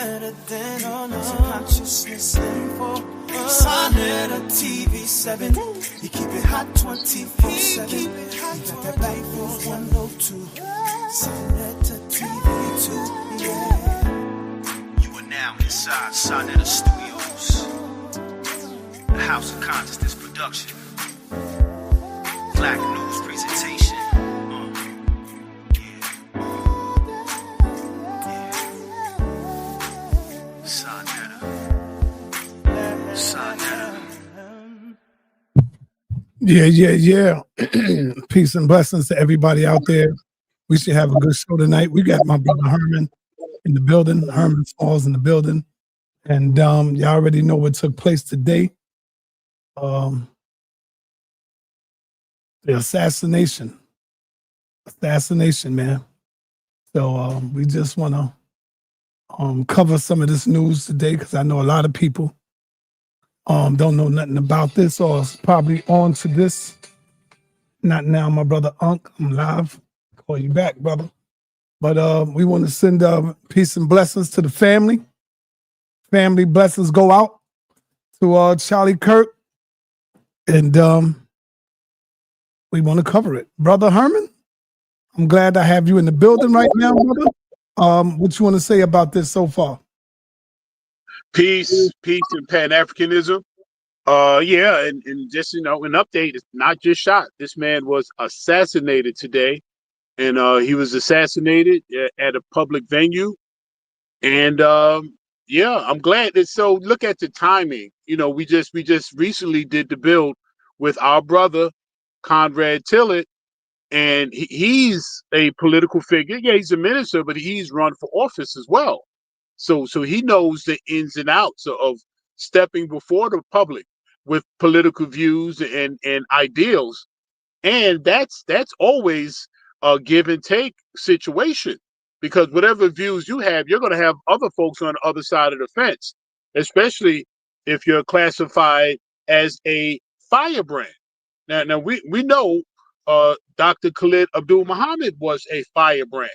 better than consciousness info. sa.neter TV7. You keep it hot 24/7. You got that black for 102. sa.neter TV2. Yeah. You are now inside sa.neter Studios, the House of Consciousness production. Black news presentation. Yeah. Peace and blessings to everybody out there. We should have a good show tonight. We got my brother Herman in the building. Herman Smalls in the building. And y'all already know what took place today. The assassination. Assassination, man. So we just want to cover some of this news today because I know a lot of people don't know nothing about this or is probably on to this. Not now, my brother Unc. I'm live. Call you back, brother. But we want to send peace and blessings to the family. Family blessings go out to Charlie Kirk. And we want to cover it. Brother Herman, I'm glad I have you in the building right now, brother. What you want to say about this so far? Peace and Pan-Africanism. And just, an update, it's not just shot. This man was assassinated today, and he was assassinated at a public venue. And I'm glad that. So look at the timing. We just recently did the build with our brother, Conrad Tillerd, and he's a political figure. Yeah, he's a minister, but he's run for office as well. So he knows the ins and outs of stepping before the public with political views and ideals. And that's always a give and take situation, because whatever views you have, you're going to have other folks on the other side of the fence, especially if you're classified as a firebrand. Now we know Dr. Khalid Abdul Muhammad was a firebrand.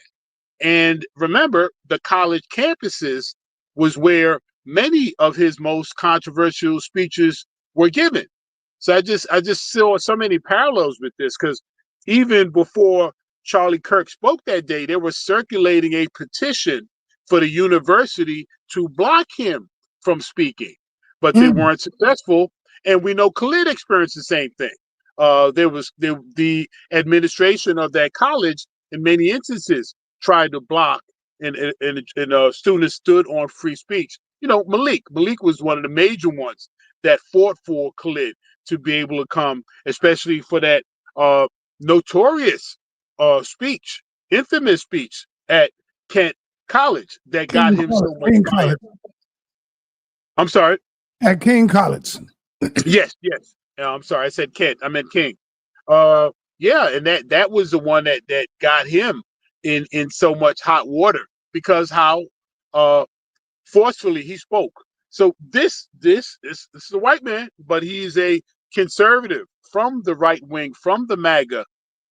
And remember, the college campuses was where many of his most controversial speeches were given. So I just saw so many parallels with this, because even before Charlie Kirk spoke that day, they were circulating a petition for the university to block him from speaking, but they weren't successful. And we know Khalid experienced the same thing. The administration of that college, in many instances, tried to block, and students stood on free speech. Malik was one of the major ones that fought for Khalid to be able to come, especially for that notorious speech, infamous speech at Kent College that got him so much fire. I'm sorry? At King College. Yes. I'm sorry, I said Kent. I meant King. And that was the one that got him in so much hot water, because how forcefully he spoke. So this is a white man, but he's a conservative from the right wing, from the MAGA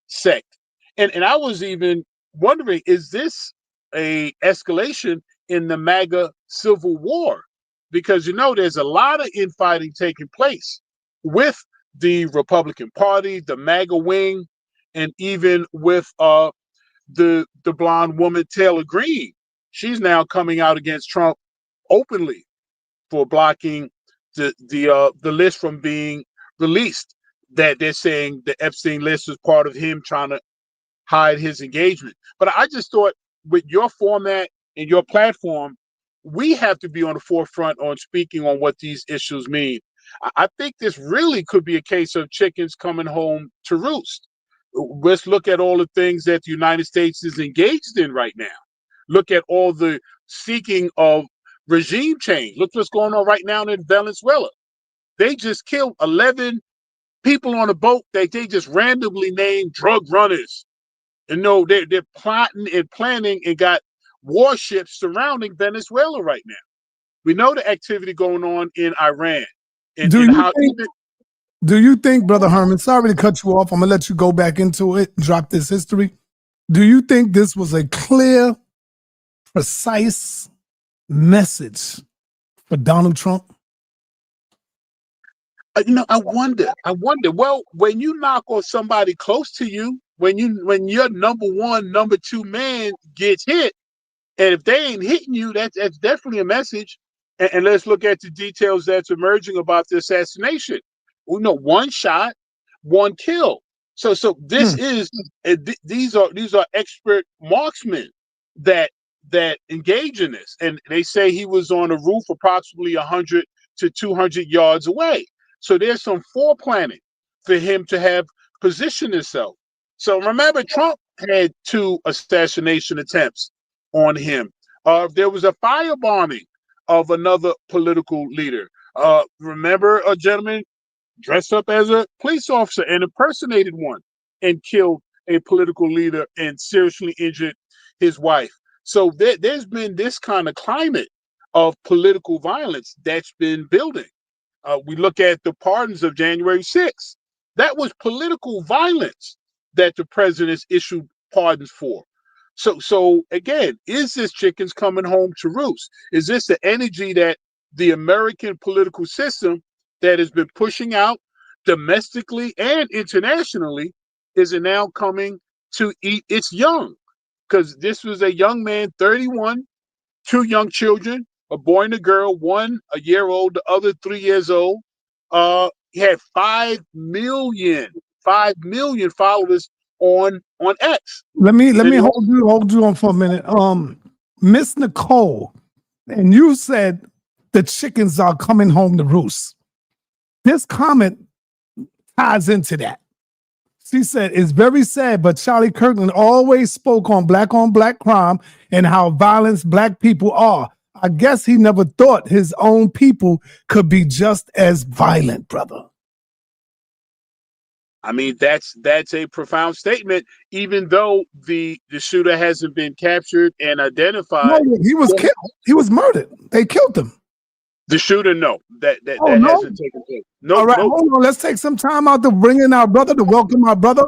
sect. And I was even wondering, is this a escalation in the MAGA civil war? Because there's a lot of infighting taking place with the Republican Party, the MAGA wing, and even with the blonde woman Taylor Greene. She's now coming out against Trump openly for blocking the list from being released. That they're saying the Epstein list was part of him trying to hide his engagement. But I just thought, with your format and your platform, we have to be on the forefront on speaking on what these issues mean. I think this really could be a case of chickens coming home to roost. Let's look at all the things that the United States is engaged in right now. Look at all the seeking of regime change. Look what's going on right now in Venezuela. They just killed 11 people on a boat that they just randomly named drug runners. And they're plotting and planning and got warships surrounding Venezuela right now. We know the activity going on in Iran. Do you think, Brother Herman, sorry to cut you off, I'm going to let you go back into it and drop this history. Do you think this was a clear, precise message for Donald Trump? I wonder. Well, when you knock on somebody close to you, when your number one, number two man gets hit, and if they ain't hitting you, that's definitely a message. And let's look at the details that's emerging about the assassination. We know one shot, one kill. So this is these are expert marksmen that engage in this, and they say he was on a roof approximately 100 to 200 yards away. So there's some foreplanning for him to have positioned himself. So remember, Trump had 2 assassination attempts on him. There was a firebombing of another political leader. Remember a gentleman dressed up as a police officer and impersonated one and killed a political leader and seriously injured his wife. So there's been this kind of climate of political violence that's been building. We look at the pardons of January 6th. That was political violence that the presidents issued pardons for. So again, is this chickens coming home to roost? Is this the energy that the American political system that has been pushing out domestically and internationally, is it now coming to eat its young? Because this was a young man, 31, 2 young children, a boy and a girl, one a year old, the other 3 years old. He had 5 million followers on X. Let me hold you on for a minute. Miss Nicole, and you said the chickens are coming home to roost. This comment ties into that. She said, it's very sad, but Charlie Kirkland always spoke on black crime and how violent black people are. I guess he never thought his own people could be just as violent, brother. I mean, that's a profound statement, even though the shooter hasn't been captured and identified. No, he was killed. He was murdered. They killed him. The shooter, no, that no? hasn't taken place. No, all right, hold on. Let's take some time out to bring in our brother, to welcome our brother.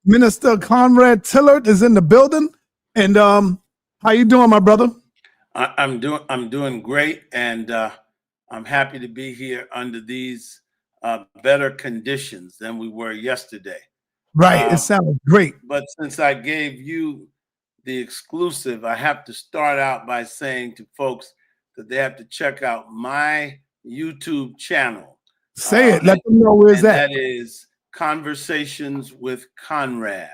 Minister Conrad Tillerd is in the building. And how you doing, my brother? I'm doing great, and I'm happy to be here under these better conditions than we were yesterday. Right, it sounds great. But since I gave you the exclusive, I have to start out by saying to folks that they have to check out my YouTube channel. Say it. Let them know where it's at. That is Conversations with Conrad.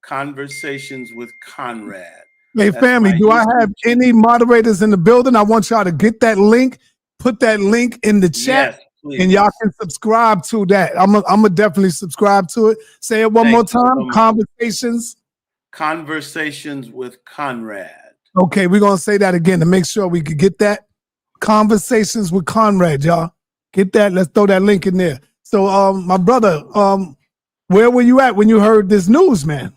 Conversations with Conrad. Hey, family, do I have any moderators in the building? I want y'all to get that link, put that link in the chat, yes, and y'all can subscribe to that. I'm gonna definitely subscribe to it. Say it one more time. Conversations with Conrad. Okay, we're gonna say that again to make sure we could get that. Conversations with Conrad, y'all. Get that. Let's throw that link in there. So, my brother, where were you at when you heard this news, man?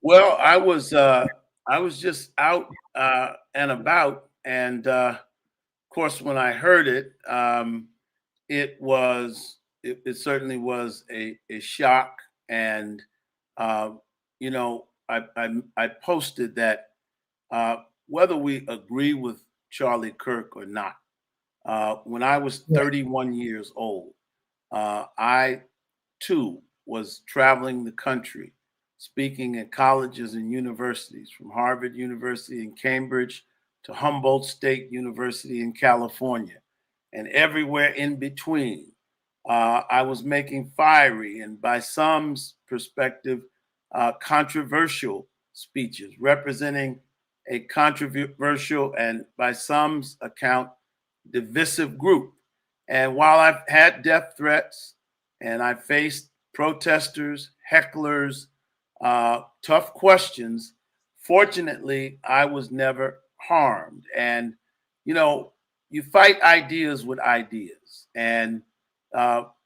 Well, I was just out and about, and of course, when I heard it, it certainly was a shock, and you know, I posted that whether we agree with Charlie Kirk or not, when I was 31 years old, I too was traveling the country, speaking at colleges and universities, from Harvard University in Cambridge to Humboldt State University in California, and everywhere in between. I was making fiery and, by some's perspective, controversial speeches representing a controversial and, by some's account, divisive group. And while I've had death threats and I faced protesters, hecklers, tough questions, fortunately, I was never harmed. And, you know, you fight ideas with ideas. And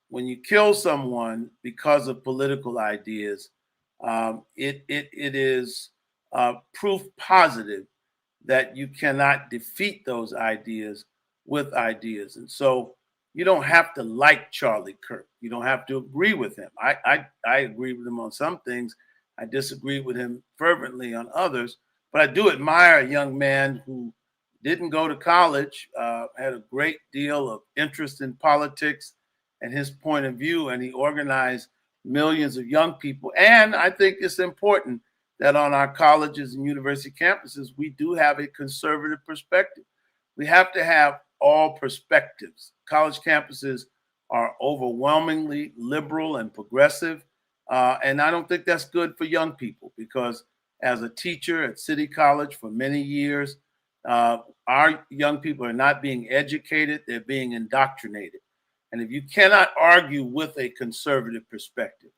when you kill someone because of political ideas, it is proof positive that you cannot defeat those ideas with ideas. And so you don't have to like Charlie Kirk. You don't have to agree with him. I agree with him on some things. I disagree with him fervently on others, but I do admire a young man who didn't go to college, had a great deal of interest in politics and his point of view, and he organized millions of young people. And I think it's important that on our colleges and university campuses, we do have a conservative perspective. We have to have all perspectives. College campuses are overwhelmingly liberal and progressive. And I don't think that's good for young people, because as a teacher at City College for many years, our young people are not being educated, they're being indoctrinated. And if you cannot argue with a conservative perspective,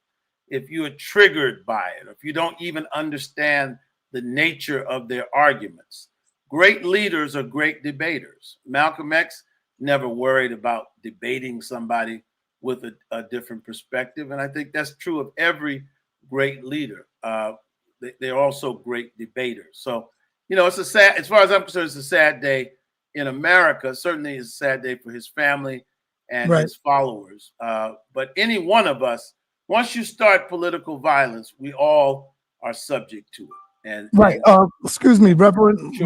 if you are triggered by it, or if you don't even understand the nature of their arguments, great leaders are great debaters. Malcolm X never worried about debating somebody with a different perspective. And I think that's true of every great leader. They're also great debaters. So, you know, it's a sad, as far as I'm concerned, it's a sad day in America. Certainly it's a sad day for his family and his followers. But any one of us, once you start political violence, we all are subject to it. And excuse me, Reverend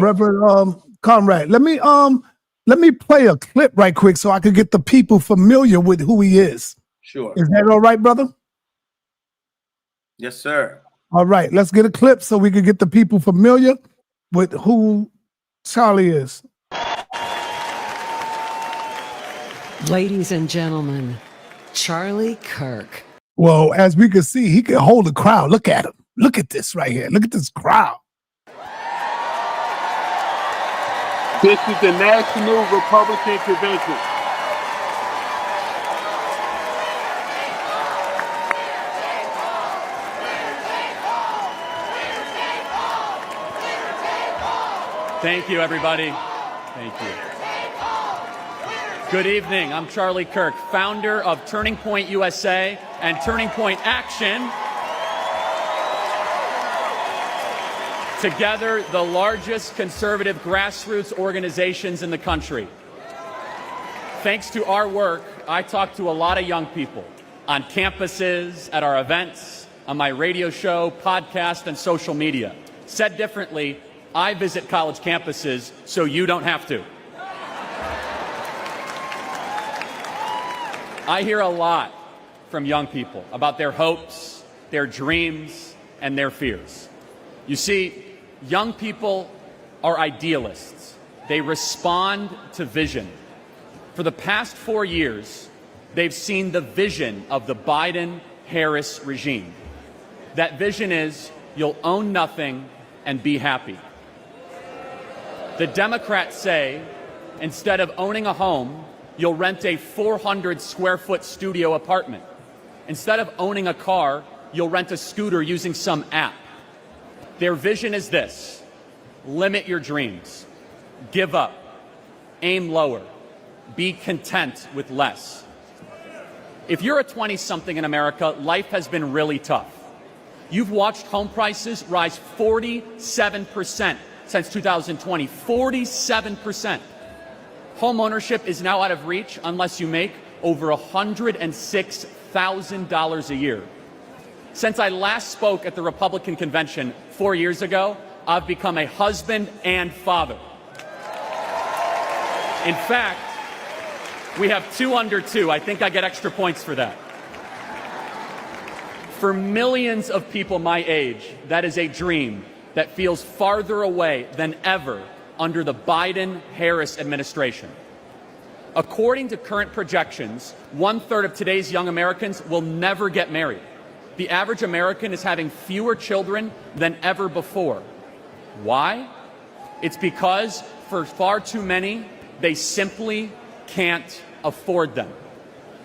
Conrad. Let me play a clip right quick so I could get the people familiar with who he is. Sure. Is that all right, brother? Yes, sir. All right, let's get a clip so we can get the people familiar with who Charlie is. Ladies and gentlemen, Charlie Kirk. Well, as we can see, he can hold a crowd. Look at him. Look at this right here. Look at this crowd. This is the National Republican Convention. Thank you, everybody. Thank you. Good evening. I'm Charlie Kirk, founder of Turning Point USA and Turning Point Action. Together, the largest conservative grassroots organizations in the country. Thanks to our work, I talk to a lot of young people on campuses, at our events, on my radio show, podcast, and social media. Said differently, I visit college campuses so you don't have to. I hear a lot from young people about their hopes, their dreams, and their fears. You see, young people are idealists. They respond to vision. For the past 4 years, they've seen the vision of the Biden-Harris regime. That vision is, you'll own nothing and be happy. The Democrats say, instead of owning a home, you'll rent a 400-square-foot studio apartment. Instead of owning a car, you'll rent a scooter using some app. Their vision is this: limit your dreams, give up, aim lower, be content with less. If you're a 20-something in America, life has been really tough. You've watched home prices rise 47% since 2020, 47%. Home ownership is now out of reach unless you make over $106,000 a year. Since I last spoke at the Republican convention 4 years ago, I've become a husband and father. In fact, we have 2 under 2. I think I get extra points for that. For millions of people my age, that is a dream that feels farther away than ever under the Biden-Harris administration. According to current projections, 1/3 of today's young Americans will never get married. The average American is having fewer children than ever before. Why? It's because for far too many, they simply can't afford them.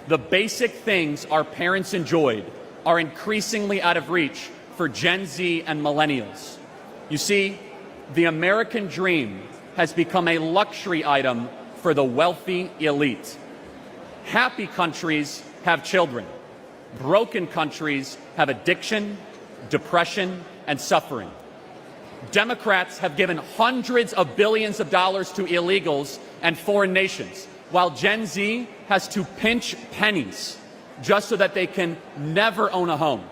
The basic things our parents enjoyed are increasingly out of reach for Gen Z and millennials. You see, the American dream has become a luxury item for the wealthy elite. Happy countries have children. Broken countries have addiction, depression, and suffering. Democrats have given hundreds of billions of dollars to illegals and foreign nations, while Gen Z has to pinch pennies just so that they can never own a home,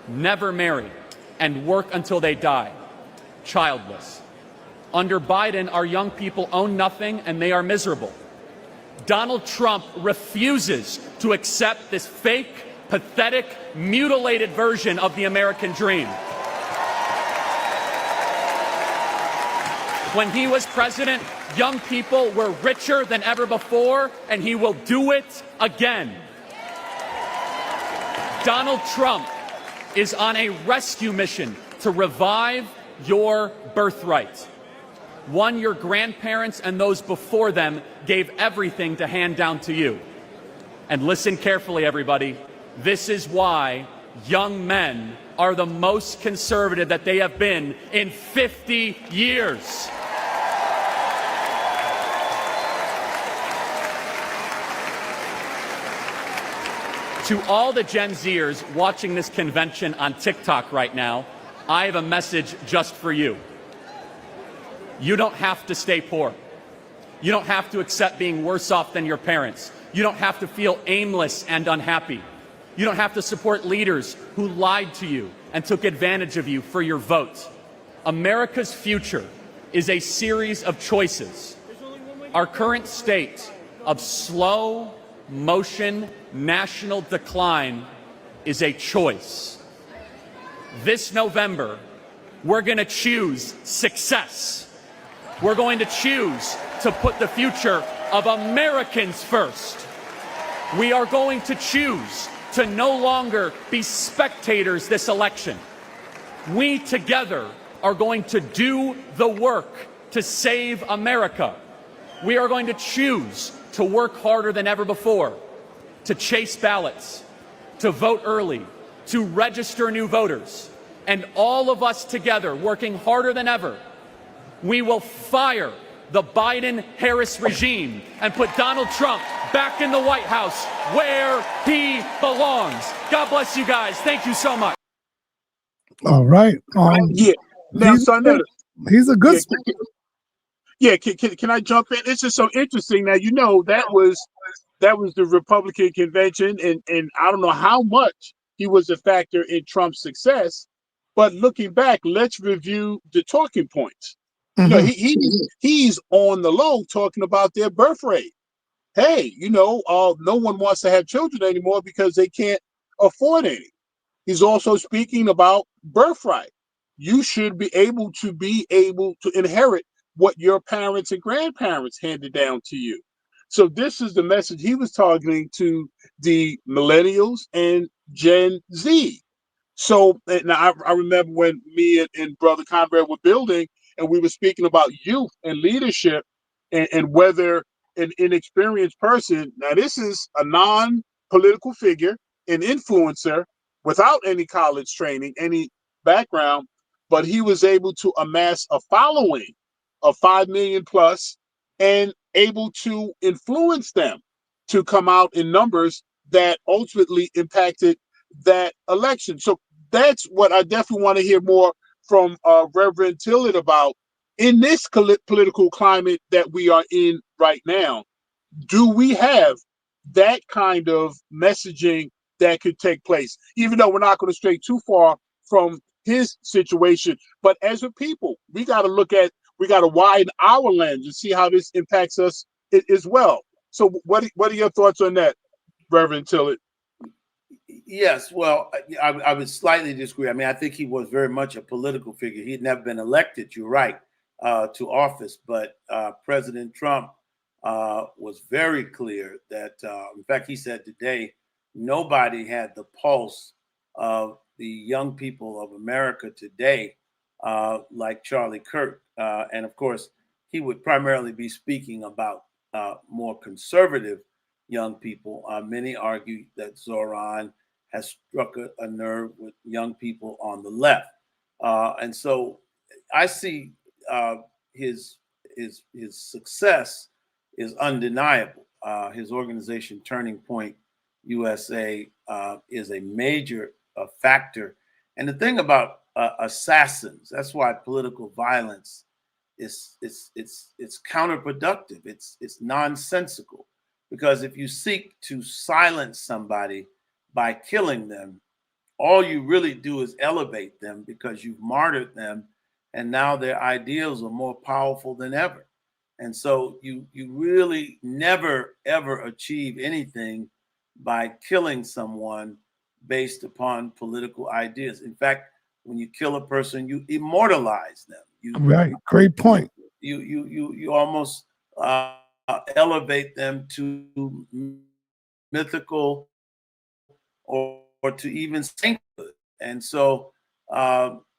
never marry, and work until they die, childless. Under Biden, our young people own nothing and they are miserable. Donald Trump refuses to accept this fake, pathetic, mutilated version of the American dream. When he was president, young people were richer than ever before, and he will do it again. Donald Trump is on a rescue mission to revive your birthright, one your grandparents and those before them gave everything to hand down to you. And listen carefully, everybody. This is why young men are the most conservative that they have been in 50 years. To all the Gen Zers watching this convention on TikTok right now, I have a message just for you. You don't have to stay poor. You don't have to accept being worse off than your parents. You don't have to feel aimless and unhappy. You don't have to support leaders who lied to you and took advantage of you for your vote. America's future is a series of choices. Our current state of slow motion national decline is a choice. This November, we're going to choose success. We're going to choose to put the future of Americans first. We are going to choose to no longer be spectators this election. We together are going to do the work to save America. We are going to choose to work harder than ever before, to chase ballots, to vote early, to register new voters, and all of us together working harder than ever, we will fire the Biden-Harris regime and put Donald Trump back in the White House where he belongs. God bless you guys. Thank you so much. All right. Yeah. Now, he's a good speaker. Yeah, can I jump in? It's just so interesting. Now, you know, that was the Republican convention, and I don't know how much he was a factor in Trump's success. But looking back, let's review the talking points. You know, he's on the low talking about their birth rate. Hey, you know, no one wants to have children anymore because they can't afford any. He's also speaking about birthright. You should be able to inherit what your parents and grandparents handed down to you. So this is the message he was targeting to the millennials and Gen Z. So now I remember when me and Brother Conrad were building, and we were speaking about youth and leadership, and whether an inexperienced person, now this is a non-political figure, an influencer without any college training, any background, but he was able to amass a following of 5 million plus and able to influence them to come out in numbers that ultimately impacted that election. So that's what I definitely want to hear more from Reverend Tillard about in this political climate that we are in right now. Do we have that kind of messaging that could take place, even though we're not going to stray too far from his situation? But as a people, we got to widen our lens and see how this impacts us as well. So what are your thoughts on that, Reverend Tillard? Yes, well, I would slightly disagree. I mean, I think he was very much a political figure. He'd never been elected, you're right, to office. But President Trump was very clear that, in fact, he said today, nobody had the pulse of the young people of America today like Charlie Kirk. And of course, he would primarily be speaking about more conservative young people. Many argue that Zoran has struck a nerve with young people on the left. And so I see his success is undeniable. His organization, Turning Point USA, is a major factor. And the thing about assassins, that's why political violence is it's counterproductive. It's nonsensical, because if you seek to silence somebody by killing them, all you really do is elevate them, because you've martyred them and now their ideals are more powerful than ever. And so you really never ever achieve anything by killing someone based upon political ideas. In fact, when you kill a person, you immortalize them. Right. Great point. You almost elevate them to mythical or to even sainthood. And so,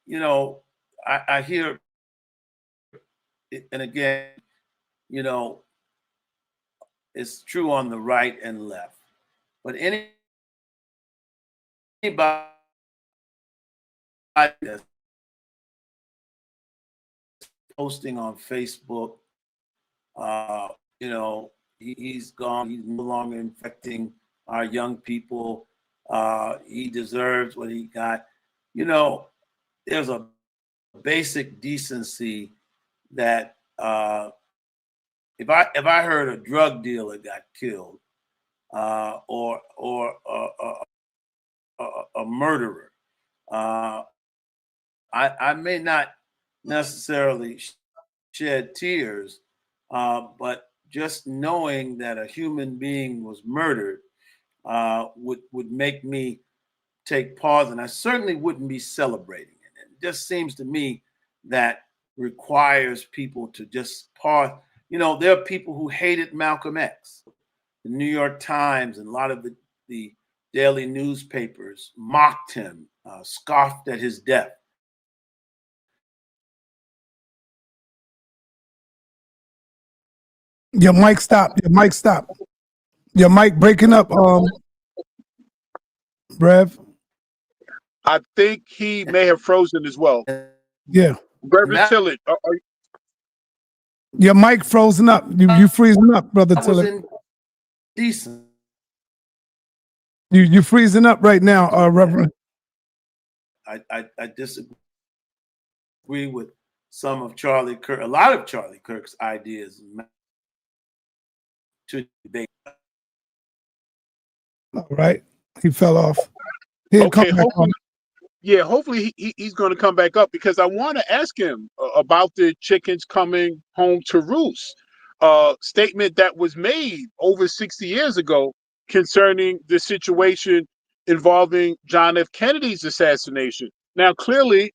you know, I hear, and again, you know, it's true on the right and left, but anybody that's posting on Facebook, you know, he's gone. He's no longer infecting our young people. He deserves what he got. You know, there's a basic decency that if I heard a drug dealer got killed, or a murderer, I may not necessarily shed tears, but just knowing that a human being was murdered would make me take pause, and I certainly wouldn't be celebrating it. It just seems to me that requires people to just pause. You know, there are people who hated Malcolm X. The New York Times and a lot of the daily newspapers mocked him, scoffed at his death. Your mic stopped. Your mic stopped. Your mic breaking up, Rev. I think he may have frozen as well. Yeah. Reverend Tillard, your mic frozen up. You freezing up, Brother Tillard. Decent. You freezing up right now, Reverend. I disagree with some of Charlie Kirk, a lot of Charlie Kirk's ideas to debate. All right, he fell off. Okay, hopefully he's going to come back up, because I want to ask him about the chickens coming home to roost. Statement that was made over 60 years ago concerning the situation involving John F. Kennedy's assassination. Now, clearly,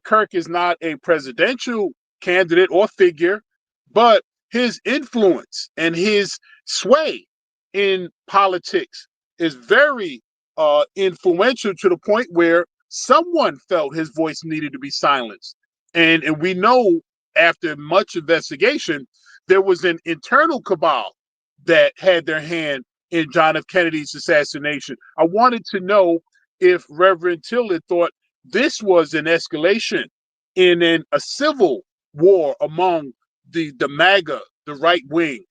Kirk is not a presidential candidate or figure, but his influence and his sway in politics is very influential, to the point where someone felt his voice needed to be silenced. And we know, after much investigation, there was an internal cabal that had their hand in John F. Kennedy's assassination. I wanted to know if Reverend Tillerd thought this was an escalation in a civil war among the MAGA, the right wing,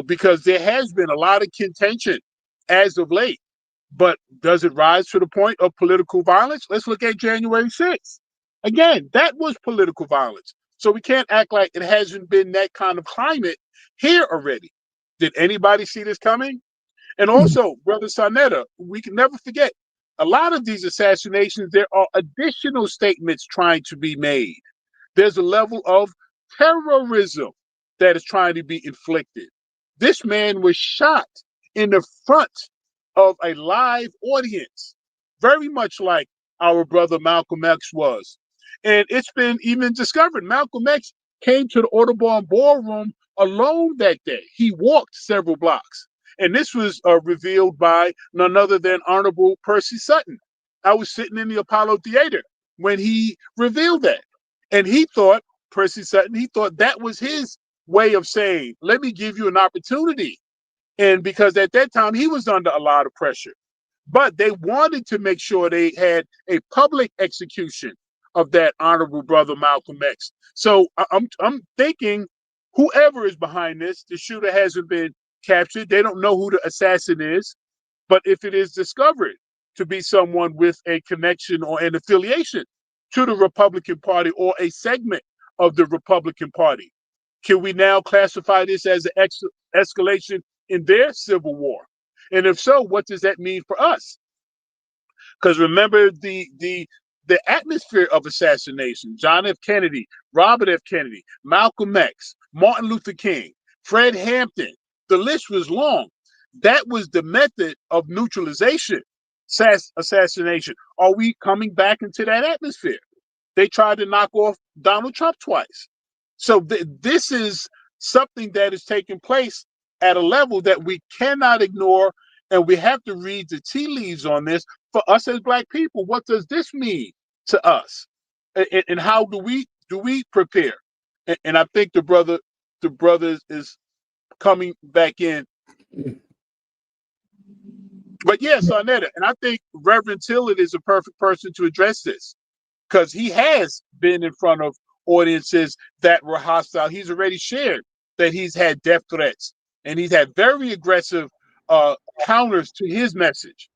because there has been a lot of contention as of late. But does it rise to the point of political violence? Let's look at January 6th. Again, that was political violence. So we can't act like it hasn't been that kind of climate here already. Did anybody see this coming? And also, Brother sa.neter, we can never forget, a lot of these assassinations, there are additional statements trying to be made. There's a level of terrorism that is trying to be inflicted. This man was shot in the front of a live audience, very much like our brother Malcolm X was. And it's been even discovered, Malcolm X came to the Audubon Ballroom alone that day. He walked several blocks. And this was revealed by none other than Honorable Percy Sutton. I was sitting in the Apollo Theater when he revealed that. And he thought, Percy Sutton, he thought that was his way of saying, let me give you an opportunity. And because at that time he was under a lot of pressure, but they wanted to make sure they had a public execution of that honorable brother Malcolm X. So I'm thinking whoever is behind this, the shooter hasn't been captured. They don't know who the assassin is, but if it is discovered to be someone with a connection or an affiliation to the Republican Party or a segment of the Republican Party, can we now classify this as an escalation in their civil war? And if so, what does that mean for us? Because remember the the atmosphere of assassination, John F. Kennedy, Robert F. Kennedy, Malcolm X, Martin Luther King, Fred Hampton, the list was long. That was the method of neutralization, assassination. Are we coming back into that atmosphere? They tried to knock off Donald Trump twice. So this is something that is taking place at a level that we cannot ignore, and we have to read the tea leaves on this for us as Black people. What does this mean to us, and how do we prepare? And I think the brother is coming back in. But yes, sa.neter, and I think Reverend Tillard is a perfect person to address this, because he has been in front of audiences that were hostile. He's already shared that he's had death threats, and he's had very aggressive counters to his message.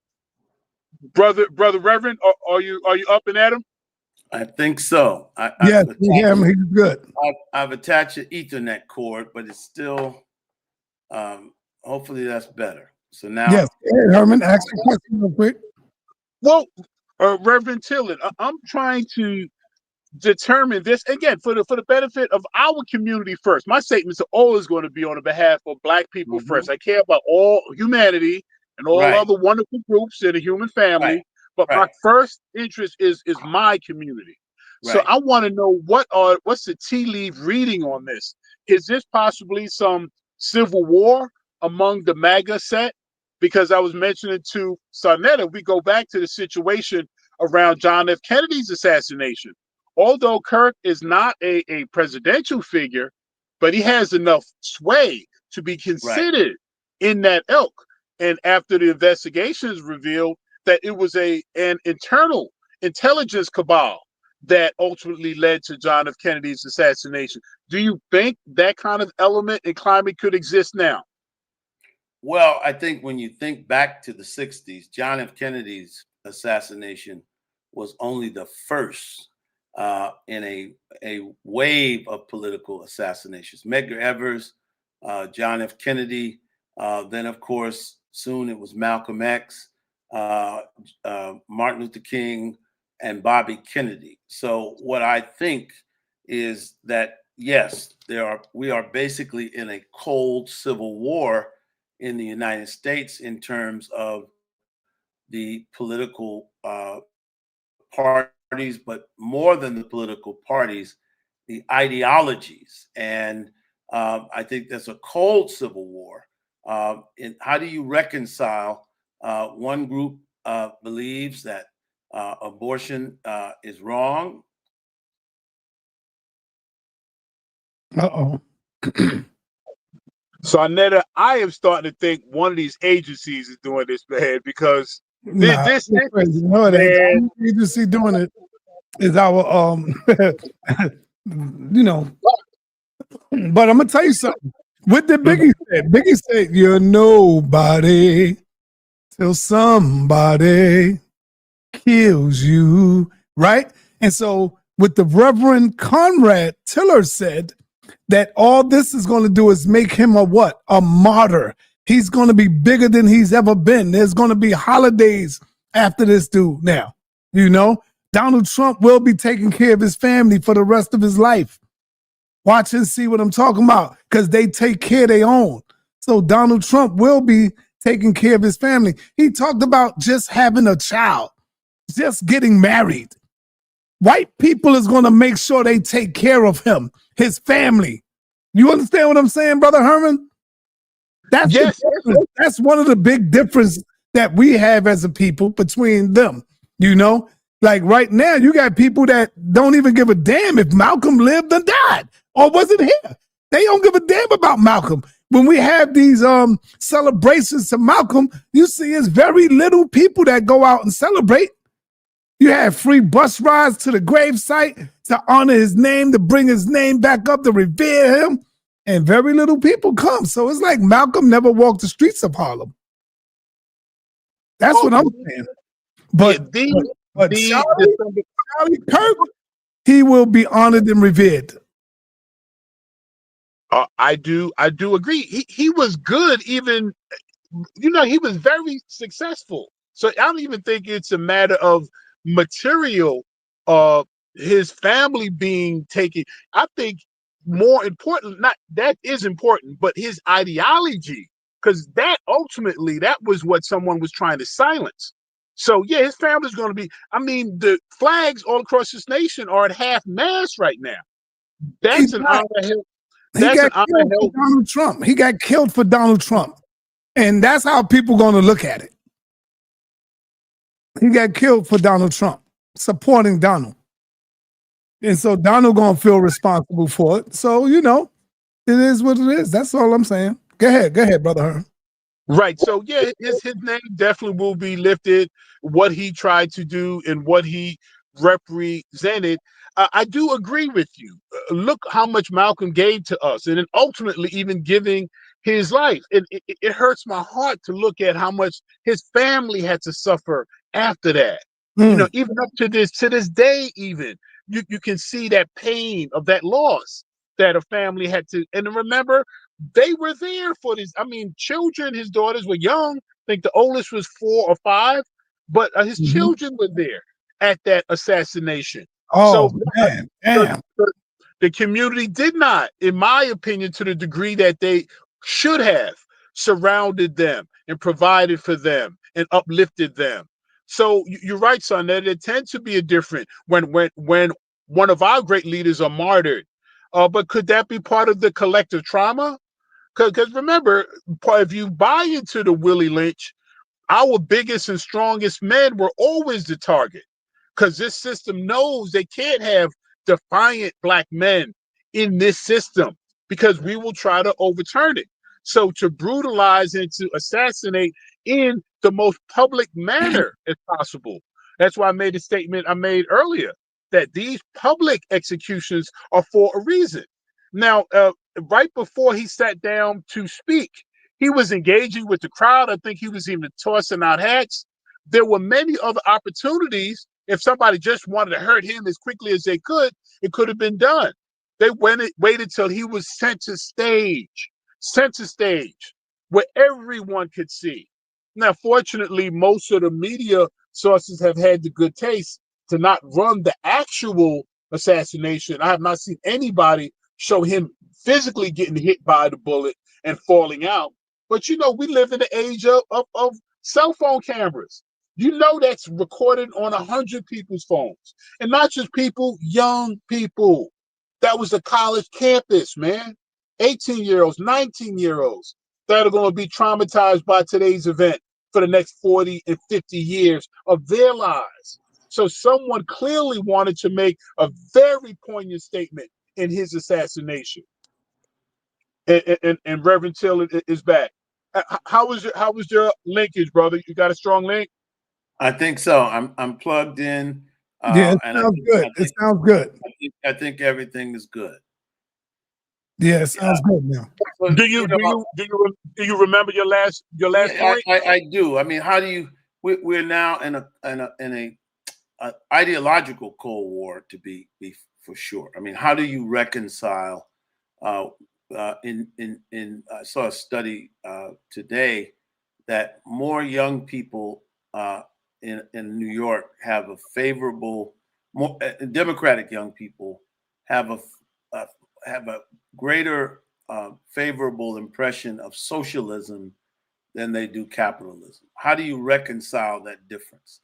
Brother Reverend, are you up and at him? I think so. Yes, yeah, he's good. I've attached an Ethernet cord, but it's still. Hopefully that's better. So now, yes, hey, Herman, ask a question real quick. Well, Reverend Tillard, I'm trying to determine this again for the benefit of our community first. My statements are always going to be on the behalf of Black people first. I care about all humanity and all other wonderful groups in the human family, but my first interest is my community. So I want to know what's the tea leaf reading on this. Is this possibly some civil war among the MAGA set? Because I was mentioning to sa.neter, we go back to the situation around John F. Kennedy's assassination. Although Kirk is not a presidential figure, but he has enough sway to be considered in that ilk. And after the investigations revealed that it was an internal intelligence cabal that ultimately led to John F. Kennedy's assassination. Do you think that kind of element and climate could exist now? Well, I think when you think back to the 60s, John F. Kennedy's assassination was only the first in a wave of political assassinations. Medgar Evers, John F. Kennedy, then of course, soon it was Malcolm X, Martin Luther King, and Bobby Kennedy. So what I think is that, yes, we are basically in a cold civil war in the United States in terms of the political parties, but more than the political parties, the ideologies. And I think that's a cold civil war. And how do you reconcile one group believes that abortion is wrong? Uh-oh. sa.neter, I am starting to think one of these agencies is doing this, man, because this no, the only agency doing it is our you know. But I'm gonna tell you something. What did Biggie say? Biggie said, "You're nobody till somebody kills you," right? And so, what the Reverend Conrad Tillerd said, that all this is going to do is make him a what? A martyr. He's going to be bigger than he's ever been. There's going to be holidays after this dude now. You know, Donald Trump will be taking care of his family for the rest of his life. Watch and see what I'm talking about, because they take care of their own. So Donald Trump will be taking care of his family. He talked about just having a child, just getting married. White people is going to make sure they take care of him, his family. You understand what I'm saying, Brother Herman? That's that's one of the big differences that we have as a people between them. You know, like right now, you got people that don't even give a damn if Malcolm lived or died or wasn't here. They don't give a damn about Malcolm. When we have these celebrations to Malcolm, you see it's very little people that go out and celebrate. You have free bus rides to the gravesite to honor his name, to bring his name back up, to revere him, and very little people come. So it's like Malcolm never walked the streets of Harlem. That's what I'm saying. But, Charlie Kirk, he will be honored and revered. I do agree. He was good, even, you know, he was very successful. So I don't even think it's a matter of material his family being taken. I think more important, not that is important, but his ideology, because that ultimately that was what someone was trying to silence. So yeah, his family's going to be. I mean, the flags all across this nation are at half mast right now. He's That's an not. honor held. He That's got an honor killed for held. Donald Trump. He got killed for Donald Trump. And that's how people going to look at it. He got killed for Donald Trump, supporting Donald. And so Donald going to feel responsible for it. So, you know, it is what it is. That's all I'm saying. Go ahead, Brother Hearn. Right. So yeah, his name definitely will be lifted. What he tried to do and what he represented. I do agree with you. Look how much Malcolm gave to us, and then ultimately even giving his life. It hurts my heart to look at how much his family had to suffer after that. You know, even up to this day, even you can see that pain of that loss that a family had to. And remember, they were there for this. I mean, children, his daughters were young. I think the oldest was 4 or 5, but his children were there at that assassination. Oh, So man. Damn. the community did not, in my opinion, to the degree that they should have, surrounded them and provided for them and uplifted them. So you're right, son, that it tends to be a different when one of our great leaders are martyred. But could that be part of the collective trauma? Because remember, if you buy into the Willie Lynch, our biggest and strongest men were always the target. Because this system knows they can't have defiant black men in this system because we will try to overturn it. So to brutalize and to assassinate in the most public manner as possible. That's why I made the statement I made earlier that these public executions are for a reason. Now, right before he sat down to speak, he was engaging with the crowd. I think he was even tossing out hats. There were many other opportunities. If somebody just wanted to hurt him as quickly as they could, it could have been done. They waited till he was center stage, where everyone could see. Now, fortunately, most of the media sources have had the good taste to not run the actual assassination. I have not seen anybody show him physically getting hit by the bullet and falling out. But you know, we live in the age of cell phone cameras. You know that's recorded on 100 people's phones. And not just people, young people. That was a college campus, man. 18-year-olds, 19-year-olds that are going to be traumatized by today's event for the next 40 and 50 years of their lives. So someone clearly wanted to make a very poignant statement in his assassination. And Reverend Tillard is back. How was your linkage, brother? You got a strong link? I think so. I'm plugged in. Yeah, it And sounds good. It sounds good. I think everything is good. Yeah, it sounds good now. But, Do you remember your last point? I do. I mean, how do you? We're now in a ideological Cold War, to be for sure. I mean, how do you reconcile? I saw a study today that more young people in New York have a favorable, more Democratic young people have a greater favorable impression of socialism than they do capitalism. How do you reconcile that difference?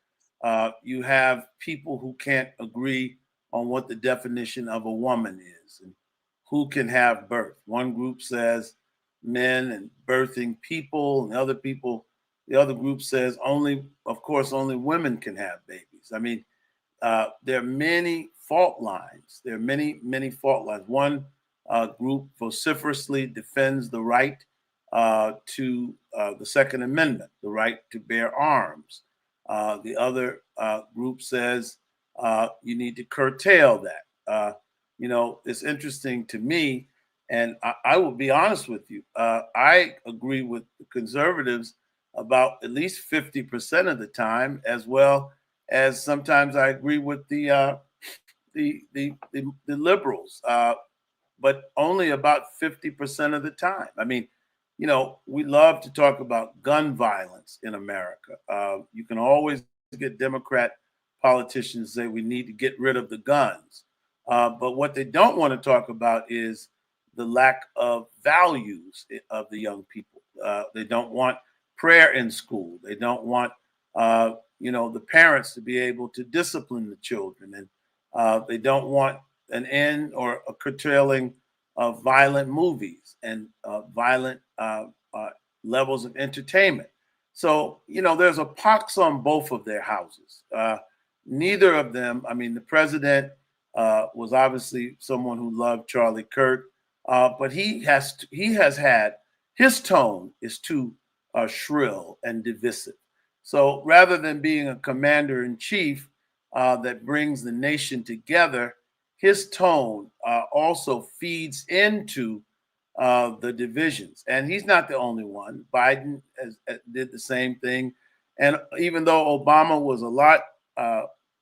You have people who can't agree on what the definition of a woman is and who can have birth. One group says men and birthing people, and the other group says only women can have babies. I mean, there are many fault lines. There are many fault lines. One group vociferously defends the right to the Second Amendment, the right to bear arms. The other group says you need to curtail that. It's interesting to me, and I will be honest with you. I agree with the conservatives about at least 50% of the time, as well as sometimes I agree with the liberals, but only about 50% of the time. I mean, we love to talk about gun violence in America. You can always get Democrat politicians say we need to get rid of the guns. But what they don't want to talk about is the lack of values of the young people. They don't want prayer in school. They don't want, the parents to be able to discipline the children. And they don't want an end or a curtailing of violent movies and violent levels of entertainment. So, there's a pox on both of their houses. Neither of them, the president was obviously someone who loved Charlie Kirk, but he has had, his tone is too shrill and divisive. So rather than being a commander in chief that brings the nation together, his tone also feeds into the divisions. And he's not the only one. Biden did the same thing. And even though Obama was a lot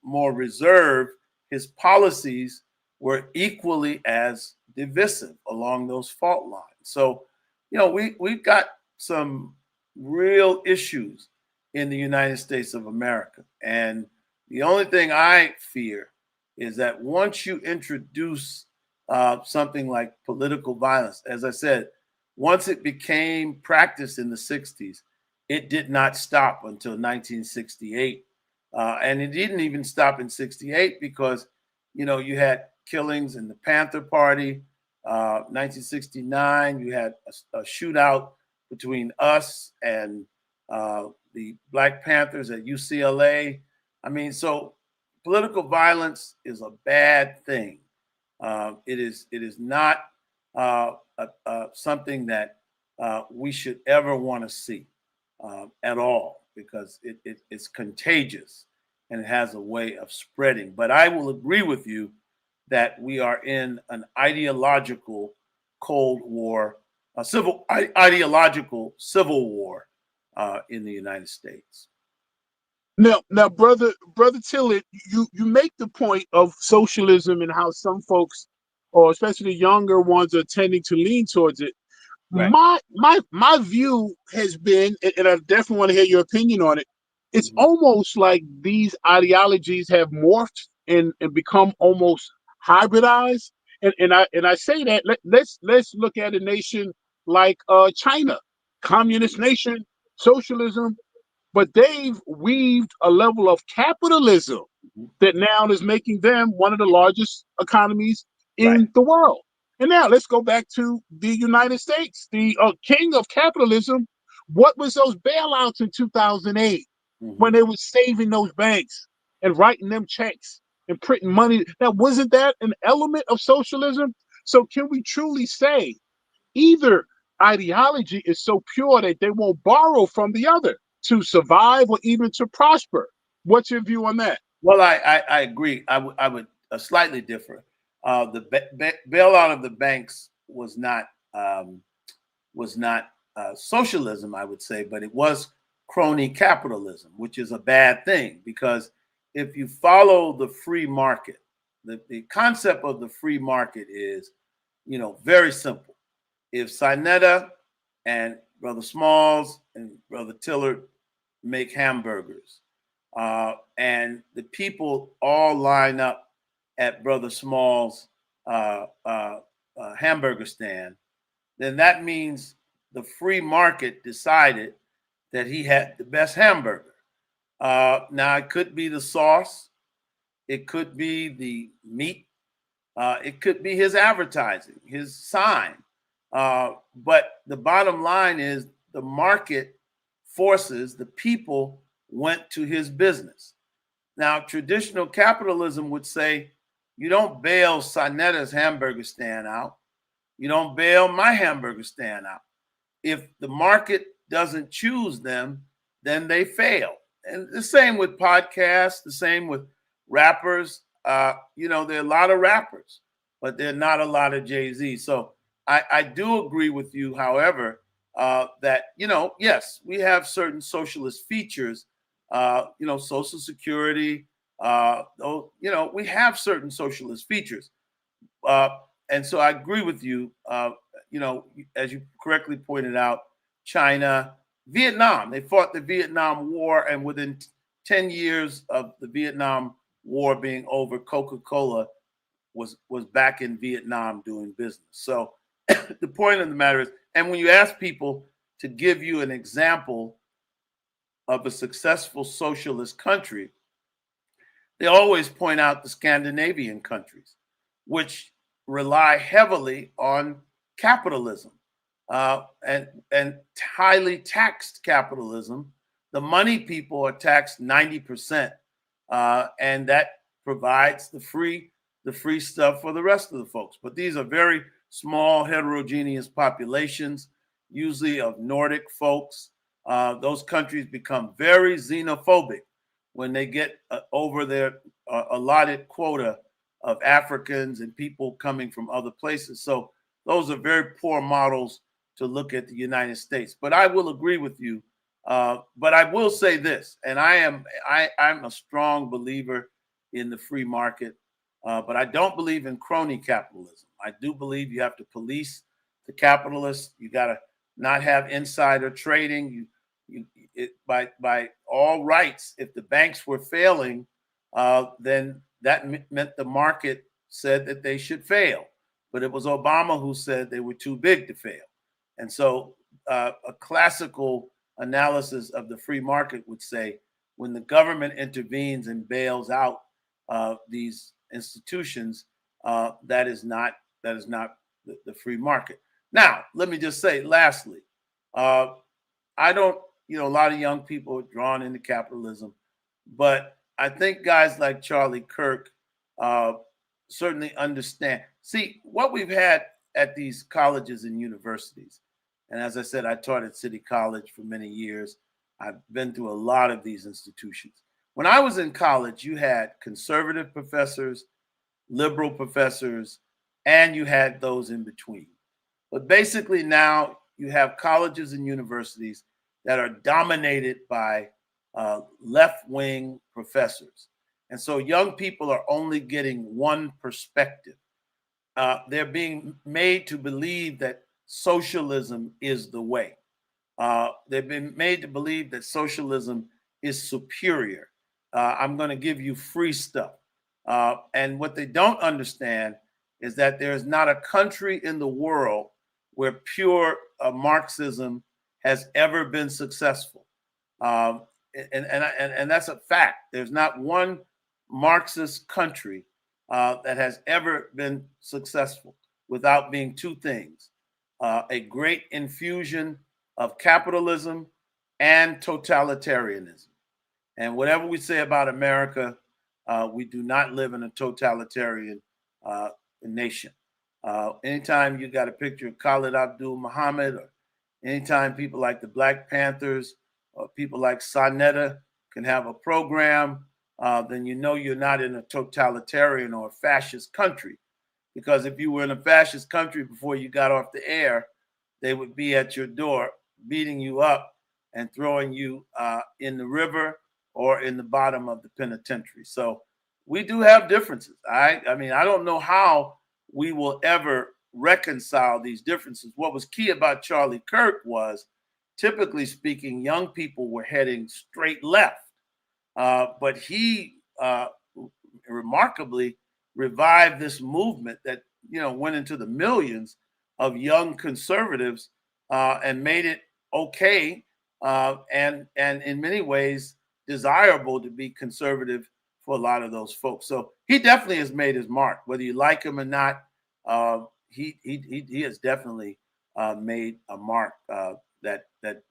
more reserved, his policies were equally as divisive along those fault lines. So, we've got some real issues in the United States of America. And the only thing I fear is that once you introduce something like political violence, as I said, once it became practiced in the 60s, it did not stop until 1968. And it didn't even stop in 68 because, you had killings in the Panther Party. 1969, you had a shootout between us and the Black Panthers at UCLA. So political violence is a bad thing. It is not something that we should ever want to see at all, because it's contagious and it has a way of spreading. But I will agree with you that we are in an ideological Cold War, ideological civil war in the United States. Now, brother Tillard, you make the point of socialism and how some folks, or especially the younger ones, are tending to lean towards it. Right. My view has been, and I definitely want to hear your opinion on it. It's almost like these ideologies have morphed and become almost hybridized. And I say that let's look at a nation like China, communist nation, socialism, but they've weaved a level of capitalism that now is making them one of the largest economies in the world. And now let's go back to the United States, the king of capitalism. What was those bailouts in 2008 when they were saving those banks and writing them checks and printing money? Now, wasn't that an element of socialism? So can we truly say either ideology is so pure that they won't borrow from the other to survive or even to prosper? What's your view on that? Well, I agree. I would slightly differ. The bailout of the banks was not socialism, I would say, but it was crony capitalism, which is a bad thing, because if you follow the free market, the concept of the free market is, very simple. If sa.neter and Brother Smalls and Brother Tillard make hamburgers, and the people all line up at Brother Small's hamburger stand, then that means the free market decided that he had the best hamburger. Now, it could be the sauce, it could be the meat, it could be his advertising, his sign. But the bottom line is the market forces, the people went to his business. Now, traditional capitalism would say, you don't bail sa.neter's hamburger stand out. You don't bail my hamburger stand out. If the market doesn't choose them, then they fail. And the same with podcasts, the same with rappers. There are a lot of rappers, but there are not a lot of Jay-Z. So I do agree with you, however, that, yes, we have certain socialist features, Social Security, we have certain socialist features. And so I agree with you, as you correctly pointed out, China, Vietnam, they fought the Vietnam War, and within 10 years of the Vietnam War being over, Coca-Cola was back in Vietnam doing business. So the point of the matter is, and when you ask people to give you an example of a successful socialist country, they always point out the Scandinavian countries, which rely heavily on capitalism and highly taxed capitalism. The money people are taxed 90%, and that provides the free stuff for the rest of the folks. But these are very small, heterogeneous populations, usually of Nordic folks. Those countries become very xenophobic when they get over their allotted quota of Africans and people coming from other places. So those are very poor models to look at the United States. But I will agree with you. But I will say this, and I'm a strong believer in the free market, but I don't believe in crony capitalism. I do believe you have to police the capitalists. You got to not have insider trading. By all rights, if the banks were failing, then that meant the market said that they should fail. But it was Obama who said they were too big to fail. And so a classical analysis of the free market would say when the government intervenes and bails out these institutions, that is not the free market. Now, let me just say, lastly, I don't, a lot of young people are drawn into capitalism, but I think guys like Charlie Kirk certainly understand. See, what we've had at these colleges and universities, and as I said, I taught at City College for many years. I've been through a lot of these institutions. When I was in college, you had conservative professors, liberal professors, and you had those in between. But basically now you have colleges and universities that are dominated by left-wing professors. And so young people are only getting one perspective. They're being made to believe that socialism is the way. They've been made to believe that socialism is superior. I'm going to give you free stuff. And what they don't understand is that there is not a country in the world where pure Marxism has ever been successful. And that's a fact. There's not one Marxist country that has ever been successful without being two things: a great infusion of capitalism and totalitarianism. And whatever we say about America, we do not live in a totalitarian nation. Anytime you got a picture of Khalid Abdul Muhammad, or anytime people like the Black Panthers or people like sa.neter can have a program, then you know you're not in a totalitarian or a fascist country. Because if you were in a fascist country before you got off the air, they would be at your door beating you up and throwing you in the river or in the bottom of the penitentiary. So we do have differences. I mean, I don't know how we will ever reconcile these differences. What was key about Charlie Kirk was, typically speaking, young people were heading straight left. But he remarkably revived this movement that, went into the millions of young conservatives and made it okay and in many ways desirable to be conservative for a lot of those folks. So he definitely has made his mark, whether you like him or not. He has definitely made a mark that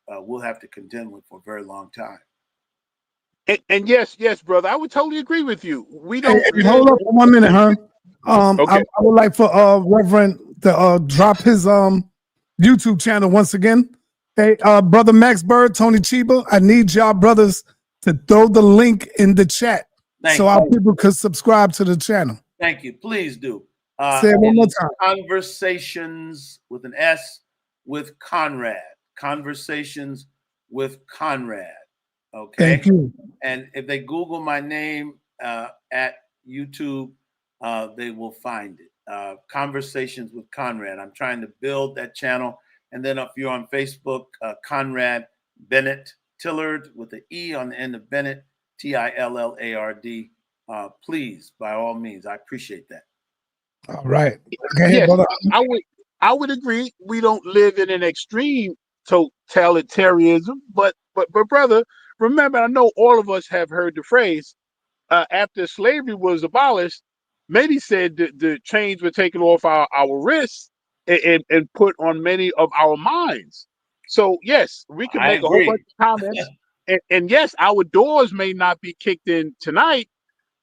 we'll have to contend with for a very long time. And yes, brother, I would totally agree with you. We don't hold up for 1 minute, huh? Okay. I would like for Reverend to drop his YouTube channel once again. Hey, brother Max Bird, Tony Chiba, I need y'all brothers to throw the link in the chat so our people could subscribe to the channel. Thank you. Please do. Say it one more time. Conversations with an S with Conrad. Conversations with Conrad. Okay. Thank you. And if they Google my name at YouTube, they will find it. Conversations with Conrad. I'm trying to build that channel. And then if you're on Facebook, Conrad Bennett Tillard with the E on the end of Bennett, Tillard. Please, by all means, I appreciate that. All right. Go ahead, Yes, brother. I would agree. We don't live in an extreme totalitarianism, but brother, remember, I know all of us have heard the phrase after slavery was abolished. Many said the chains were taken off our wrists and put on many of our minds. So yes, we can I make a whole bunch agree. of comments, and yes, our doors may not be kicked in tonight,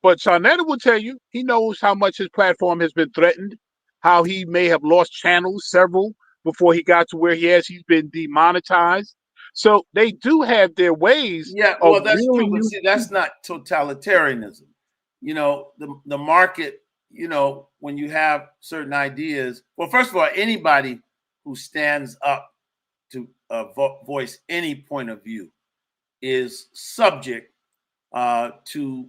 but sa.neter will tell you he knows how much his platform has been threatened, how he may have lost channels, several, before he got to where he has. He's been demonetized. So they do have their ways Yeah, of well, that's true, reeling but you. see, that's not totalitarianism. The market, when you have certain ideas, well, first of all, anybody who stands up to voice any point of view is subject to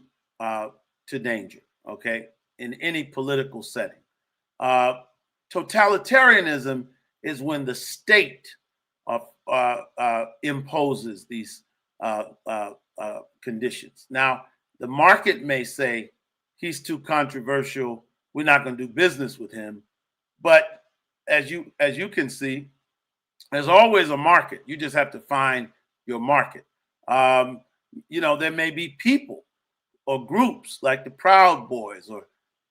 danger, okay, in any political setting. Totalitarianism is when the state imposes these conditions. Now, the market may say he's too controversial, we're not going to do business with him. But as you can see, there's always a market. You just have to find your market. There may be people or groups like the Proud Boys or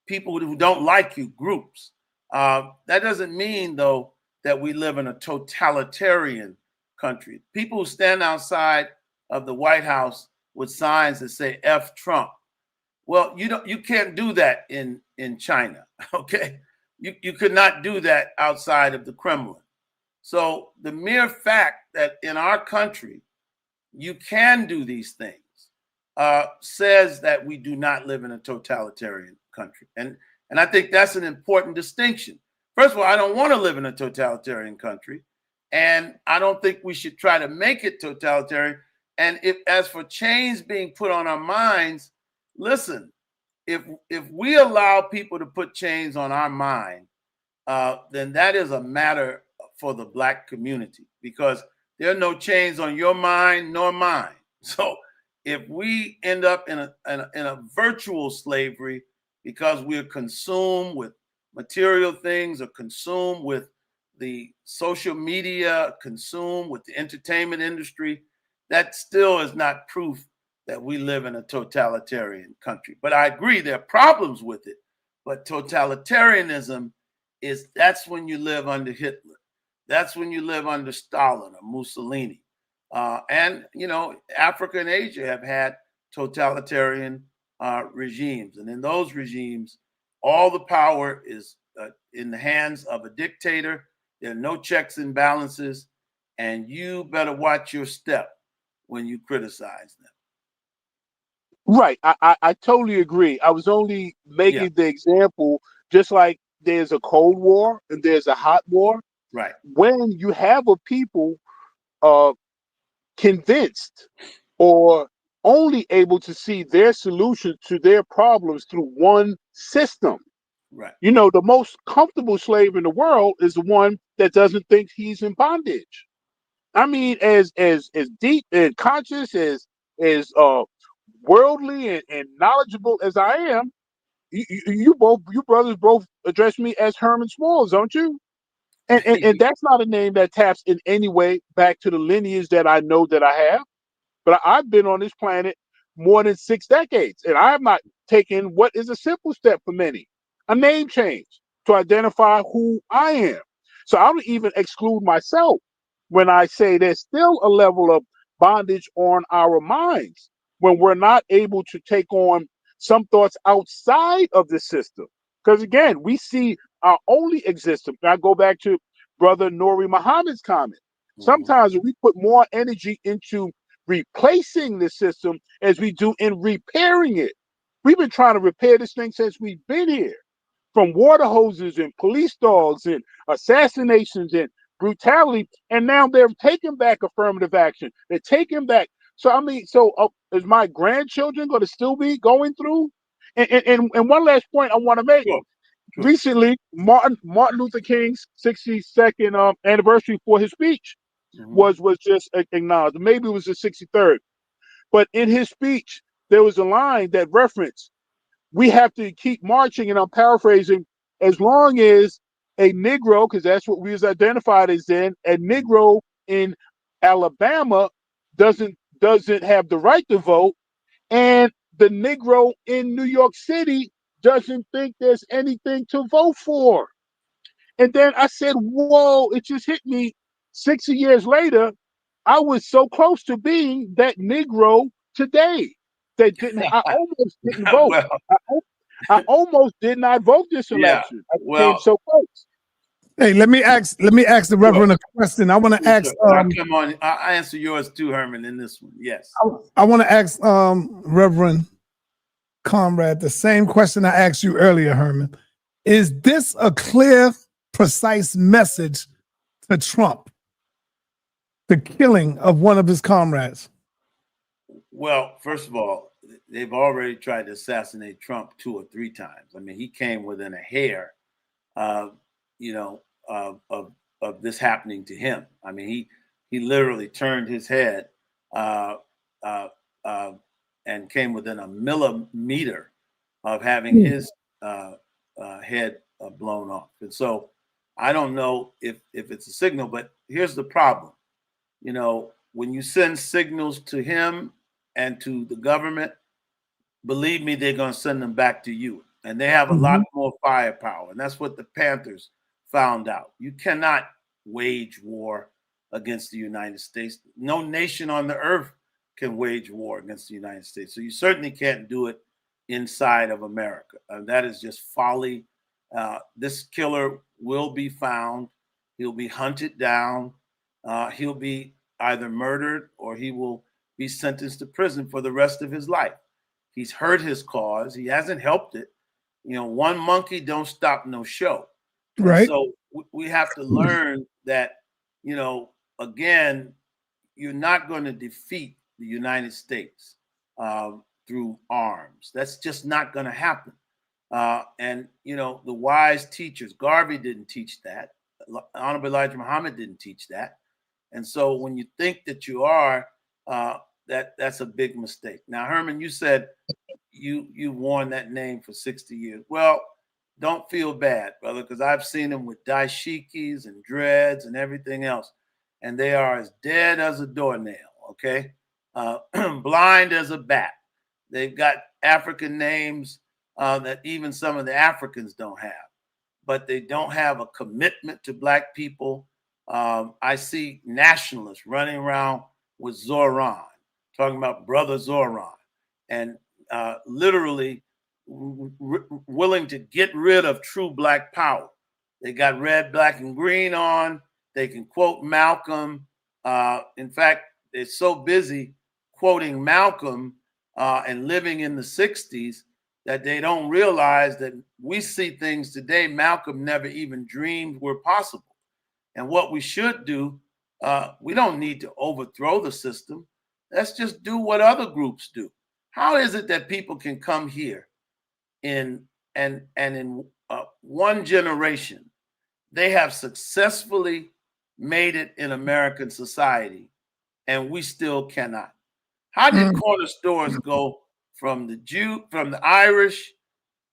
people who don't like you groups. That doesn't mean, though, that we live in a totalitarian country. People who stand outside of the White House with signs that say F Trump. Well, you can't do that in China, okay? You could not do that outside of the Kremlin. So the mere fact that in our country you can do these things says that we do not live in a totalitarian country. And I think that's an important distinction. First of all, I don't want to live in a totalitarian country, and I don't think we should try to make it totalitarian. And as for chains being put on our minds, listen, if we allow people to put chains on our mind, then that is a matter for the Black community, because there are no chains on your mind nor mine. So if we end up in a virtual slavery because we're consumed with material things or consumed with the social media, consumed with the entertainment industry, that still is not proof that we live in a totalitarian country. But I agree there are problems with it. But totalitarianism that's when you live under Hitler. That's when you live under Stalin or Mussolini. And Africa and Asia have had totalitarian regimes. And in those regimes, all the power is in the hands of a dictator. There are no checks and balances. And you better watch your step when you criticize them. Right. I totally agree. I was only making the example, just like there's a Cold War and there's a hot war. Right. When you have a people convinced or only able to see their solution to their problems through one system. Right. The most comfortable slave in the world is the one that doesn't think he's in bondage. I mean, as deep and conscious as worldly and knowledgeable as I am, you brothers both address me as Herman Smalls, don't you? And that's not a name that taps in any way back to the lineage that I know that I have. But I've been on this planet more than 6 decades, and I have not taken what is a simple step for many, a name change to identify who I am. So I don't even exclude myself when I say there's still a level of bondage on our minds when we're not able to take on some thoughts outside of the system. Because again, we see our only existence. I go back to Brother Nuri Muhammad's comment. Sometimes we put more energy into replacing the system as we do in repairing it. We've been trying to repair this thing since we've been here, from water hoses and police dogs and assassinations and brutality. And now they're taking back affirmative action. They're taking back. So, I mean, is my grandchildren going to still be going through? And one last point I want to make. Sure. Recently, Martin Luther King's 62nd anniversary for his speech was just acknowledged. Maybe it was the 63rd. But in his speech, there was a line that referenced, we have to keep marching, and I'm paraphrasing, as long as a Negro, because that's what we was identified as then, a Negro in Alabama doesn't have the right to vote, and the Negro in New York City doesn't think there's anything to vote for. And then I said, whoa, it just hit me 60 years later. I was so close to being that Negro today that didn't, I almost didn't vote. Well, I almost did not vote this yeah. election. I came Well, so close. Hey, let me ask the Reverend a question. I want to ask. come on, I answer yours too, Herman, in this one. Yes. I want to ask Reverend Conrad the same question I asked you earlier, Herman. Is this a clear, precise message to Trump? The killing of one of his comrades. Well, first of all, they've already tried to assassinate Trump 2 or 3 times. I mean, he came within a hair of this happening to him. I mean, he literally turned his head and came within a millimeter of having his head blown off. And so I don't know if it's a signal, but here's the problem. You know, when you send signals to him and to the government, believe me, they're going to send them back to you. And they have a lot more firepower. And that's what the Panthers found out. You cannot wage war against the United States. No nation on the earth can wage war against the United States. So you certainly can't do it inside of America. That is just folly. This killer will be found. He'll be hunted down. He'll be either murdered or he will be sentenced to prison for the rest of his life. He's hurt his cause. He hasn't helped it. You know, one monkey don't stop no show. Right. And so we have to learn that, you know, again, you're not going to defeat the United States through arms. That's just not going to happen. And, you know, the wise teachers, Garvey didn't teach that. Honorable Elijah Muhammad didn't teach that. And so when you think that you are, that's a big mistake. Now, Herman, you said you worn that name for 60 years. Well, don't feel bad, brother, because I've seen them with dashikis and dreads and everything else, and they are as dead as a doornail, okay? Blind as a bat. They've got African names that even some of the Africans don't have, but they don't have a commitment to Black people. I see nationalists running around with Zoran, talking about Brother Zoran, and literally willing to get rid of true Black power. They got red, black, and green on. They can quote Malcolm. In fact, they're so busy quoting Malcolm and living in the 60s that they don't realize that we see things today Malcolm never even dreamed were possible. And what we should do, we don't need to overthrow the system. Let's just do what other groups do. How is it that people can come here in one generation, they have successfully made it in American society, and we still cannot? How did corner stores go from the Irish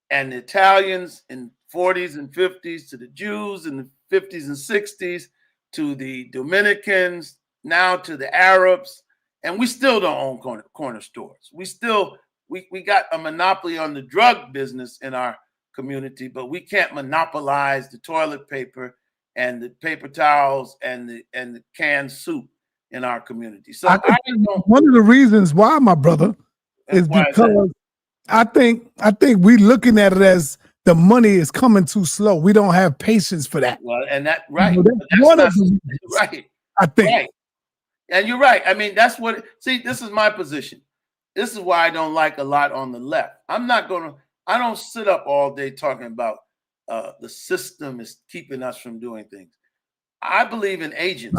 and the Italians in 40s and 50s to the Jews in the 50s and 60s to the Dominicans, now to the Arabs, and we still don't own corner stores. We got a monopoly on the drug business in our community, but we can't monopolize the toilet paper and the paper towels and the canned soup in our community. So one of the reasons why, my brother, is because I think we looking at it as the money is coming too slow. We don't have patience for that. Well, and that right, You know, that's one of them. right. I think. Right. And you're right. I mean, that's what. See, this is my position. This is why I don't like a lot on the left. I don't sit up all day talking about the system is keeping us from doing things. I believe in agency.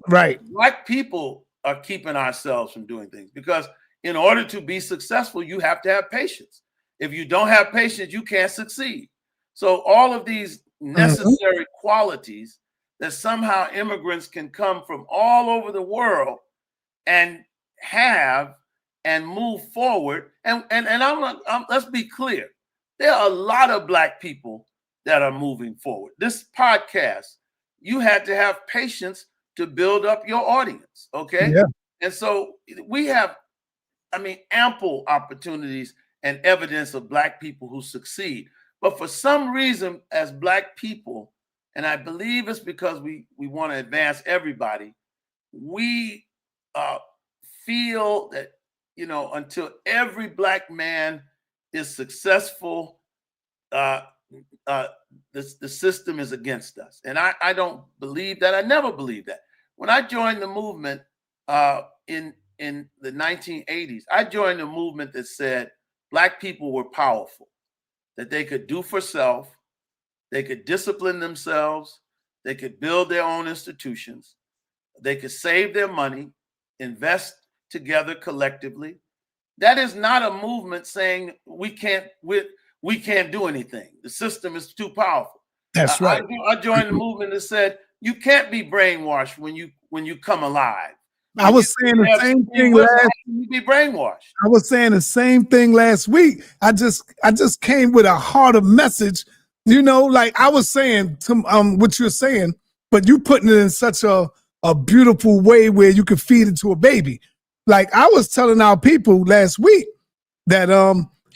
Right. Black people are keeping ourselves from doing things because in order to be successful, you have to have patience. If you don't have patience, you can't succeed. So all of these necessary qualities that somehow immigrants can come from all over the world and have and move forward. And let's be clear. There are a lot of Black people that are moving forward. This podcast, you had to have patience to build up your audience, okay? Yeah. And so we have, ample opportunities and evidence of Black people who succeed. But for some reason, as Black people, and I believe it's because we want to advance everybody, we feel that, until every Black man is successful, the system is against us. And I don't believe that. I never believed that. When I joined the movement in the 1980s, I joined a movement that said Black people were powerful, that they could do for self, they could discipline themselves, they could build their own institutions, they could save their money, invest together collectively. That is not a movement saying we can't do anything. The system is too powerful. That's right. I joined the movement that said you can't be brainwashed when you come alive. I was saying the same thing last. You be brainwashed. I was saying the same thing last week. I just came with a harder message. Like I was saying to what you're saying, but you putting it in such a beautiful way where you could feed it to a baby. Like I was telling our people last week that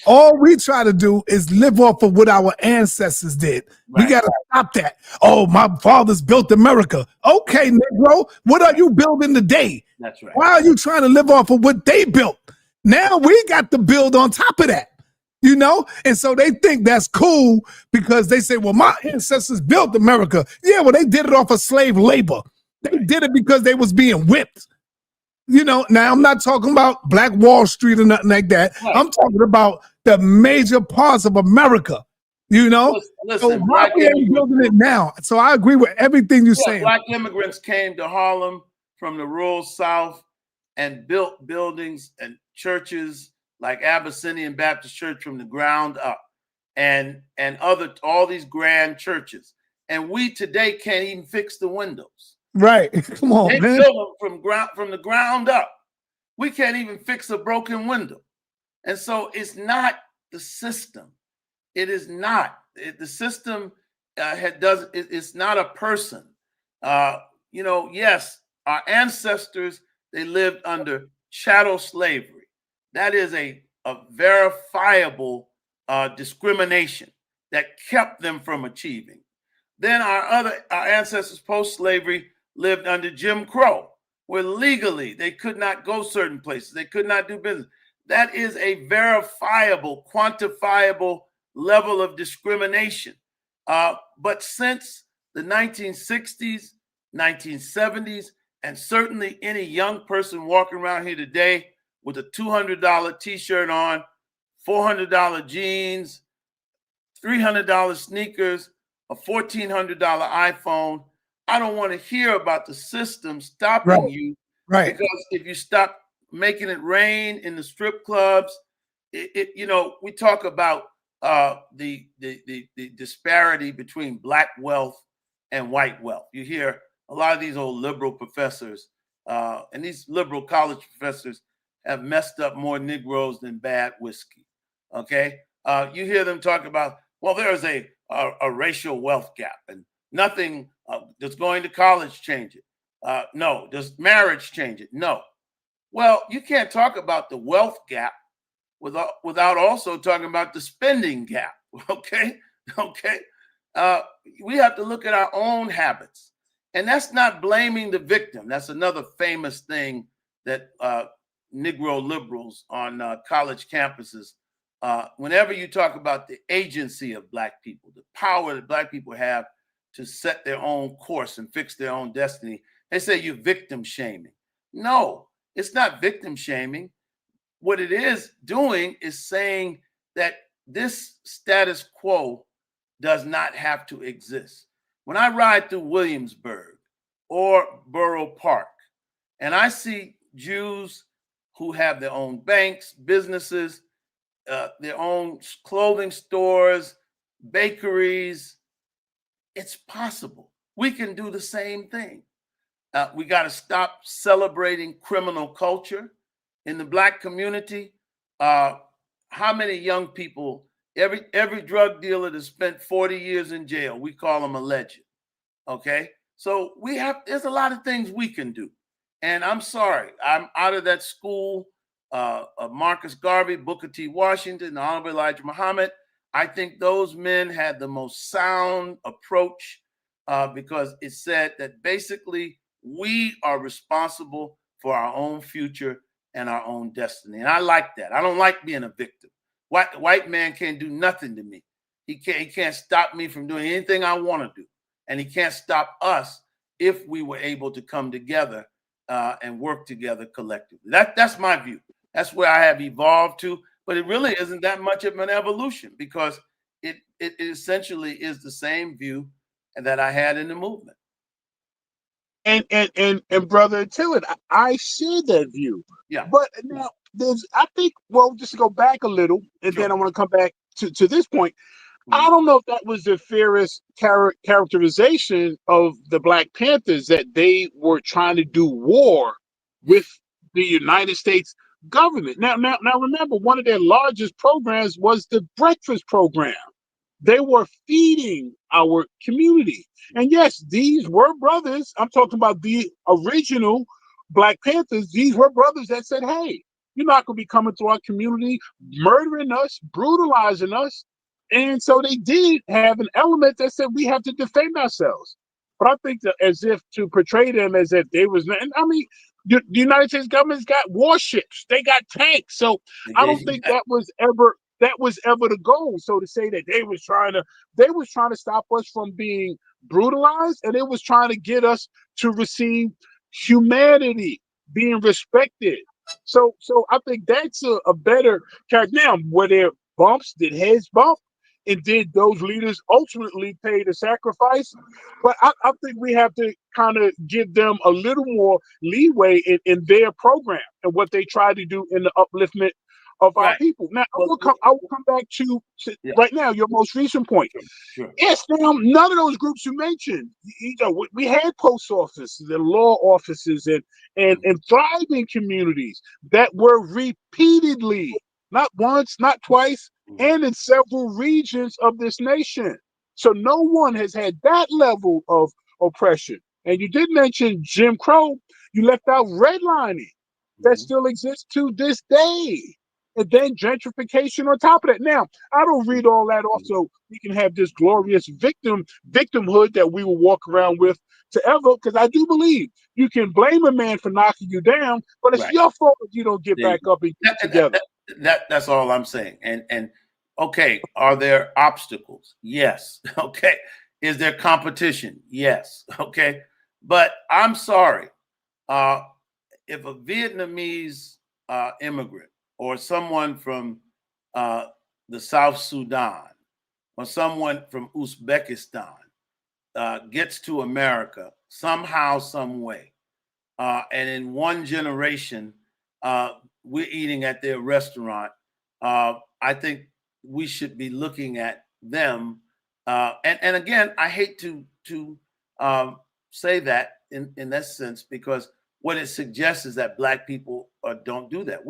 all we try to do is live off of what our ancestors did. Right. We got to stop that. Oh, my fathers built America. Okay, Negro, what are you building today? That's right. Why are you trying to live off of what they built? Now we got to build on top of that, And so they think that's cool because they say, well, my ancestors built America. Yeah, well, they did it off of slave labor. They did it because they was being whipped. Now I'm not talking about Black Wall Street or nothing like that. Right. I'm talking about the major parts of America, Listen, so why we ain't building it now? So I agree with everything you're saying. Black immigrants came to Harlem from the rural South and built buildings and churches like Abyssinian Baptist Church from the ground up and all these grand churches. And we today can't even fix the windows. Right. Come on, they man. built them from the ground up. We can't even fix a broken window. And so it's not the system. It is not. The system it's not a person. Yes, our ancestors, they lived under chattel slavery. That is a verifiable discrimination that kept them from achieving. Then our ancestors post-slavery lived under Jim Crow, where legally they could not go certain places. They could not do business. That is a verifiable, quantifiable level of discrimination. But since the 1960s, 1970s, and certainly any young person walking around here today with a $200 t-shirt on, $400 jeans, $300 sneakers, a $1,400 iPhone, I don't want to hear about the system stopping you. Right. Because if you stop making it rain in the strip clubs, we talk about the disparity between Black wealth and white wealth. You hear a lot of these old liberal professors, and these liberal college professors have messed up more Negroes than bad whiskey. Okay. You hear them talk about, well, there's a racial wealth gap and nothing does going to college change it. No. Does marriage change it? No. Well, you can't talk about the wealth gap without also talking about the spending gap. Okay. We have to look at our own habits. And that's not blaming the victim. That's another famous thing that Negro liberals on college campuses, whenever you talk about the agency of Black people, the power that Black people have to set their own course and fix their own destiny, they say you're victim shaming. No, it's not victim shaming. What it is doing is saying that this status quo does not have to exist. When I ride through Williamsburg or Borough Park, and I see Jews who have their own banks, businesses, their own clothing stores, bakeries, it's possible. We can do the same thing. We got to stop celebrating criminal culture. in the Black community, how many young people, every drug dealer that spent 40 years in jail, we call them a legend. Okay. So there's a lot of things we can do. And I'm sorry, I'm out of that school of Marcus Garvey, Booker T. Washington, and Honorable Elijah Muhammad. I think those men had the most sound approach because it said that basically we are responsible for our own future and our own destiny. And I like that. I don't like being a victim. White man can't do nothing to me. He can't stop me from doing anything I want to do. And he can't stop us if we were able to come together and work together collectively. That's my view. That's where I have evolved to. But it really isn't that much of an evolution because it essentially is the same view that I had in the movement. And brother Tillard, I share that view. Yeah. But now just to go back a little, and Sure. then I want to come back to this point. I don't know if that was the fairest characterization of the Black Panthers, that they were trying to do war with the United States government. Now, remember, one of their largest programs was the breakfast program. They were feeding our community. And yes, these were brothers. I'm talking about the original Black Panthers. These were brothers that said, hey, you're not going to be coming to our community, murdering us, brutalizing us. And so they did have an element that said we have to defend ourselves. But I think that as if to portray them as if they was, and I mean, the United States government's got warships, they got tanks. So I don't think that was ever the goal. So to say that they was trying to stop us from being brutalized, and they was trying to get us to receive humanity, being respected. So I think that's a better character. Now, were there bumps? Did heads bump? And did those leaders ultimately pay the sacrifice? But I think we have to kind of give them a little more leeway in their program and what they try to do in the upliftment of our people. Now, I will come back to right now your most recent point. Sure. Yes, now none of those groups you mentioned. We had post offices and law offices and thriving communities that were repeatedly, not once, not twice, and in several regions of this nation. So no one has had that level of oppression. And you did mention Jim Crow. You left out redlining. That still exists to this day. And then gentrification on top of that. Now, I don't read all that off so we can have this glorious victimhood that we will walk around with forever, because I do believe you can blame a man for knocking you down, but it's your fault if you don't get back up and get together. That's all I'm saying. And okay, are there obstacles? Yes. Okay. Is there competition? Yes. Okay. But I'm sorry. If a Vietnamese immigrant or someone from the South Sudan or someone from Uzbekistan gets to America somehow, some way, and in one generation, we're eating at their restaurant, I think we should be looking at them. And again, I hate to say that in that sense, because what it suggests is that Black people don't do that.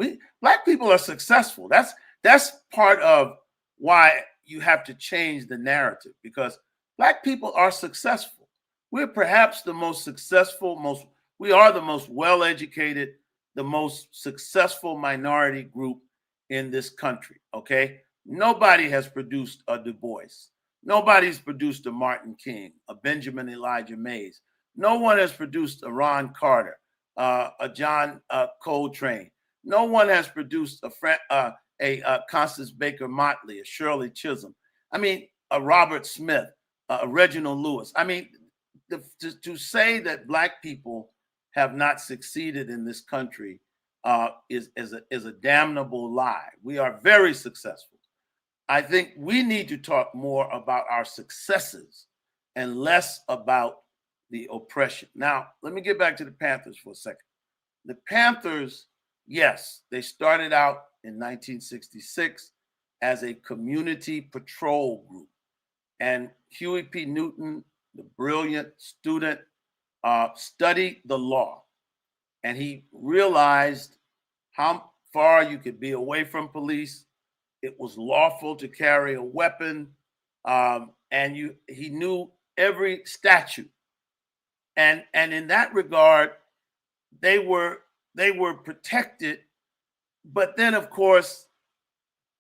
Black people are successful. That's part of why you have to change the narrative, because Black people are successful. We're perhaps the most successful, we are the most well-educated, the most successful minority group in this country, okay? Nobody has produced a Du Bois. Nobody's produced a Martin King, a Benjamin Elijah Mays. No one has produced a Ron Carter, a John Coltrane. No one has produced a Constance Baker Motley, a Shirley Chisholm. I mean, a Robert Smith, a Reginald Lewis. I mean, to say that Black people have not succeeded in this country is a damnable lie. We are very successful. I think we need to talk more about our successes and less about the oppression. Now, let me get back to the Panthers for a second. The Panthers, yes, they started out in 1966 as a community patrol group. And Huey P. Newton, the brilliant student, studied the law. And he realized how far you could be away from police. It was lawful to carry a weapon, and he knew every statute. And in that regard, they were protected. But then, of course,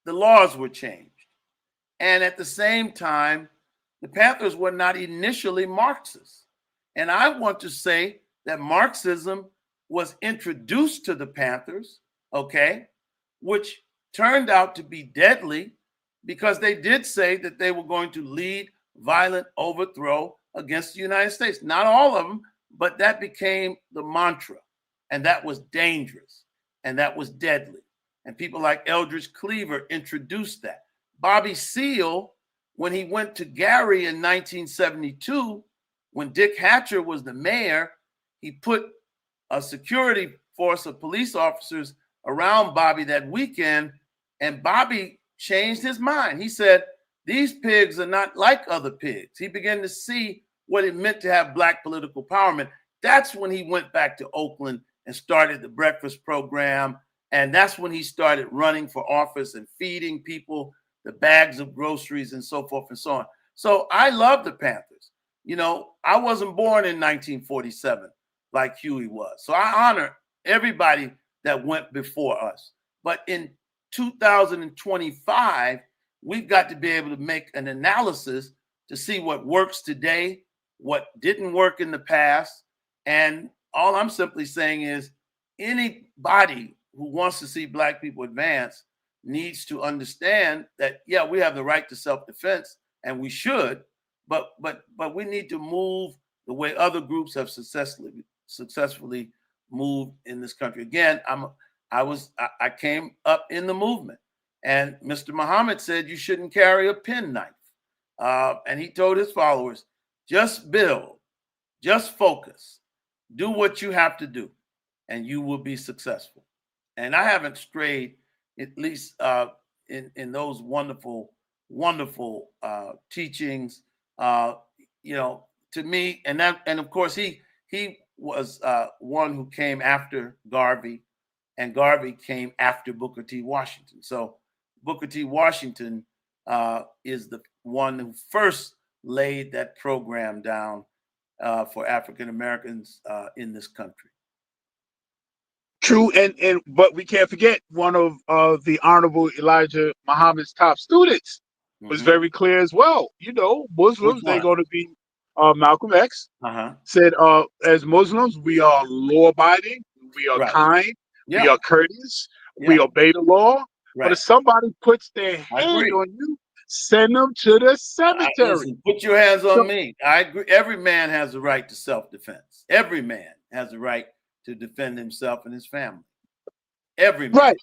the laws were changed. And at the same time, the Panthers were not initially Marxists. And I want to say that Marxism was introduced to the Panthers, okay, which turned out to be deadly because they did say that they were going to lead violent overthrow against the United States. Not all of them, but that became the mantra. And that was dangerous. And that was deadly. And people like Eldridge Cleaver introduced that. Bobby Seale, when he went to Gary in 1972, when Dick Hatcher was the mayor, he put a security force of police officers around Bobby that weekend, and Bobby changed his mind. He said, these pigs are not like other pigs. He began to see what it meant to have Black political empowerment. That's when he went back to Oakland and started the breakfast program. And that's when he started running for office and feeding people the bags of groceries and so forth and so on. So I love the Panthers. You know, I wasn't born in 1947 like Huey was. So I honor everybody that went before us. But in 2025, we've got to be able to make an analysis to see what works today, what didn't work in the past. And all I'm simply saying is anybody who wants to see Black people advance needs to understand that, yeah, we have the right to self-defense, and we should, but we need to move the way other groups have successfully moved in this country. Again, I came up in the movement, and Mr. Muhammad said you shouldn't carry a penknife, and he told his followers, just build, just focus, do what you have to do, and you will be successful. And I haven't strayed, at least in those wonderful teachings, you know, to me. And of course, he was one who came after Garvey, and Garvey came after Booker T. Washington. So Booker T. Washington is the one who first laid that program down for African Americans in this country. True, but we can't forget one of the Honorable Elijah Muhammad's top students was very clear as well. You know, Muslims, they're going to be Malcolm X said, as Muslims, we are law-abiding, we are kind, we are courteous, we obey the law. But if somebody puts their hand on you, send them to the cemetery. Listen, put your hands on me. I agree. Every man has a right to self-defense. Every man has a right to defend himself and his family. Every man. Right.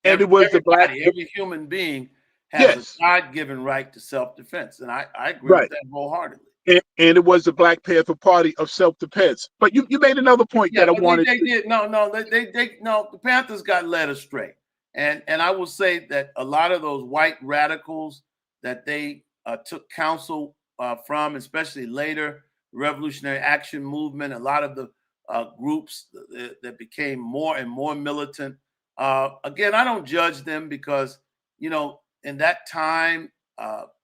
And it was every human being has a God-given right to self-defense. And I agree with that wholeheartedly. And it was the Black Panther Party of self-defense. But you made another point that I wanted to... No, the Panthers got led astray. And I will say that a lot of those white radicals that they took counsel from, especially later, Revolutionary Action Movement, a lot of the groups that became more and more militant. Again, I don't judge them because, you know, in that time,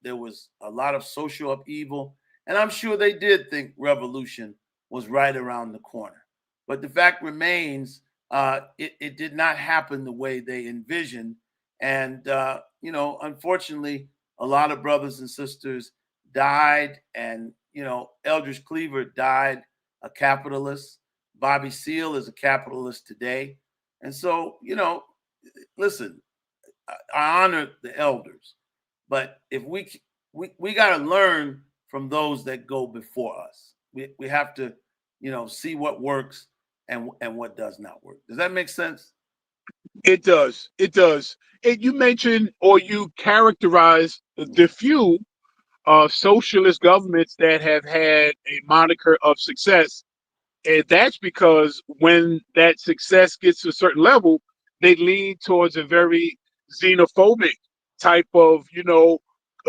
there was a lot of social upheaval, and I'm sure they did think revolution was right around the corner. But the fact remains, it did not happen the way they envisioned. And, you know, unfortunately, a lot of brothers and sisters died, and, you know, Eldridge Cleaver died a capitalist. Bobby Seale is a capitalist today. And so, you know, listen, I honor the elders, but if we got to learn from those that go before us. We have to, you know, see what works and what does not work. Does that make sense? It does. It does. And you mentioned, or you characterize the few socialist governments that have had a moniker of success. And that's because when that success gets to a certain level, they lean towards a very xenophobic type of, you know,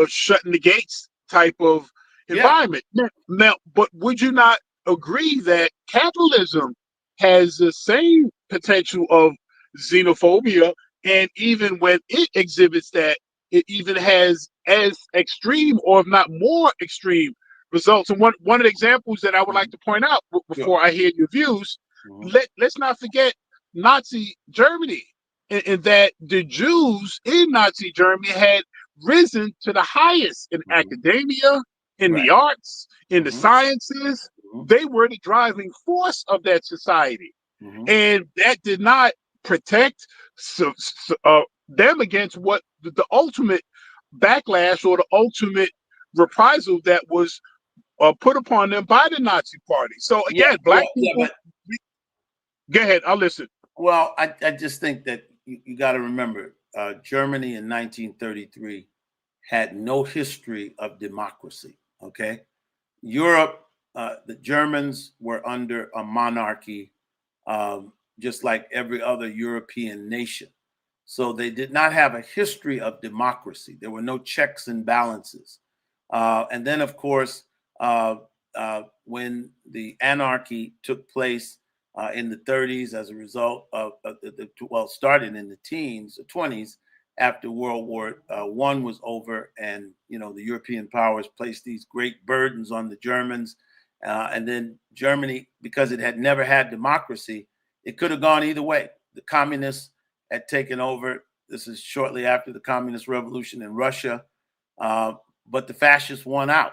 shutting the gates type of environment. Now, but would you not agree that capitalism has the same potential of xenophobia, and even when it exhibits that, it even has as extreme, or if not more extreme, results. And one of the examples that I would like to point out before I hear your views, let's not forget Nazi Germany, and that the Jews in Nazi Germany had risen to the highest in academia, in the arts, in the sciences. They were the driving force of that society. And that did not protect them against what the ultimate backlash or the ultimate reprisal that was put upon them by the Nazi Party. So again, black people. Go ahead, I'll listen. Well, I just think that you got to remember, Germany in 1933 had no history of democracy. Okay, Europe, the Germans were under a monarchy, just like every other European nation. So they did not have a history of democracy. There were no checks and balances. And then, of course, when the anarchy took place in the 30s as a result of started in the teens, the 20s, after World War I was over, and the European powers placed these great burdens on the Germans, and then Germany, because it had never had democracy, it could have gone either way. The communists had taken over. This is shortly after the communist revolution in Russia, but the fascists won out.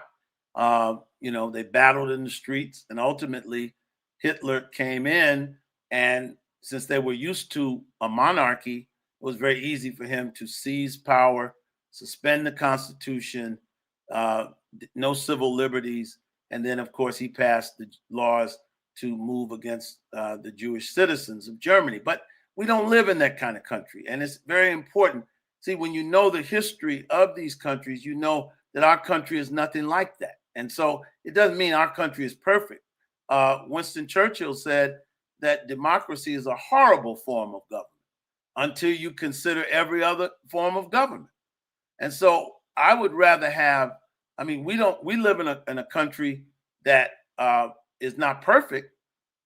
They battled in the streets, and ultimately Hitler came in, and since they were used to a monarchy, it was very easy for him to seize power, suspend the Constitution, no civil liberties, and then, of course, he passed the laws to move against the Jewish citizens of Germany. But we don't live in that kind of country, and it's very important. See, when you know the history of these countries, you know that our country is nothing like that. And so it doesn't mean our country is perfect. Winston Churchill said that democracy is a horrible form of government until you consider every other form of government. And so I would rather have, we live in a country that is not perfect,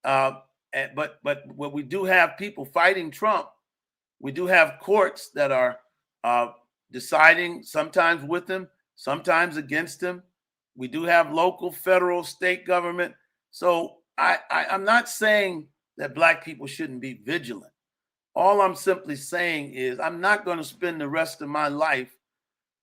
but what we do have people fighting Trump. We do have courts that are deciding sometimes with him, sometimes against him. We do have local, federal, state government. So I'm not saying that Black people shouldn't be vigilant. All I'm simply saying is I'm not going to spend the rest of my life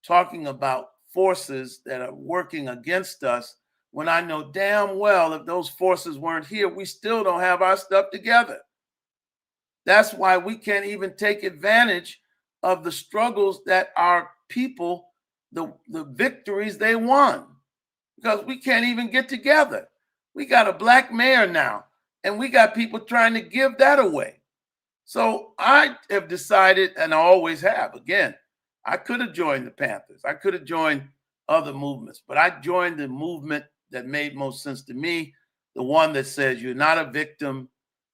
talking about forces that are working against us when I know damn well if those forces weren't here, we still don't have our stuff together. That's why we can't even take advantage of the struggles that our people, the victories they won, because we can't even get together. We got a Black mayor now, and we got people trying to give that away. So I have decided, and I always have, again, I could have joined the Panthers. I could have joined other movements, but I joined the movement that made most sense to me, the one that says you're not a victim.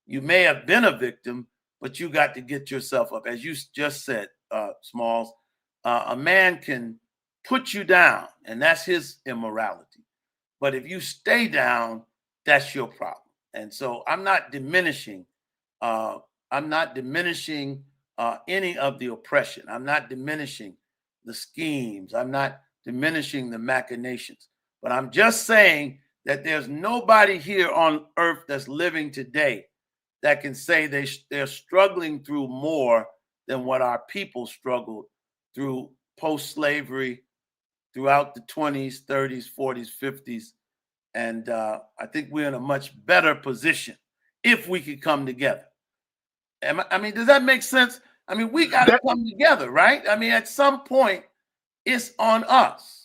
You may have been a victim, but you got to get yourself up. As you just said, Smalls, a man can put you down, and that's his immorality. But if you stay down, that's your problem. And so I'm not diminishing any of the oppression. I'm not diminishing the schemes. I'm not diminishing the machinations. But I'm just saying that there's nobody here on earth that's living today that can say they're struggling through more than what our people struggled through post-slavery throughout the 20s, 30s, 40s, 50s. And I think we're in a much better position if we could come together. Does that make sense? We got to come together, right? At some point, it's on us.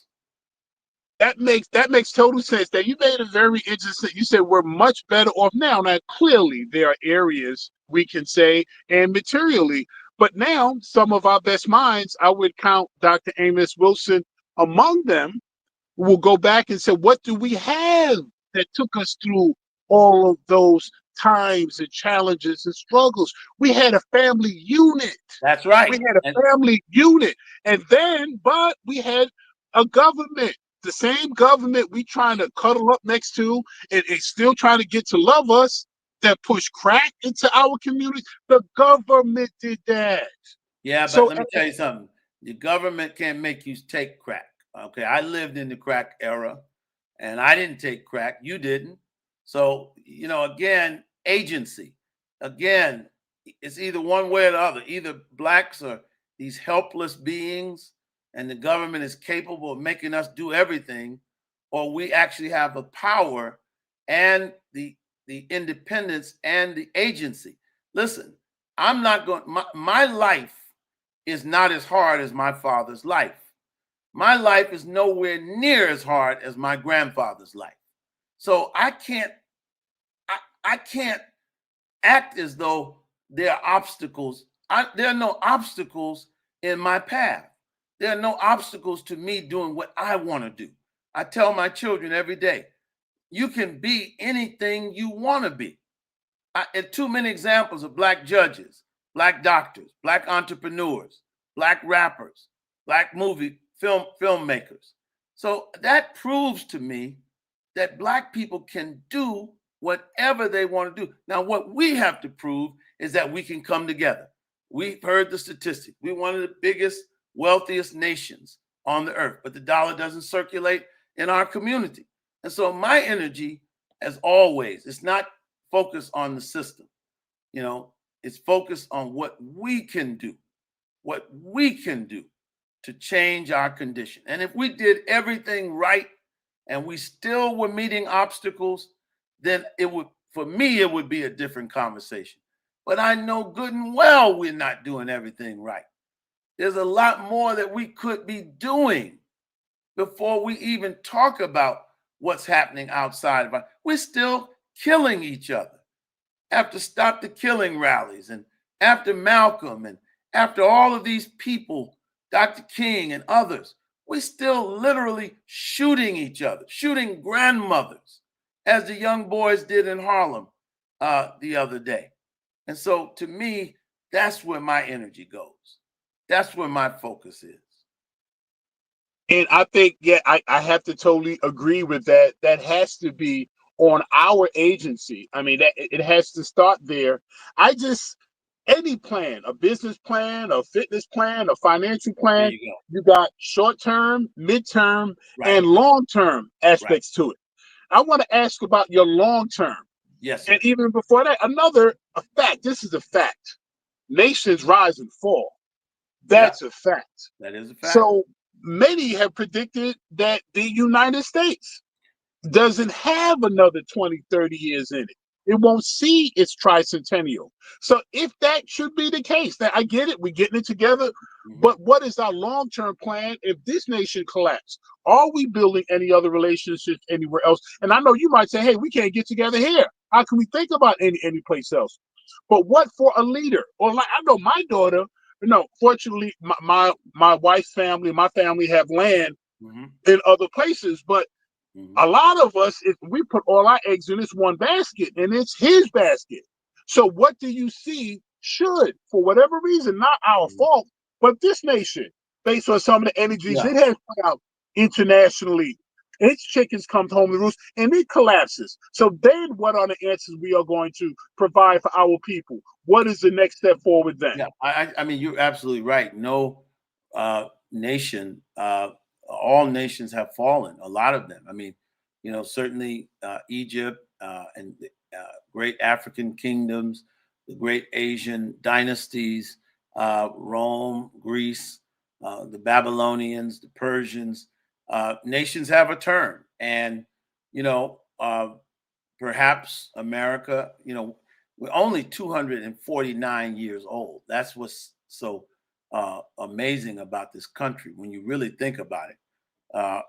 That makes total sense. That you made it very interesting. You said we're much better off now. Now, clearly, there are areas we can say, and materially, but now some of our best minds, I would count Dr. Amos Wilson among them, will go back and say, what do we have that took us through all of those times and challenges and struggles? We had a family unit. That's right. We had a family unit. And then, but we had a government, the same government we trying to cuddle up next to and still trying to get to love us. that pushed crack into our communities. The government did that. Yeah, but So let me tell you something. The government can't make you take crack. Okay, I lived in the crack era, and I didn't take crack. You didn't. So, you know, again, agency. Again, it's either one way or the other. Either blacks are these helpless beings, and the government is capable of making us do everything, or we actually have the power and the independence and the agency. Listen, I'm not going. My life is not as hard as my father's life. My life is nowhere near as hard as my grandfather's life. So I can't act as though there are obstacles. There are no obstacles in my path. There are no obstacles to me doing what I want to do. I tell my children every day, you can be anything you want to be. Too many examples of black judges, black doctors, black entrepreneurs, black rappers, black filmmakers. So that proves to me that black people can do whatever they want to do. Now, what we have to prove is that we can come together. We've heard the statistic. We're one of the biggest, wealthiest nations on the earth, but the dollar doesn't circulate in our community. And so my energy, as always, it's not focused on the system. You know, it's focused on what we can do to change our condition. And if we did everything right and we still were meeting obstacles, then for me, it would be a different conversation. But I know good and well we're not doing everything right. There's a lot more that we could be doing before we even talk about what's happening outside of us. We're still killing each other. After Stop the Killing rallies and after Malcolm and after all of these people, Dr. King and others, we're still literally shooting each other, shooting grandmothers, as the young boys did in Harlem the other day. And so to me, that's where my energy goes. That's where my focus is. And I think, yeah, I have to totally agree with that. That has to be on our agency. I mean, it has to start there. Any plan, a business plan, a fitness plan, a financial plan, you got short-term, midterm, and long-term aspects to it. I want to ask about your long-term. Yes, sir. And even before that, a fact. This is a fact. Nations rise and fall. That's a fact. That is a fact. So many have predicted that the United States doesn't have another 20, 30 years in it. It won't see its tricentennial. So if that should be the case, then I get it. We're getting it together. But what is our long-term plan if this nation collapses? Are we building any other relationships anywhere else? And I know you might say, hey, we can't get together here. How can we think about any place else? But what for a leader? Or like I know my daughter, fortunately, my wife's family, my family have land in other places, but a lot of us, if we put all our eggs in this one basket, and it's his basket. So what do you see should, for whatever reason, not our fault, but this nation, based on some of the energies it has put out internationally, its chickens come home to roost, and it collapses. So then what are the answers we are going to provide for our people? What is the next step forward then? Yeah, I mean, you're absolutely right. No nation, all nations have fallen, a lot of them. I mean, certainly Egypt and great African kingdoms, the great Asian dynasties, Rome, Greece, the Babylonians, the Persians, nations have a turn. And, perhaps America, we're only 249 years old. That's what's so amazing about this country when you really think about it.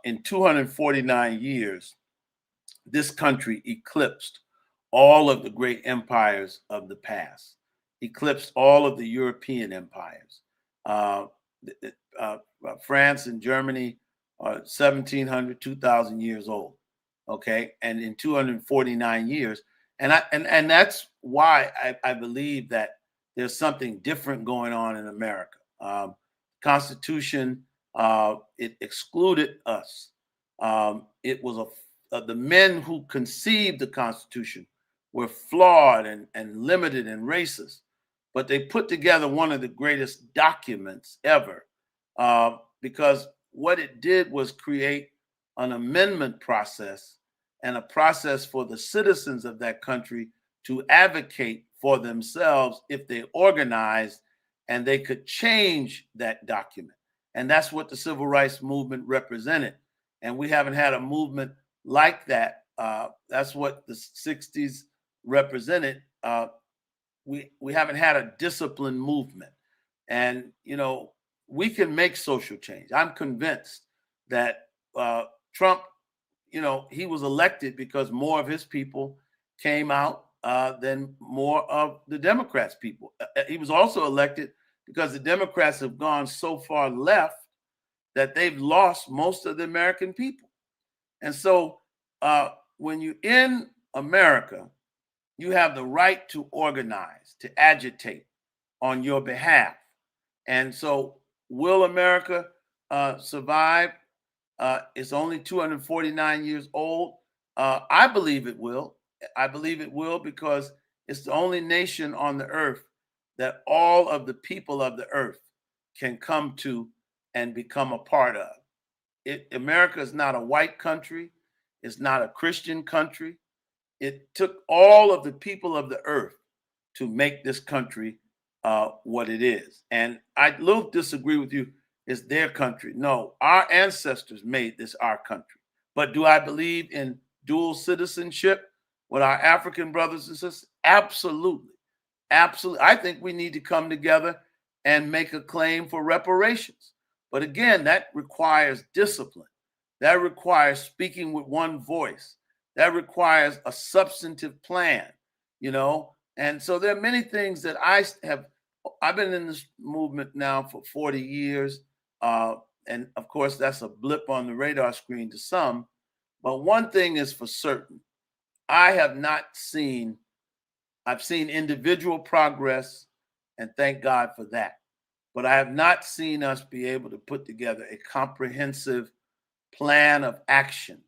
In 249 years, this country eclipsed all of the great empires of the past, eclipsed all of the European empires. France and Germany are 1,700, 2,000 years old. Okay, and in 249 years, and that's why I believe that there's something different going on in America. Constitution, it excluded us. It was the men who conceived the Constitution were flawed and limited and racist, but they put together one of the greatest documents ever, because what it did was create an amendment process and a process for the citizens of that country to advocate for themselves if they organized, and they could change that document. And that's what the civil rights movement represented. And we haven't had a movement like that. That's what the 60s represented. We haven't had a disciplined movement. And, you know, we can make social change. I'm convinced that Trump, you know, he was elected because more of his people came out than more of the Democrats' people. He was also elected because the Democrats have gone so far left that they've lost most of the American people. And so when you're in America, you have the right to organize, to agitate on your behalf. And so will America survive? It's only 249 years old. I believe it will. I believe it will because it's the only nation on the earth that all of the people of the earth can come to and become a part of. America is not a white country. It's not a Christian country. It took all of the people of the earth to make this country what it is. And I little disagree with you. It's their country. No, our ancestors made this our country. But do I believe in dual citizenship with our African brothers and sisters? Absolutely. Absolutely. I think we need to come together and make a claim for reparations. But again, that requires discipline. That requires speaking with one voice. That requires a substantive plan, you know? And so there are many things that I've been in this movement now for 40 years. And of course, that's a blip on the radar screen to some. But one thing is for certain, I've seen individual progress, and thank God for that. But I have not seen us be able to put together a comprehensive plan of action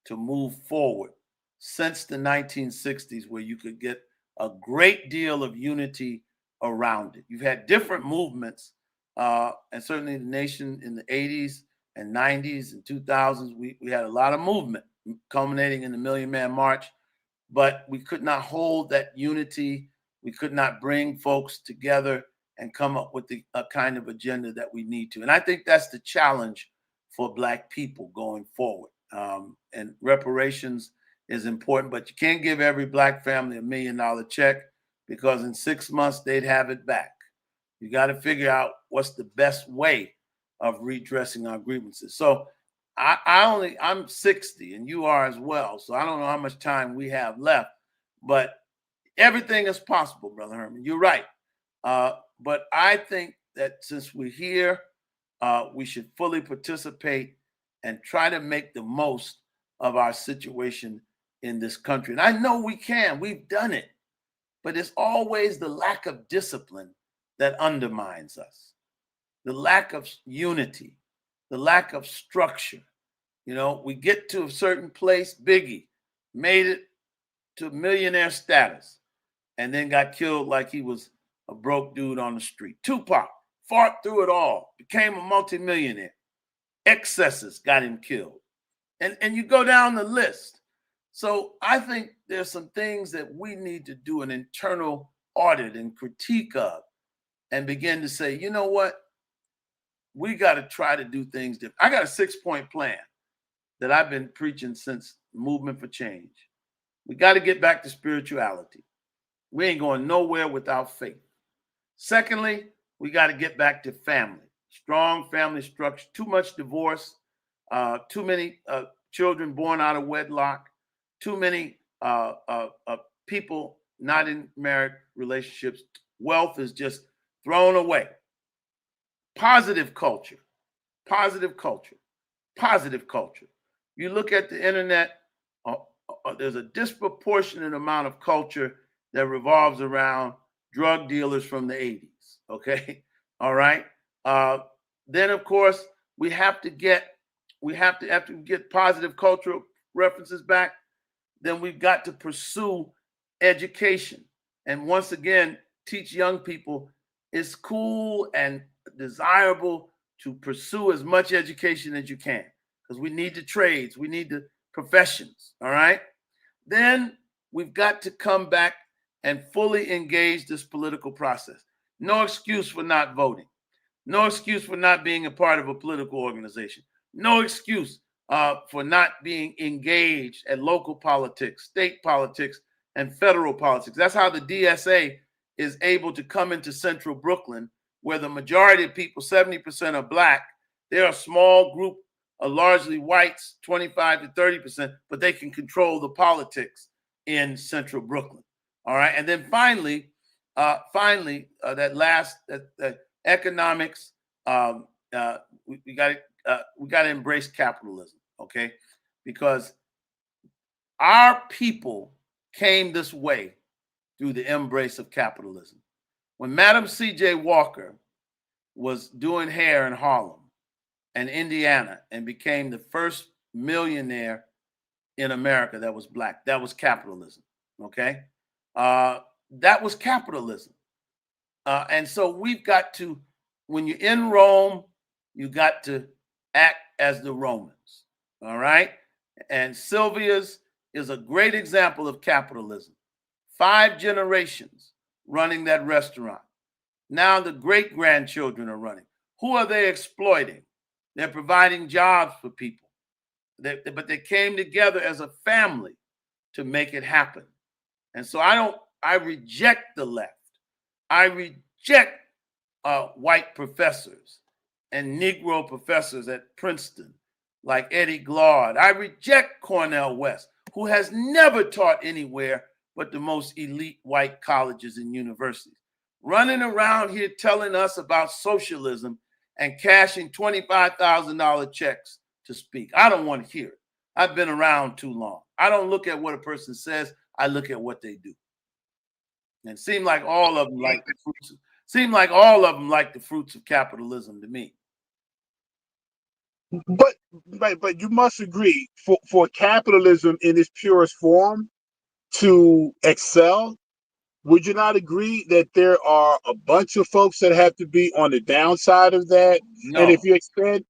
to move forward since the 1960s, where you could get a great deal of unity around it. You've had different movements, and certainly the nation in the 80s and 90s and 2000s, we had a lot of movement culminating in the Million Man March, but we could not hold that unity. We could not bring folks together and come up with a kind of agenda that we need to. And I think that's the challenge for Black people going forward. And reparations is important, but you can't give every Black family $1 million check because in 6 months they'd have it back. You got to figure out what's the best way of redressing our grievances. So I'm 60 and you are as well. So I don't know how much time we have left, but everything is possible, Brother Herman. You're right. But I think that since we're here, we should fully participate and try to make the most of our situation in this country. And I know we can. We've done it. But it's always the lack of discipline that undermines us, the lack of unity, the lack of structure. You know, we get to a certain place, Biggie made it to millionaire status and then got killed like he was a broke dude on the street. Tupac fought through it all, became a multimillionaire. Excesses got him killed. And you go down the list. So I think there's some things that we need to do an internal audit and critique of and begin to say, you know what? We got to try to do things different. I got a 6-point plan that I've been preaching since Movement for Change. We got to get back to spirituality. We ain't going nowhere without faith. Secondly, we got to get back to family, strong family structure, too much divorce, too many children born out of wedlock, too many people not in married relationships. Wealth is just thrown away. Positive culture, positive culture, positive culture. You look at the internet, there's a disproportionate amount of culture that revolves around drug dealers from the 80s, okay? All right? Then, of course, we have to get positive cultural references back, then we've got to pursue education. And once again, teach young people it's cool and desirable to pursue as much education as you can, because we need the trades, we need the professions, all right? Then we've got to come back and fully engage this political process. No excuse for not voting. No excuse for not being a part of a political organization. No excuse for not being engaged at local politics, state politics, and federal politics. That's how the DSA is able to come into central Brooklyn, where the majority of people, 70% are black. They're a small group of largely whites, 25 to 30%, but they can control the politics in central Brooklyn. All right. And then finally, that economics, we got to embrace capitalism, okay? Because our people came this way through the embrace of capitalism. When Madam C.J. Walker was doing hair in Harlem and Indiana and became the first millionaire in America that was black, that was capitalism, okay? That was capitalism. And so we've got to, when you're in Rome, you got to act as the Romans, all right? And Sylvia's is a great example of capitalism. 5 generations running that restaurant. Now the great-grandchildren are running. Who are they exploiting? They're providing jobs for people. But they came together as a family to make it happen. And so I reject the left. I reject white professors and Negro professors at Princeton, like Eddie Glaude. I reject Cornel West, who has never taught anywhere but the most elite white colleges and universities, running around here telling us about socialism and cashing $25,000 checks to speak. I don't want to hear it. I've been around too long. I don't look at what a person says. I look at what they do. And it seemed like all of them like the fruits. The fruits of capitalism to me. But you must agree, for capitalism in its purest form to excel, would you not agree that there are a bunch of folks that have to be on the downside of that? No. And if you expand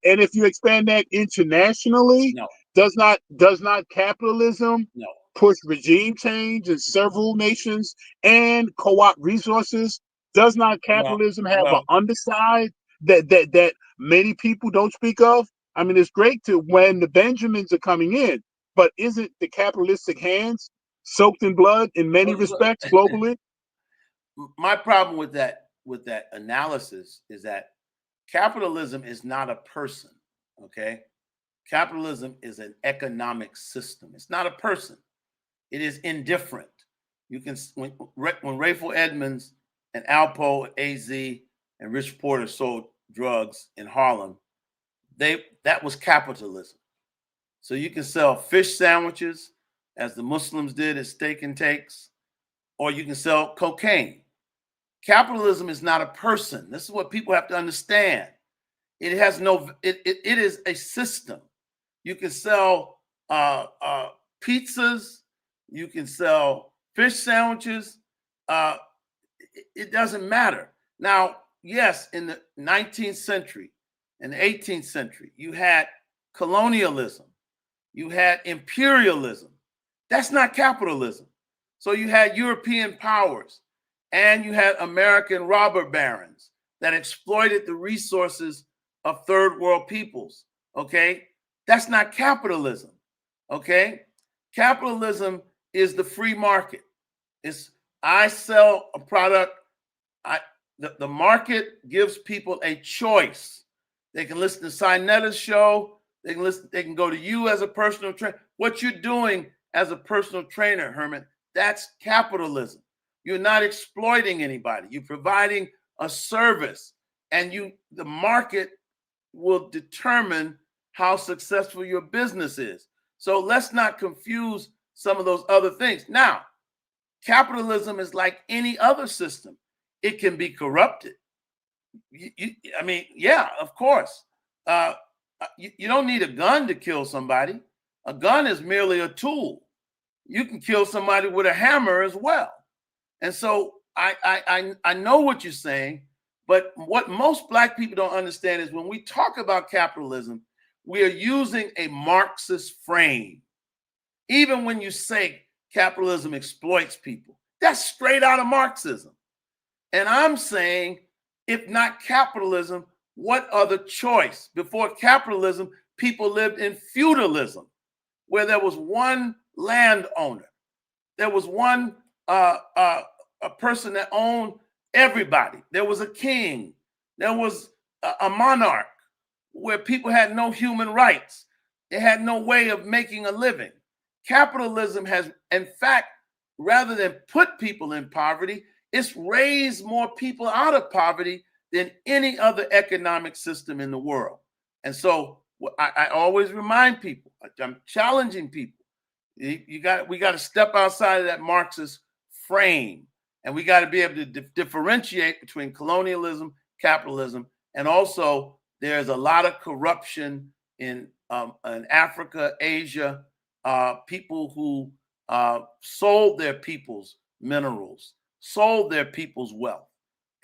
that internationally, No. does not capitalism No. push regime change in several nations and co-op resources? Does not capitalism have an underside that many people don't speak of? I mean, it's great to when the Benjamins are coming in, but isn't the capitalistic hands soaked in blood in many respects globally? My problem with that analysis is that capitalism is not a person, okay? Capitalism is an economic system. It's not a person. It is indifferent. You can when Rayful Edmonds and Alpo, AZ, and Rich Porter sold drugs in Harlem, that was capitalism. So you can sell fish sandwiches, as the Muslims did at Steak and Takes, or you can sell cocaine. Capitalism is not a person. This is what people have to understand. It is a system. You can sell pizzas, you can sell fish sandwiches. It doesn't matter. Now, yes, in the 19th century and the 18th century, you had colonialism, you had imperialism. That's not capitalism. So you had European powers and you had American robber barons that exploited the resources of third world peoples, okay? That's not capitalism, okay? Capitalism is the free market. I sell a product, the market gives people a choice. They can listen to sa.neter's show, they can go to you as a personal trainer. What you're doing as a personal trainer, Herman, that's capitalism. You're not exploiting anybody. You're providing a service, and the market will determine how successful your business is. So let's not confuse some of those other things. Now, capitalism is like any other system. It can be corrupted. Yeah, of course. You don't need a gun to kill somebody. A gun is merely a tool. you can kill somebody with a hammer as well. And so I know what you're saying, but what most Black people don't understand is when we talk about capitalism, we are using a Marxist frame. Even when you say capitalism exploits people, that's straight out of Marxism. And I'm saying, if not capitalism, what other choice? Before capitalism, people lived in feudalism, where there was one landowner. There was one a person that owned everybody. There was a king. There was a monarch, where people had no human rights. They had no way of making a living. Capitalism has, in fact, rather than put people in poverty, it's raised more people out of poverty than any other economic system in the world. And so I always remind people, I'm challenging people, we got to step outside of that Marxist frame, and we got to be able to differentiate between colonialism, capitalism, and also there's a lot of corruption in Africa, Asia, people who sold their people's minerals, sold their people's wealth.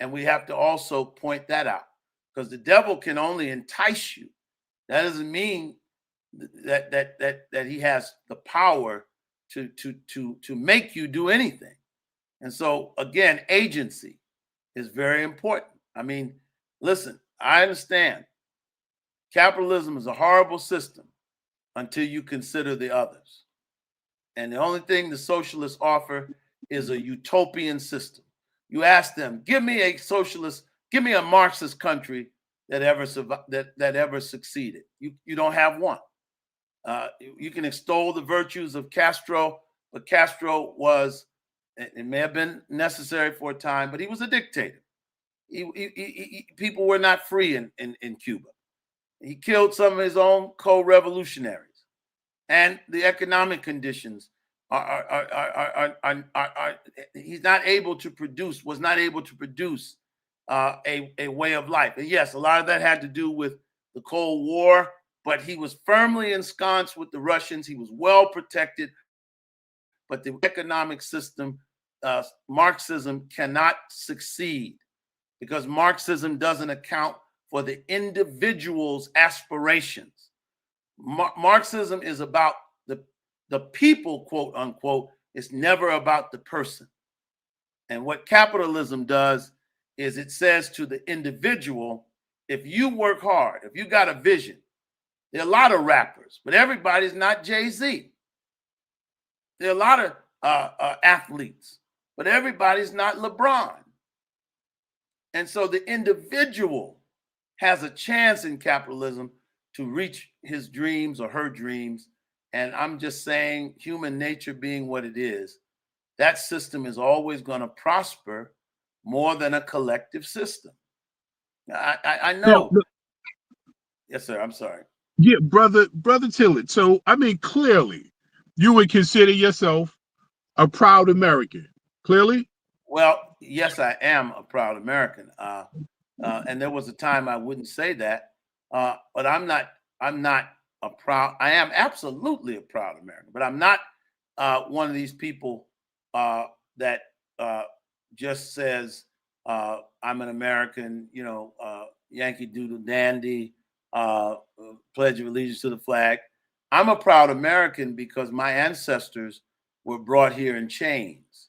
And we have to also point that out, because the devil can only entice you. That doesn't mean that he has the power to make you do anything. And so again, agency is very important. I mean, listen, I understand capitalism is a horrible system until you consider the others. And the only thing the socialists offer is a utopian system. You ask them, give me a socialist, give me a Marxist country that ever succeeded. You don't have one. You can extol the virtues of Castro, but Castro was, it may have been necessary for a time, but he was a dictator. People were not free in Cuba. He killed some of his own co-revolutionaries, and the economic conditions he's not able to produce, was not able to produce a way of life. And yes, a lot of that had to do with the Cold War, but he was firmly ensconced with the Russians. He was well protected, but the economic system, Marxism, cannot succeed because Marxism doesn't account for the individual's aspirations. Marxism is about the people, quote unquote. It's never about the person. And what capitalism does is it says to the individual, if you work hard, if you got a vision, there are a lot of rappers, but everybody's not Jay-Z. There are a lot of athletes, but everybody's not LeBron. And so the individual has a chance in capitalism to reach his dreams or her dreams. And I'm just saying, human nature being what it is, that system is always going to prosper more than a collective system. I know. Yeah, Yes, sir. I'm sorry. yeah, brother Tillard. So, I mean, clearly, you would consider yourself a proud American. Clearly? Well, yes, I am a proud American. And there was a time I wouldn't say that, but I'm not a proud. I am absolutely a proud American, but I'm not one of these people that just says I'm an American, Yankee Doodle Dandy, Pledge of Allegiance to the flag. I'm a proud American because my ancestors were brought here in chains,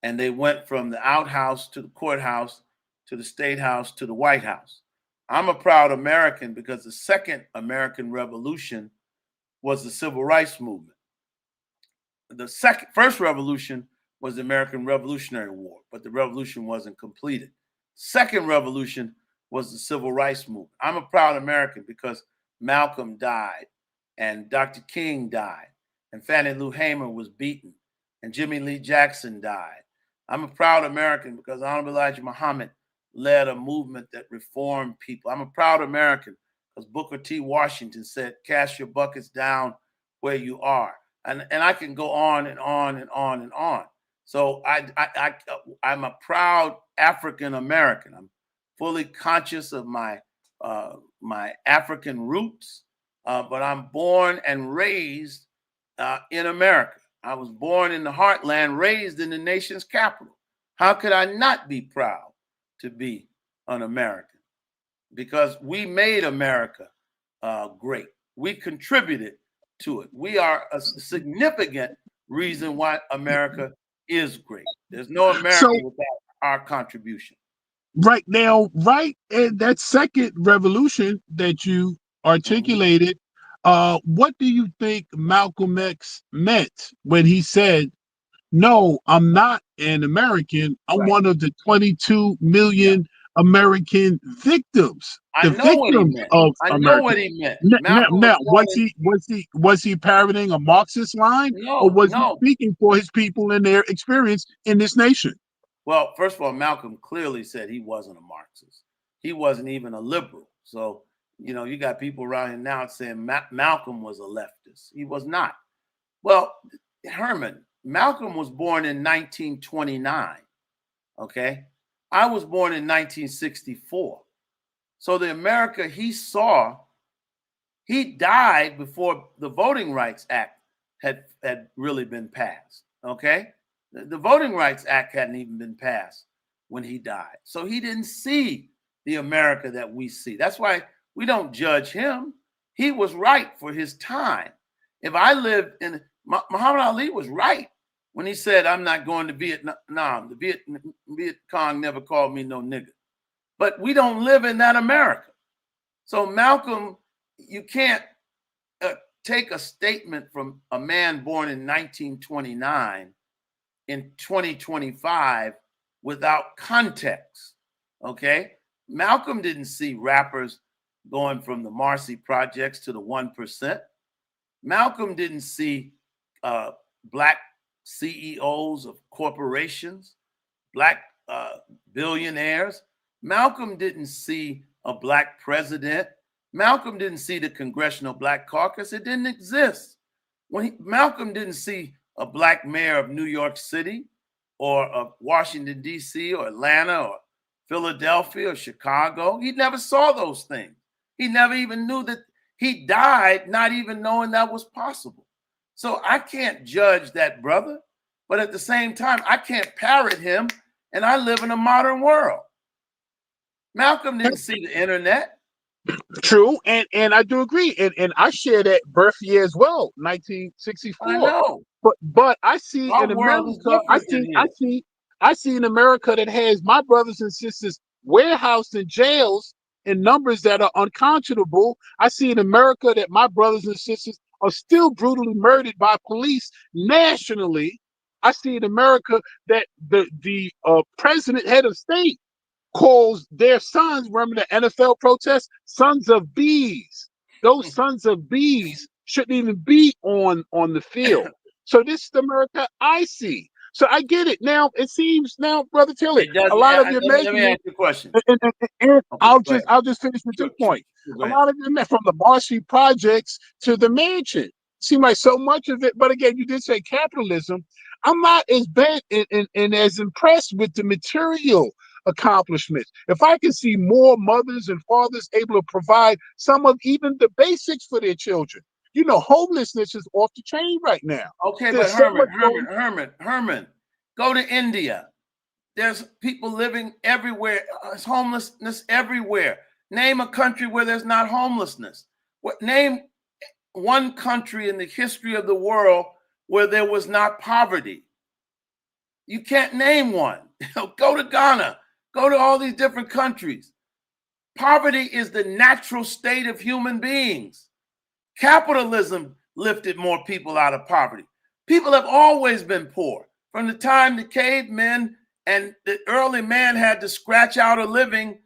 and they went from the outhouse to the courthouse to the state house to the White House. I'm a proud American because the second American Revolution was the Civil Rights Movement. The first revolution was the American Revolutionary War, but the revolution wasn't completed. Second revolution was the Civil Rights Movement. I'm a proud American because Malcolm died, and Dr. King died, and Fannie Lou Hamer was beaten, and Jimmy Lee Jackson died. I'm a proud American because Honorable Elijah Muhammad led a movement that reformed people. I'm a proud American because Booker T. Washington said, cast your buckets down where you are. And I can go on and on and on and on. So I'm a proud African American. I'm fully conscious of my African roots, but I'm born and raised in America. I was born in the heartland, raised in the nation's capital. How could I not be proud to be an American? Because we made America great. We contributed to it. We are a significant reason why America is great. There's no America So without our contribution. right now, right in that second revolution that you articulated, what do you think Malcolm X meant when he said, "No, I'm not an American. I'm Right. one of the 22 million American victims, I the know what he victims meant. of I know America." what he meant. Now, Malcolm was born was he parroting a Marxist line, or no, was he no. speaking for his people and their experience in this nation? Well, first of all, Malcolm clearly said he wasn't a Marxist. He wasn't even a liberal. So, you got people around here now saying Malcolm was a leftist. He was not. Well, Herman, Malcolm was born in 1929. Okay. I was born in 1964. So the America he saw, he died before the Voting Rights Act had really been passed. Okay. The Voting Rights Act hadn't even been passed when he died. So he didn't see the America that we see. That's why we don't judge him. He was right for his time. If I lived in, Muhammad Ali was right when he said, "I'm not going to Vietnam. The Viet Cong never called me no nigger." But we don't live in that America. So Malcolm, you can't take a statement from a man born in 1929 in 2025 without context. Okay. Malcolm didn't see rappers going from the Marcy Projects to the 1%. Malcolm didn't see black CEOs of corporations, black billionaires. Malcolm didn't see a black president. Malcolm didn't see the Congressional Black Caucus. It didn't exist. Malcolm didn't see a black mayor of New York City or of Washington, D.C. or Atlanta or Philadelphia or Chicago. He never saw those things. He never even knew that. He died not even knowing that was possible. So I can't judge that brother, but at the same time, I can't parrot him, and I live in a modern world. Malcolm didn't see the internet. True, and I do agree, and I share that birth year as well, 1964. I know. But I see Our in world is America, different than his. I see in America that has my brothers and sisters warehoused in jails in numbers that are unconscionable. I see in America that my brothers and sisters are still brutally murdered by police nationally. I see in America that the president, head of state, calls their sons, remember the NFL protests, sons of bees. Those sons of bees shouldn't even be on the field. So this is the America I see. So I get it. Now it seems Brother Tillard, a lot of your Let me ask you a question. and I'll Okay, just finish with this Sure, point. go A ahead. lot of them from the Marcy projects to the mansion. Seem like so much of it, but again, you did say capitalism. I'm not as bent and as impressed with the material accomplishments. If I can see more mothers and fathers able to provide some of even the basics for their children. Homelessness is off the chain right now. Okay, There's but so much Herman, go to India. There's people living everywhere. There's homelessness everywhere. Name a country where there's not homelessness. Name one country in the history of the world where there was not poverty. You can't name one. Go to Ghana. Go to all these different countries. Poverty is the natural state of human beings. Capitalism lifted more people out of poverty. People have always been poor. From the time the cavemen and the early man had to scratch out a living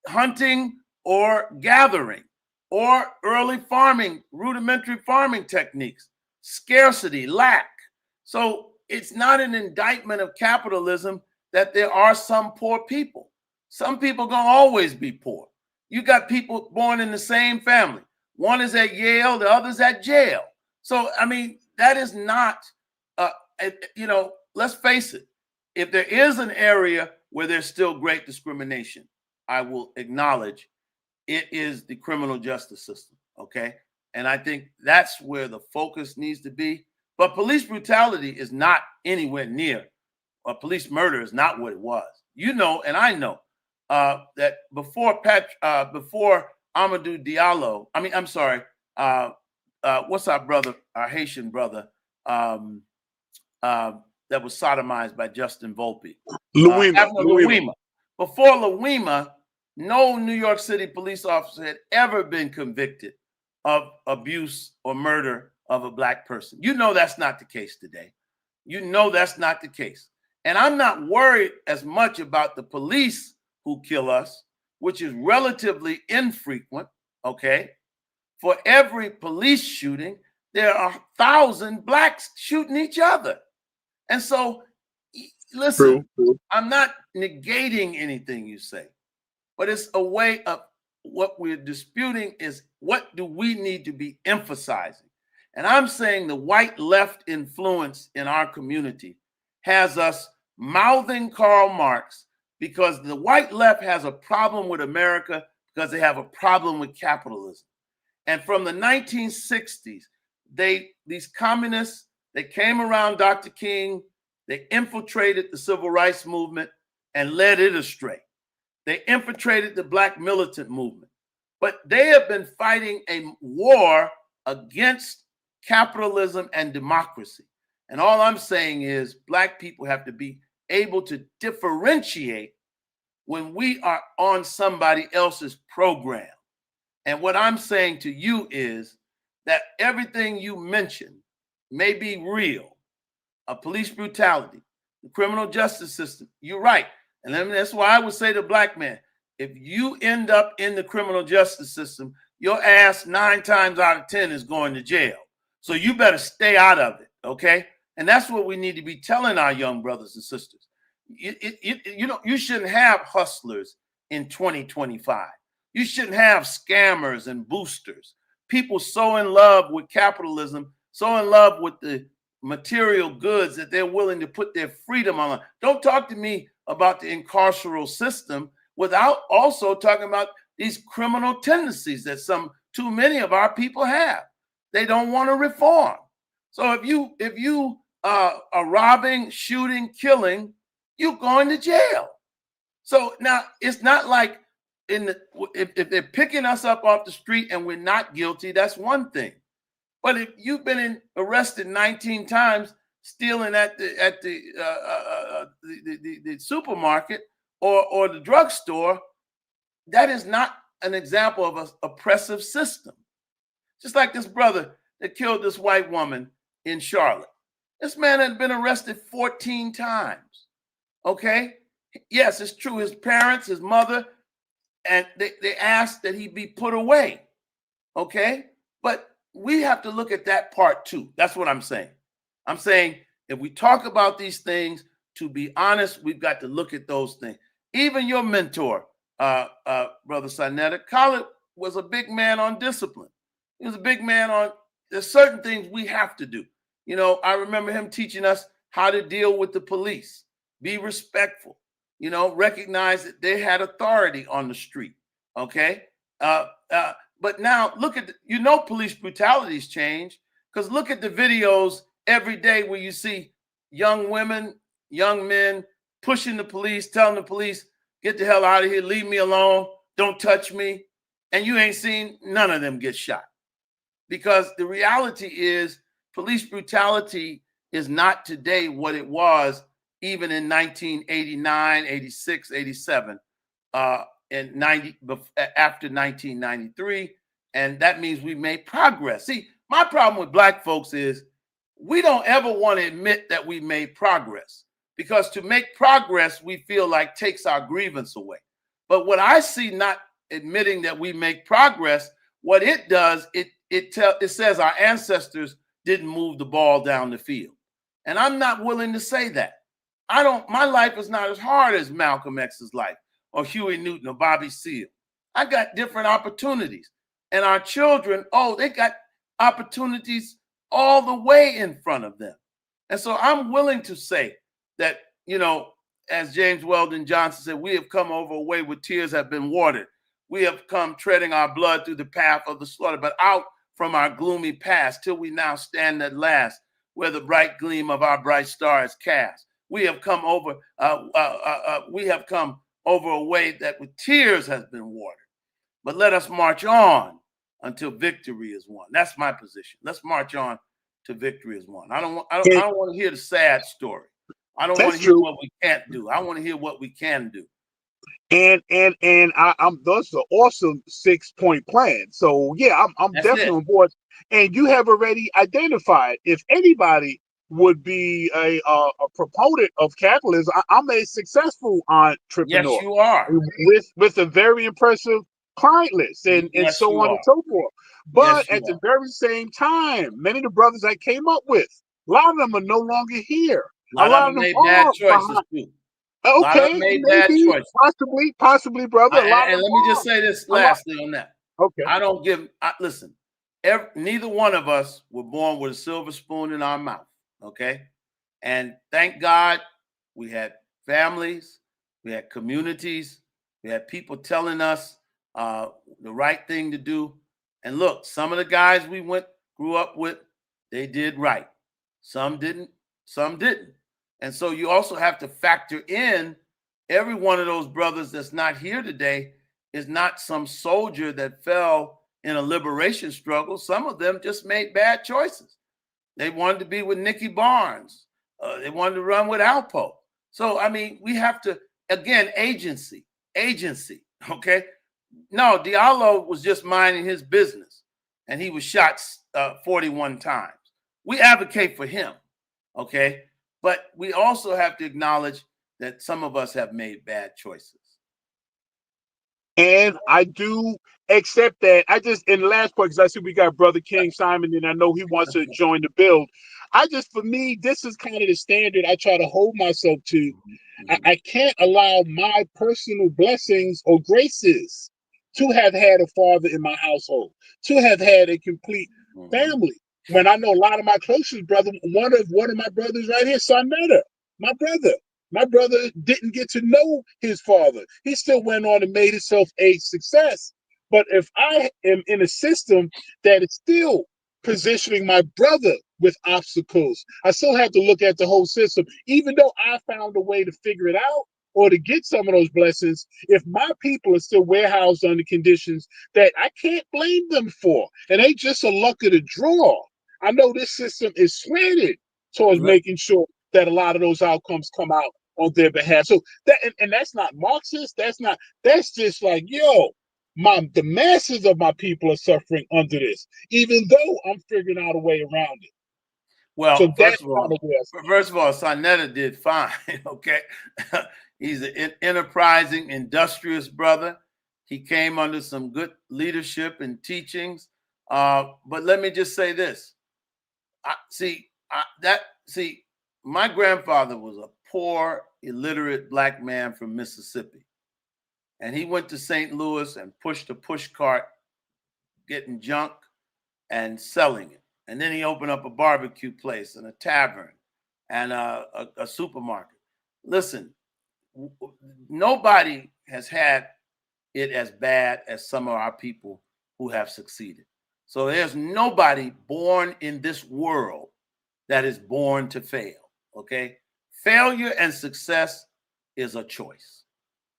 hunting or gathering, or early farming, rudimentary farming techniques, scarcity, lack. So it's not an indictment of capitalism that there are some poor people. Some people gonna always be poor. You got people born in the same family. One is at Yale, the other's at jail. So, I mean, that is not, let's face it. If there is an area where there's still great discrimination, I will acknowledge it is the criminal justice system, okay? And I think that's where the focus needs to be. But police brutality is not anywhere near, or police murder is not what it was. You know, and I know that before Amadou Diallo, I'm sorry, what's our brother, our Haitian brother, that was sodomized by Justin Volpe? Louima. Before Louima, no New York City police officer had ever been convicted of abuse or murder of a Black person. You know that's not the case today. You know that's not the case. And I'm not worried as much about the police who kill us, which is relatively infrequent, okay? For every police shooting, there are 1,000 Blacks shooting each other. And so, listen, true. I'm not negating anything you say, but it's a way of what we're disputing is what do we need to be emphasizing? And I'm saying the white left influence in our community has us mouthing Karl Marx because the white left has a problem with America because they have a problem with capitalism. And from the 1960s, these communists, they came around Dr. King, they infiltrated the civil rights movement and led it astray. They infiltrated the Black militant movement. But they have been fighting a war against capitalism and democracy. And all I'm saying is Black people have to be able to differentiate when we are on somebody else's program. And what I'm saying to you is that everything you mentioned may be real. Police brutality, the criminal justice system. You're right. And that's why I would say to Black men, if you end up in the criminal justice system, your ass 9 times out of 10 is going to jail. So you better stay out of it, okay? And that's what we need to be telling our young brothers and sisters. You shouldn't have hustlers in 2025. You shouldn't have scammers and boosters. People so in love with capitalism, so in love with the material goods that they're willing to put their freedom on. Don't talk to me about the incarceral system without also talking about these criminal tendencies that too many of our people have. They don't want to reform. So if you are robbing, shooting, killing, you're going to jail. So now it's not like if they're picking us up off the street and we're not guilty, that's one thing. But if you've been arrested 19 times stealing at the supermarket or the drugstore, that is not an example of an oppressive system. Just like this brother that killed this white woman in Charlotte. This man had been arrested 14 times. Okay? Yes, it's true. His parents, his mother, and they asked that he be put away. Okay? But we have to look at that part too. That's what I'm saying. I'm saying if we talk about these things, to be honest, we've got to look at those things. Even your mentor, Brother sa.neter, Khaled was a big man on discipline. He was a big man on, there's certain things we have to do. You know, I remember him teaching us how to deal with the police, be respectful, you know, recognize that they had authority on the street, okay? But now look at, police brutality's changed because look at the videos every day where you see young women, young men pushing the police, telling the police, get the hell out of here, leave me alone, don't touch me. And you ain't seen none of them get shot. Because the reality is police brutality is not today what it was even in 1989, 86, 87, and 90 after 1993. And that means we made progress. See, my problem with Black folks is we don't ever want to admit that we made progress because to make progress, we feel like takes our grievance away. But what I see not admitting that we make progress, what it does, it says our ancestors didn't move the ball down the field. And I'm not willing to say that. My life is not as hard as Malcolm X's life or Huey Newton or Bobby Seale. I got different opportunities. And our children, they got opportunities all the way in front of them. And so I'm willing to say that, as James Weldon Johnson said, we have come over a way where tears have been watered. We have come treading our blood through the path of the slaughter, but out from our gloomy past till we now stand at last where the bright gleam of our bright star is cast. We have come over. We have come over a way that with tears has been watered. But let us march on until victory is won. That's my position. Let's march on till victory is won. I don't want to hear the sad story. I don't want to hear what we can't do. I want to hear what we can do. And I'm those are awesome 6-point plan. So yeah, I'm definitely on board. And you have already identified if anybody would be a proponent of capitalism. I'm a successful entrepreneur. Yes, you are. With a very impressive client list and Yes, so on and so forth. But yes, at the very same time, many of the brothers I came up with, a lot of them are no longer here. A lot of them made bad choices too. Okay, maybe, possibly, brother. And let me just say this lastly on that. Okay. I don't give. Listen, neither one of us were born with a silver spoon in our mouth. Okay, and thank God we had families, we had communities, we had people telling us the right thing to do. And look, some of the guys we grew up with, they did right. Some didn't. Some didn't. And so you also have to factor in every one of those brothers that's not here today is not some soldier that fell in a liberation struggle. Some of them just made bad choices. They wanted to be with Nicky Barnes. They wanted to run with Alpo. So, I mean, we have to, again, agency, okay? No, Diallo was just minding his business, and he was shot 41 times. We advocate for him, okay? But we also have to acknowledge that some of us have made bad choices. And I do accept that. In the last part, because I see we got Brother King Simon, and I know he wants to join the build. For me, this is kind of the standard I try to hold myself to. I can't allow my personal blessings or graces to have had a father in my household, to have had a complete family. When I know a lot of my closest brother, one of my brothers right here, sa.neter, my brother didn't get to know his father. He still went on and made himself a success. But if I am in a system that is still positioning my brother with obstacles, I still have to look at the whole system. Even though I found a way to figure it out or to get some of those blessings, if my people are still warehoused under conditions that I can't blame them for, and they just a luck of the draw, I know this system is slanted towards making sure that a lot of those outcomes come out on their behalf. So that's not Marxist. That's just like, yo, the masses of my people are suffering under this, even though I'm figuring out a way around it. Well, so first of all, sa.neter did fine. Okay. He's an enterprising, industrious brother. He came under some good leadership and teachings. But let me just say this. My grandfather was a poor, illiterate black man from Mississippi. And he went to St. Louis and pushed a push cart, getting junk and selling it. And then he opened up a barbecue place and a tavern and a supermarket. Listen, nobody has had it as bad as some of our people who have succeeded. So there's nobody born in this world that is born to fail, okay? Failure and success is a choice.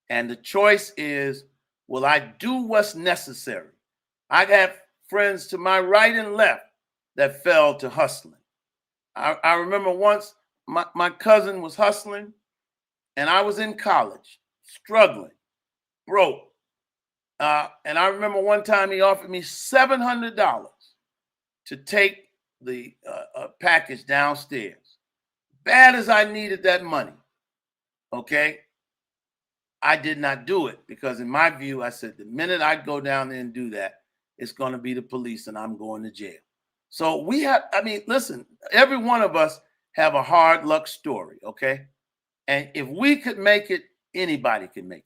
And the choice is, will I do what's necessary? I have friends to my right and left that fell to hustling. I remember once my cousin was hustling and I was in college, struggling, broke. And I remember one time he offered me $700 to take the package downstairs. Bad as I needed that money, okay? I did not do it because in my view, I said, the minute I go down there and do that, it's going to be the police and I'm going to jail. So listen, every one of us have a hard luck story, okay? And if we could make it, anybody can make it.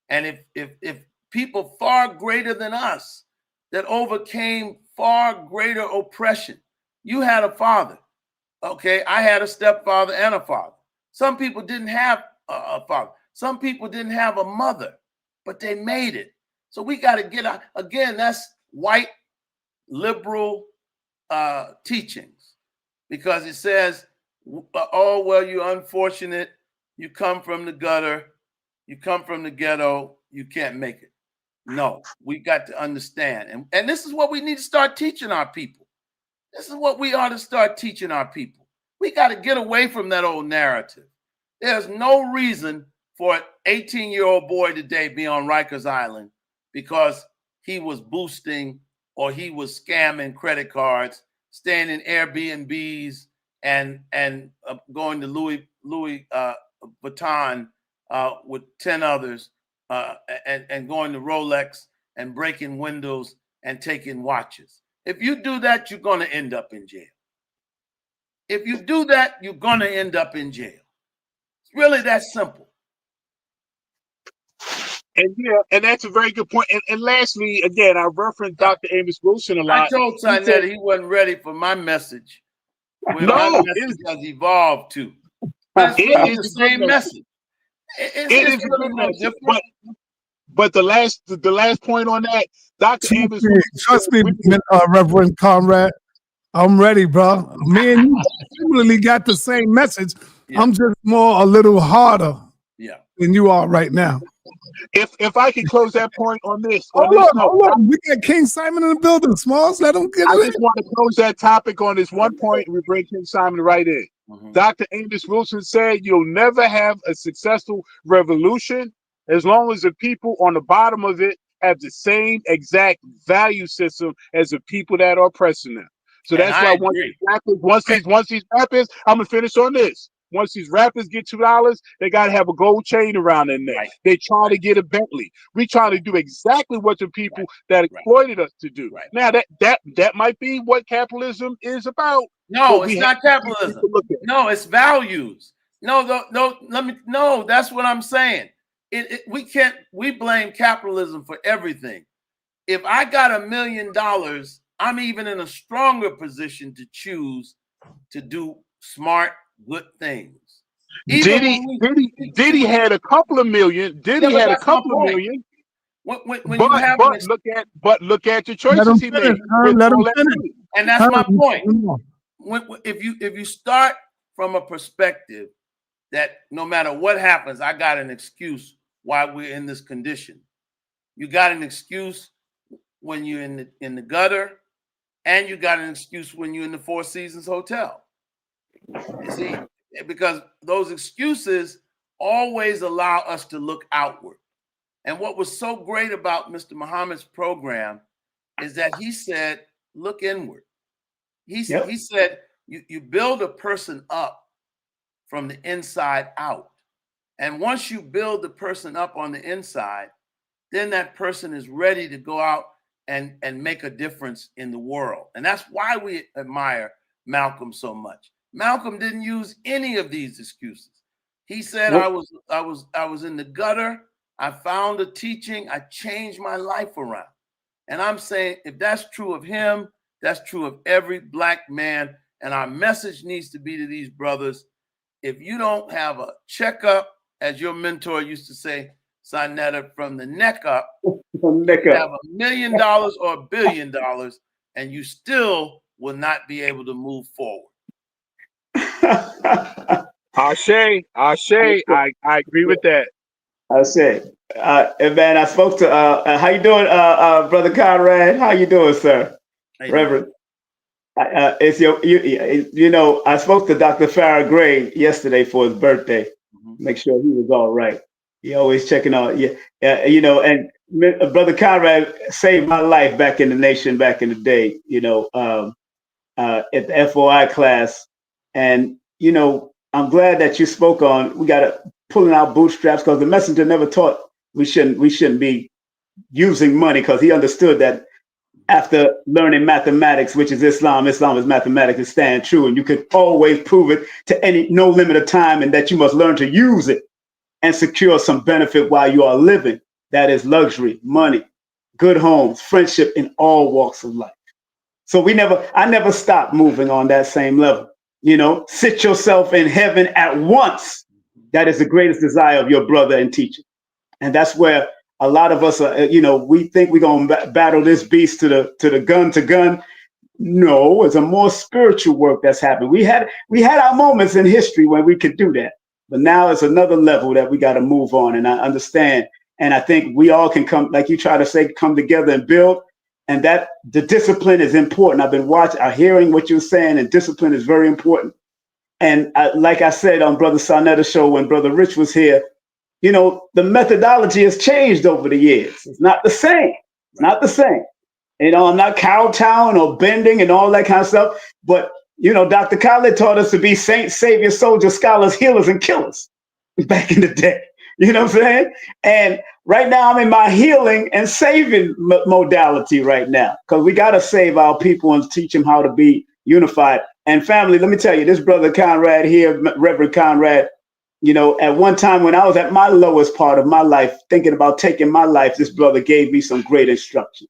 And if people far greater than us that overcame far greater oppression, you had a father, okay? I had a stepfather and a father. Some people didn't have a father. Some people didn't have a mother, but they made it. So we got to get out. Again, that's white liberal teachings, because it says, oh, well, you're unfortunate. You come from the gutter. You come from the ghetto. You can't make it. No, we got to understand. And this is what we need to start teaching our people. This is what we ought to start teaching our people. We got to get away from that old narrative. There's no reason for an 18-year-old boy today be on Rikers Island because he was boosting or he was scamming credit cards, staying in Airbnbs, and going to Louis Vuitton with 10 others, and going to Rolex and breaking windows and taking watches. If you do that, you're going to end up in jail. If you do that, you're going to end up in jail. It's really that simple. And yeah, and that's a very good point. And lastly, again, I referenced Dr. Amos Wilson a lot. I told sa.neter he wasn't ready for my message. Where No, my message has evolved to. But it's really the same message. It is really no different. But the last point on that, Dr. Amos Wilson. Trust me, Reverend Conrad. I'm ready, bro. Me and you similarly got the same message. Yeah. I'm just a little harder than you are right now. If I can close that point on this. Hold on. We got King Simon in the building, Smalls. Let him get it. I just want to close that topic on this one point. We bring King Simon right in. Dr. Amos Wilson said you'll never have a successful revolution as long as the people on the bottom of it have the same exact value system as the people that are oppressing them. So that's why once these rappers, I'm gonna finish on this. Once these rappers get $2, they gotta have a gold chain around their neck. They try to get a Bentley. We trying to do exactly what the people that exploited us to do. Now that might be what capitalism is about. No, it's not capitalism. No, it's values. No, that's what I'm saying. We blame capitalism for everything. If I got $1 million, I'm even in a stronger position to choose to do smart, good things. Diddy had a couple of million. Diddy had a couple of million. Look at the choices he made. Let him finish. And that's my point. If you start from a perspective that no matter what happens, I got an excuse why we're in this condition. You got an excuse when you're in the gutter, and you got an excuse when you're in the Four Seasons Hotel. You see, because those excuses always allow us to look outward. And what was so great about Mr. Muhammad's program is that he said, look inward. He said, you build a person up from the inside out. And once you build the person up on the inside, then that person is ready to go out and make a difference in the world. And that's why we admire Malcolm so much. Malcolm didn't use any of these excuses. He said, I was in the gutter. I found a teaching. I changed my life around. And I'm saying, if that's true of him, that's true of every Black man. And our message needs to be to these brothers. If you don't have a checkup, as your mentor used to say, sa.neter, from the neck up, you have $1 million or $1 billion, and you still will not be able to move forward. Ashe, I agree with that. Ashe. And man, I spoke to how you doing, Brother Conrad? How you doing, sir? Reverend. It's I spoke to Dr. Farrah Gray yesterday for his birthday. Make sure he was all right. He always checking out. And Brother Conrad saved my life back in the nation, back in the day, at the FOI class. And, I'm glad that you spoke on, we got to pulling out bootstraps, because the messenger never taught we shouldn't be using money, because he understood that after learning mathematics, which is Islam is mathematics, it stand true. And you can always prove it to no limit of time, and that you must learn to use it and secure some benefit while you are living. That is luxury, money, good homes, friendship in all walks of life. So I never stopped moving on that same level. Sit yourself in heaven at once. That is the greatest desire of your brother and teacher. And that's where a lot of us are, we think we're going to battle this beast to the gun. No, it's a more spiritual work that's happened. We had our moments in history when we could do that, but now it's another level that we got to move on. And I understand, and I think we all can come, like you try to say, come together and build. And that the discipline is important. I've been hearing what you're saying, and discipline is very important. And like I said on Brother sa.neter show when Brother Rich was here, you know, the methodology has changed over the years. It's not the same. It's not the same. You know, I'm not kowtowing or bending and all that kind of stuff. But, you know, Dr. Khaled taught us to be saints, saviors, soldiers, scholars, healers, and killers back in the day. You know what I'm saying? And right now I'm in my healing and saving modality right now, because we got to save our people and teach them how to be unified. And family, let me tell you, this brother Conrad here, Reverend Conrad, you know, at one time when I was at my lowest part of my life, thinking about taking my life, this brother gave me some great instruction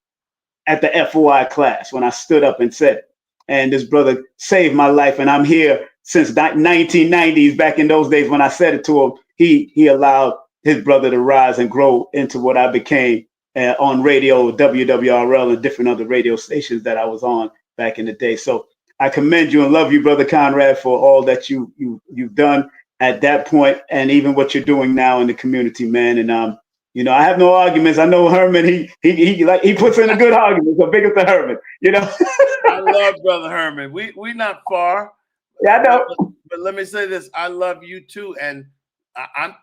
at the FOI class when I stood up and said it. And this brother saved my life. And I'm here since 1990s, back in those days when I said it to him. He allowed his brother to rise and grow into what I became on radio, WWRL, and different other radio stations that I was on back in the day. So I commend you and love you, Brother Conrad, for all that you've done at that point, and even what you're doing now in the community, man. And you know, I have no arguments. I know Herman. He puts in a good argument. So big as the Herman, you know. I love Brother Herman. We not far. Yeah, I know. But let me say this: I love you too, and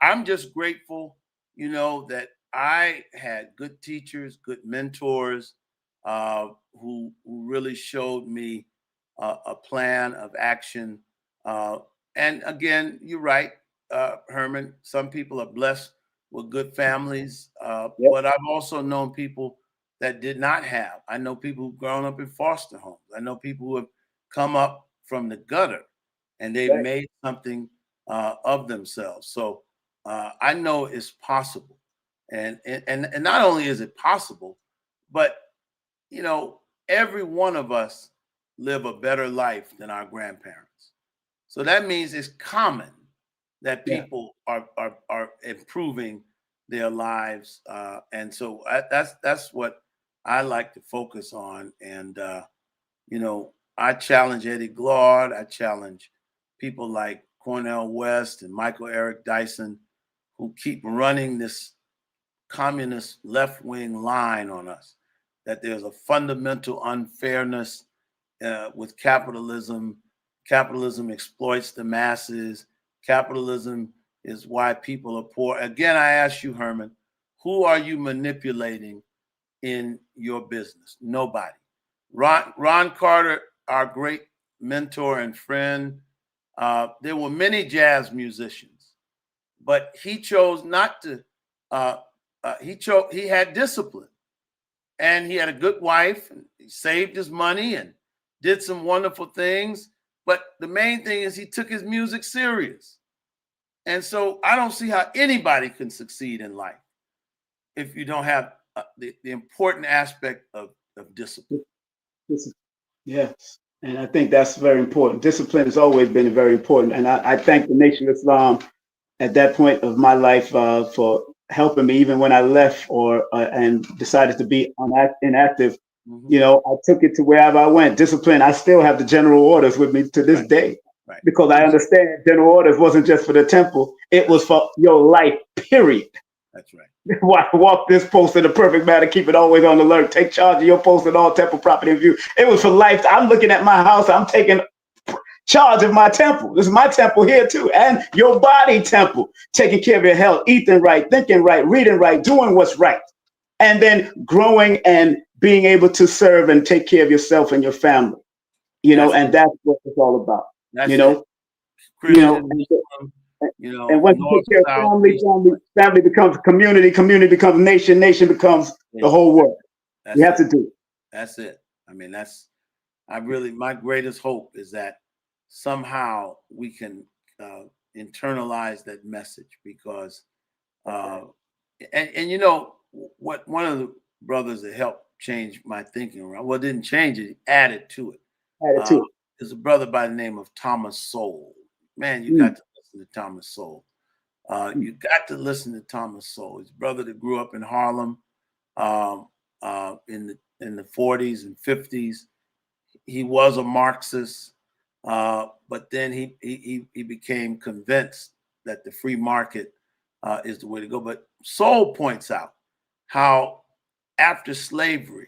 I'm just grateful, you know, that I had good teachers, good mentors, who really showed me a plan of action. And again, you're right, Herman. Some people are blessed with good families, but I've also known people that did not have. I know people who've grown up in foster homes. I know people who have come up from the gutter and they've made something of themselves. So I know it's possible. And not only is it possible, but, you know, every one of us live a better life than our grandparents. So that means it's common that people are improving their lives. And so that's what I like to focus on. And, you know, I challenge Eddie Glaude. I challenge people like Cornel West and Michael Eric Dyson, who keep running this communist left-wing line on us, that there's a fundamental unfairness with capitalism. Capitalism exploits the masses. Capitalism is why people are poor. Again, I ask you, Herman, who are you manipulating in your business? Nobody. Ron Carter, our great mentor and friend, there were many jazz musicians, but he chose not to. He had discipline, and he had a good wife, and he saved his money and did some wonderful things. But the main thing is he took his music serious. And so I don't see how anybody can succeed in life if you don't have the important aspect of discipline. Yes. And I think that's very important. Discipline has always been very important. And I thank the Nation of Islam at that point of my life for helping me, even when I left and decided to be inactive. Mm-hmm. You know, I took it to wherever I went. Discipline, I still have the general orders with me to this day. Right. Because I understand general orders wasn't just for the temple. It was for your life, period. That's right. Walk this post in the perfect manner, keep it always on alert, take charge of your post and all temple property in view. It was for life. I'm looking at my house. I'm taking charge of my temple. This is my temple here too. And your body temple, taking care of your health, eating right, thinking right, reading right, doing what's right. And then growing and being able to serve and take care of yourself and your family. You know, and that's what it's all about. That's you know, and once you take care of family becomes community, community becomes nation, nation becomes the whole world. You have to do it. That's it. I mean, my greatest hope is that somehow we can internalize that message, because, and you know, what one of the brothers that helped change my thinking around, well, didn't change it, added to it. Is a brother by the name of Thomas Sowell. Man, you got to listen to Thomas Sowell. You got to listen to Thomas Sowell. His brother that grew up in Harlem in the 40s and 50s. he was a Marxist, but then he became convinced that the free market is the way to go. But Soul points out how after slavery,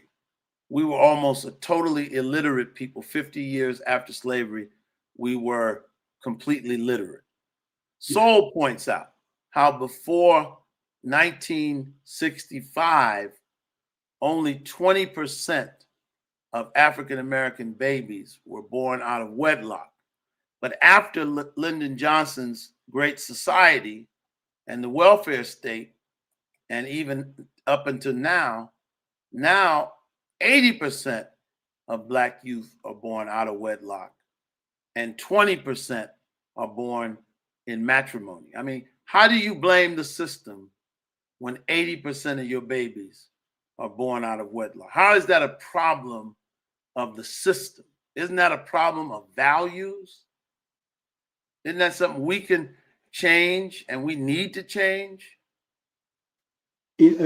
we were almost a totally illiterate people. 50 years after slavery, we were completely literate. Soul points out how before 1965, only 20% of African-American babies were born out of wedlock. But after Lyndon Johnson's Great Society and the welfare state, and even up until now 80% of Black youth are born out of wedlock and 20% are born in matrimony. I mean, how do you blame the system when 80% of your babies are born out of wedlock? How is that a problem of the system? Isn't that a problem of values? Isn't that something we can change and we need to change? Is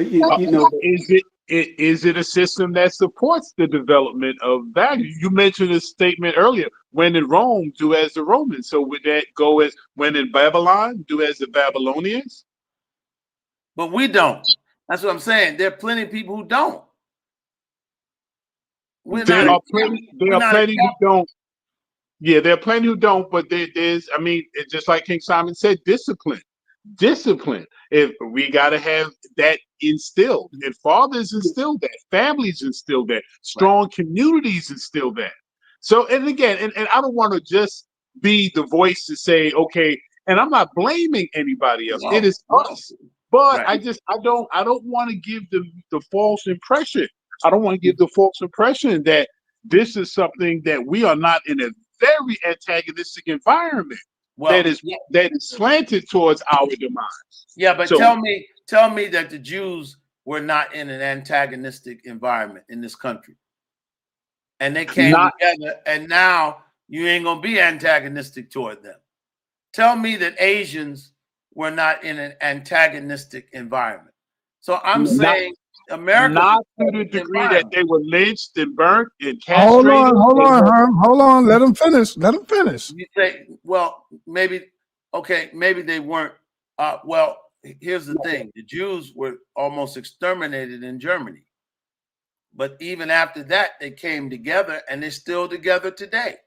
it a system that supports the development of value? You mentioned a statement earlier, when in Rome, do as the Romans. So would that go as when in Babylon, do as the Babylonians? But we don't. That's what I'm saying. There are plenty of people who don't. There are plenty who don't. Yeah, there are plenty who don't, but there's, I mean, it's just like King Simon said, discipline. If we got to have that instilled, and fathers instill that, families instill that, strong communities instill that. So, and again, and I don't want to just be the voice to say, okay, and I'm not blaming anybody else. It is us. But I don't want to give the false impression. I don't want to give the false impression that this is something that we are not in a very antagonistic environment. That is slanted towards our demise. Yeah, but so, tell me that the Jews were not in an antagonistic environment in this country, and they came together, and now you ain't gonna be antagonistic toward them. Tell me that Asians were not in an antagonistic environment. So I'm saying America, not to the degree that they were lynched and burnt and castrated. Hold on, Herm. Hold on. Let him finish. You say, well, maybe they weren't. Well, here's the thing: the Jews were almost exterminated in Germany, but even after that, they came together, and they're still together today.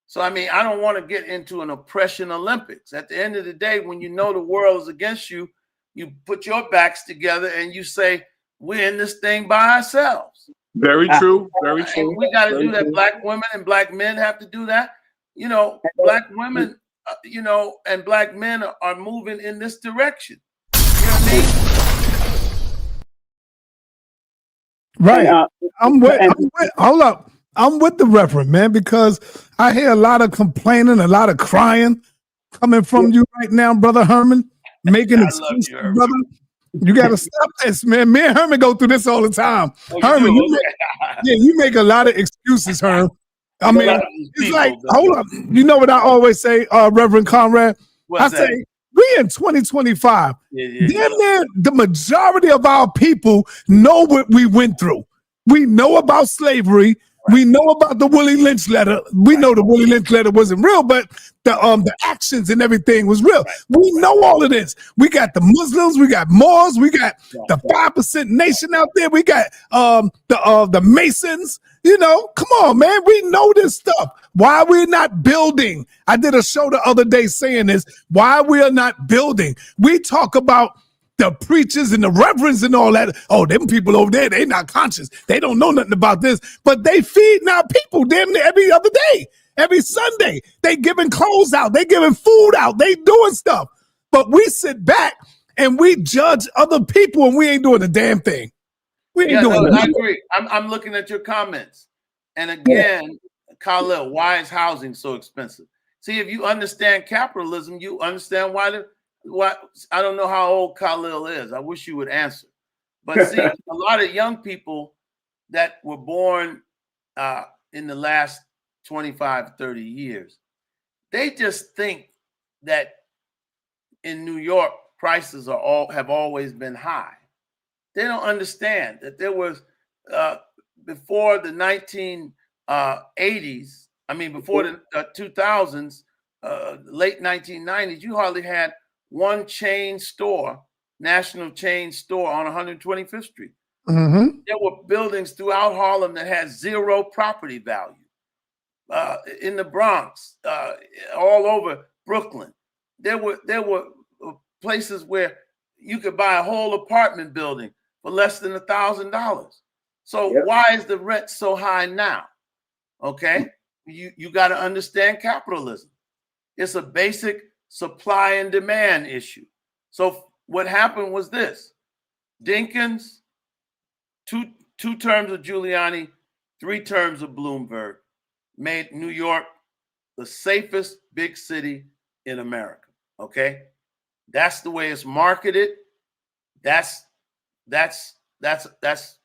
So, I mean, I don't want to get into an oppression Olympics. At the end of the day, when you know the world is against you, you put your backs together and you say, we're in this thing by ourselves. Very true. Very true. And we got to do that. True. Black women and black men have to do that. You know, black women, and black men are moving in this direction. You know what I mean? Right. Hold up. I'm with the Reverend, man, because I hear a lot of complaining, a lot of crying coming from you right now, Brother Herman, making excuses, brother. You got to stop this, man. Me and Herman go through this all the time. Herman, you make a lot of excuses, Herman. I mean, it's like, hold up. You know what I always say, Reverend Conrad? I say, we in 2025. The majority of our people know what we went through. We know about slavery. We know about the Willie Lynch letter. We know the Willie Lynch letter wasn't real, but the actions and everything was real. We know all of this. We got the Muslims, we got Moors, we got the 5% nation out there. We got the Masons. You know, come on, man. We know this stuff. Why we're not building? I did a show the other day saying this. Why we are not building? We talk about the preachers and the reverends and all that. Oh, them people over there, they not conscious. They don't know nothing about this. But they feeding our people damn near every other day, every Sunday. They giving clothes out. They giving food out. They doing stuff. But we sit back and we judge other people and we ain't doing a damn thing. We ain't doing I agree. I'm looking at your comments. And again, Khalil, why is housing so expensive? See, if you understand capitalism, you understand why I don't know how old Khalil is. I wish you would answer. But see, a lot of young people that were born in the last 25, 30 years, they just think that in New York, prices have always been high. They don't understand that there was, before the 1960s 80s, I mean, before the 2000s, late 1990s, you hardly had one chain store, national chain store on 125th Street. Mm-hmm. There were buildings throughout Harlem that had zero property value. In the Bronx, all over Brooklyn, there were places where you could buy a whole apartment building for less than $1,000. So why is the rent so high now? Okay, you got to understand capitalism. It's a basic supply and demand issue. So what happened was this: Dinkins, two terms of Giuliani, 3 terms of Bloomberg, made New York the safest big city in America. Okay, that's the way it's marketed. That's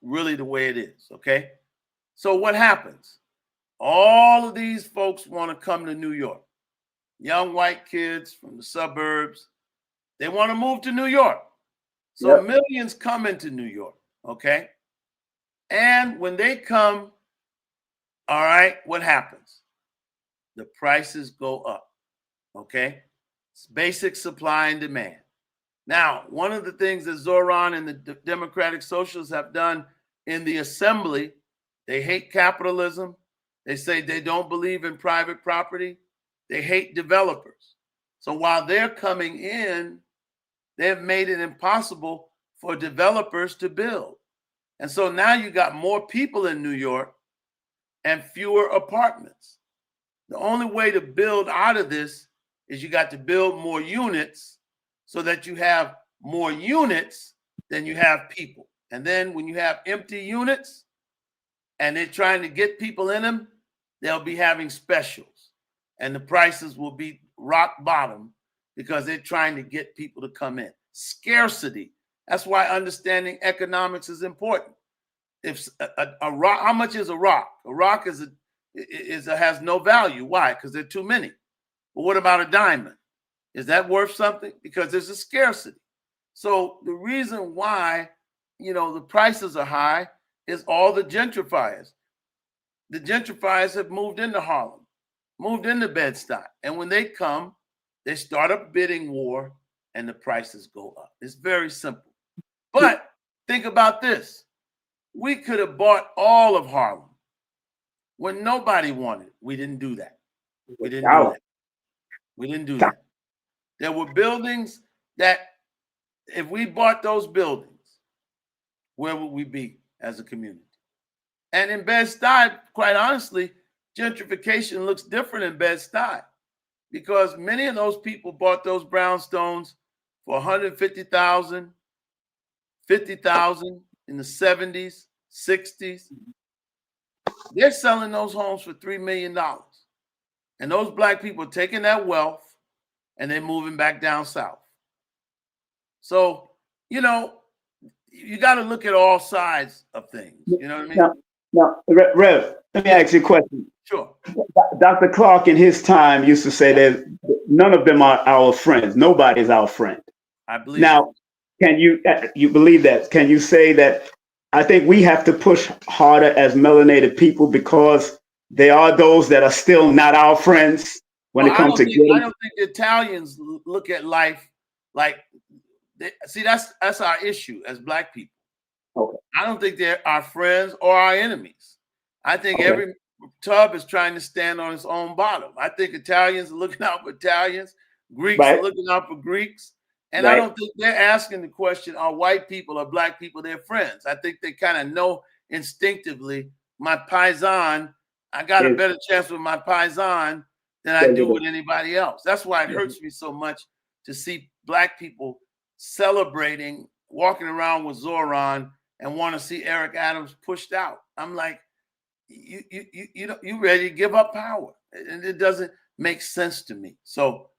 really the way it is. Okay, so what happens? All of these folks want to come to New York. Young white kids from the suburbs, they want to move to New York. So millions come into New York. Okay, and when they come, all right, what happens? The prices go up, okay? It's basic supply and demand. Now, one of the things that Zoran and the Democratic Socialists have done in the assembly, they hate capitalism. They say they don't believe in private property. They hate developers. So while they're coming in, they've made it impossible for developers to build. And so now you got more people in New York and fewer apartments. The only way to build out of this is you got to build more units so that you have more units than you have people. And then when you have empty units and they're trying to get people in them, they'll be having specials and the prices will be rock bottom because they're trying to get people to come in. Scarcity. That's why understanding economics is important. If a rock, how much is a rock? A rock has no value. Why? Because there are too many. But what about a diamond? Is that worth something? Because there's a scarcity. So the reason why, the prices are high is all the gentrifiers. The gentrifiers have moved into Harlem, moved into Bed-Stuy. And when they come, they start a bidding war and the prices go up. It's very simple. But think about this. We could have bought all of Harlem when nobody wanted. We didn't do that. We didn't do that. We didn't do that. There were buildings that if we bought those buildings, where would we be as a community? And in Bed-Stuy, quite honestly, gentrification looks different in Bed-Stuy because many of those people bought those brownstones for $150,000, $50,000 in the 70s, 60s. They're selling those homes for $3 million. And those black people are taking that wealth and they're moving back down south. So, you got to look at all sides of things. You know what I mean? Now, Rev, let me ask you a question. Sure. Dr. Clark in his time used to say that none of them are our friends. Nobody is our friend. I believe now, can you believe that? Can you say that I think we have to push harder as melanated people because there are those that are still not our friends when it comes to getting? I don't think the Italians look at life like, that's our issue as black people. Okay. I don't think they're our friends or our enemies. I think every tub is trying to stand on its own bottom. I think Italians are looking out for Italians, Greeks are looking out for Greeks. And I don't think they're asking the question, are white people or black people their friends? I think they kind of know instinctively, my paisan, I got a better chance with my paisan than I do with anybody else. That's why it hurts me so much to see black people celebrating, walking around with Zoran and want to see Eric Adams pushed out. I'm like, you ready to give up power? And it doesn't make sense to me. So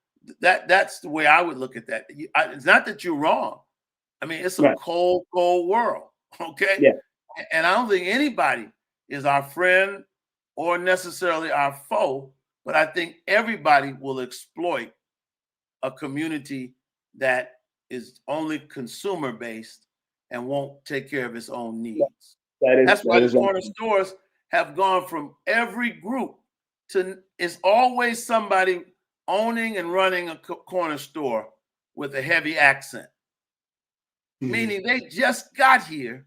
that's the way I would look at that. It's not that you're wrong. I mean, it's a cold world. Okay. Yeah. And I don't think anybody is our friend or necessarily our foe, but I think everybody will exploit a community that is only consumer based and won't take care of its own needs. That's why the corner stores have gone from every group to it's always somebody owning and running a corner store with a heavy accent. Mhm. Meaning they just got here,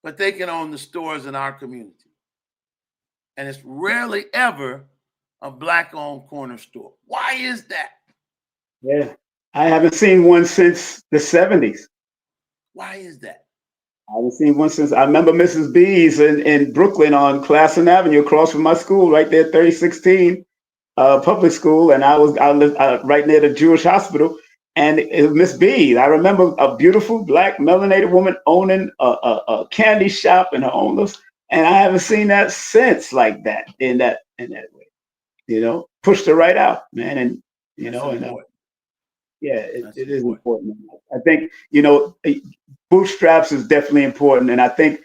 but they can own the stores in our community. And it's rarely ever a Black-owned corner store. Why is that? Yeah. I haven't seen one since the 70s. Why is that? I haven't seen one since I remember Mrs. B's in Brooklyn on Classen Avenue across from my school, right there, 3016 public school. And I lived right near the Jewish hospital. And it was Miss B. I remember a beautiful Black melanated woman owning a candy shop in her own little, and I haven't seen that since, like that, in that way. You know, pushed her right out, man. And you know, and yeah, it is important. I think, you know, bootstraps is definitely important, and I think,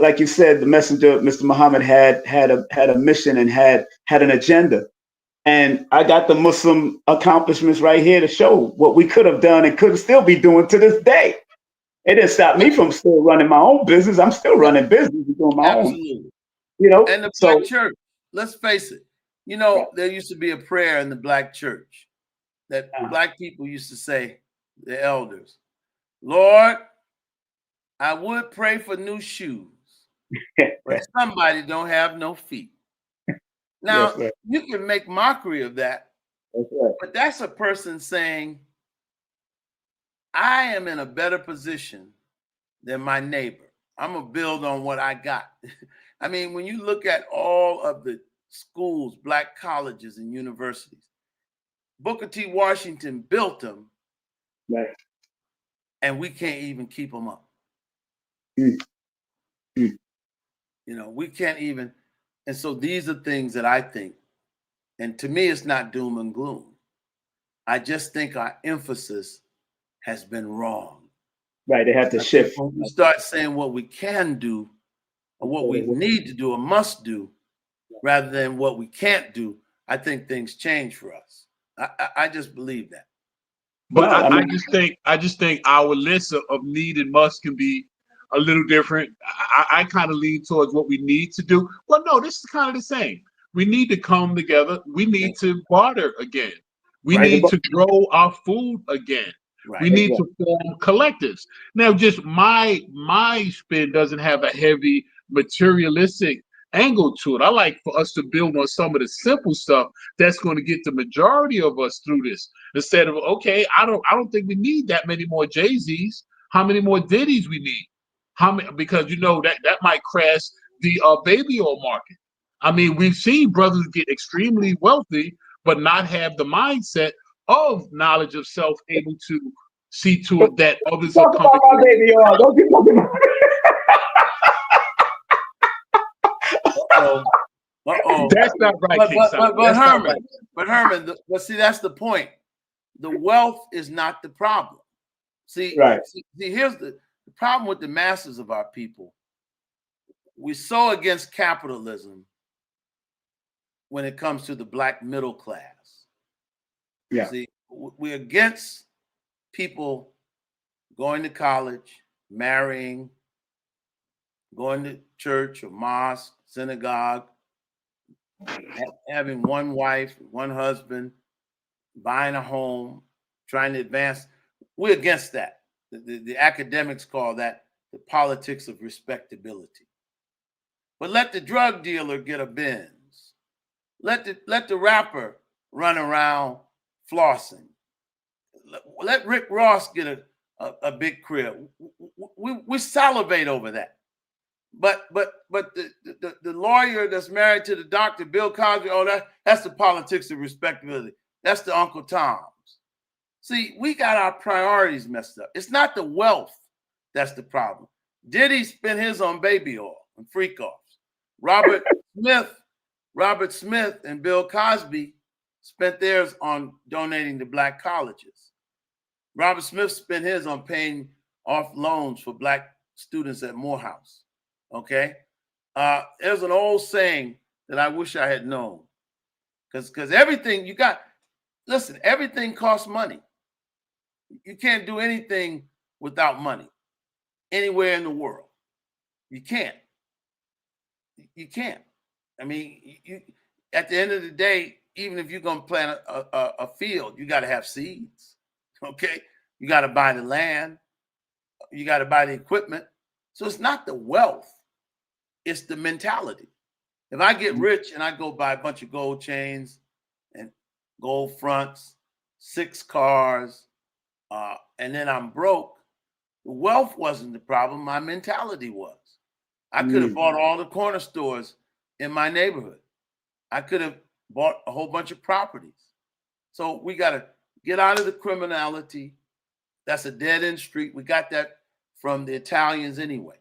like you said, the messenger, Mr. Muhammad, had a mission and had an agenda. And I got the Muslim accomplishments right here to show what we could have done and could still be doing to this day. It didn't stop me from still running my own business. I'm still running business and doing my own. You know, and the Black church. Let's face it. You know, there used to be a prayer in the Black church that Black people used to say, the elders, Lord, I would pray for new shoes, but somebody don't have no feet. Now, you can make mockery of that, but that's a person saying, I am in a better position than my neighbor. I'm going to build on what I got. I mean, when you look at all of the schools, Black colleges and universities, Booker T. Washington built them, and we can't even keep them up. You know, we can't even. And so these are things that I think, and to me, it's not doom and gloom. I just think our emphasis has been wrong. Right, they have to shift. When we start saying what we can do, or what we need to do, or must do, rather than what we can't do, I think things change for us. I just believe that. But I just think our list of need and must can be a little different. I kind of lean towards what we need to do. Well, no, this is kind of the same. We need to come together. We need to barter again. We need to grow our food again. We need to form collectives. Now, just my spin doesn't have a heavy materialistic angle to it. I like for us to build on some of the simple stuff that's going to get the majority of us through this. Instead of, okay, I don't think we need that many more Jay-Z's. How many more Diddy's we need? How many? Because you know that might crash the baby oil market. I mean, we've seen brothers get extremely wealthy, but not have the mindset of knowledge of self, able to see to it that others are coming. Talk about my baby oil. Don't be talking about That's not right, but Herman, but see, that's the point. The wealth is not the problem. See, here's the problem with the masses of our people. We're so against capitalism when it comes to the Black middle class. See, we're against people going to college, marrying, going to church or mosque, synagogue, having one wife, one husband, buying a home, trying to advance. We're against that. The academics call that the politics of respectability. But let the drug dealer get a Benz. Let the rapper run around flossing. Let Rick Ross get a big crib. We salivate over that. But the lawyer that's married to the doctor, Bill Cosby, that's the politics of respectability. That's the Uncle Toms. See, we got our priorities messed up. It's not the wealth that's the problem. Diddy spent his on baby oil and freak offs. Robert Smith and Bill Cosby spent theirs on donating to Black colleges. Robert Smith spent his on paying off loans for Black students at Morehouse. Okay? There's an old saying that I wish I had known. Because everything you got, listen, everything costs money. You can't do anything without money anywhere in the world. You can't. You can't. I mean, you at the end of the day, even if you're going to plant a field, you got to have seeds. Okay, you got to buy the land, you got to buy the equipment. So it's not the wealth, it's the mentality. If I get rich and I go buy a bunch of gold chains and gold fronts, 6 cars, and then I'm broke, the wealth wasn't the problem. My mentality was. I could have bought all the corner stores in my neighborhood. I could have bought a whole bunch of properties. So we got to get out of the criminality. That's a dead end street. We got that from the Italians anyway.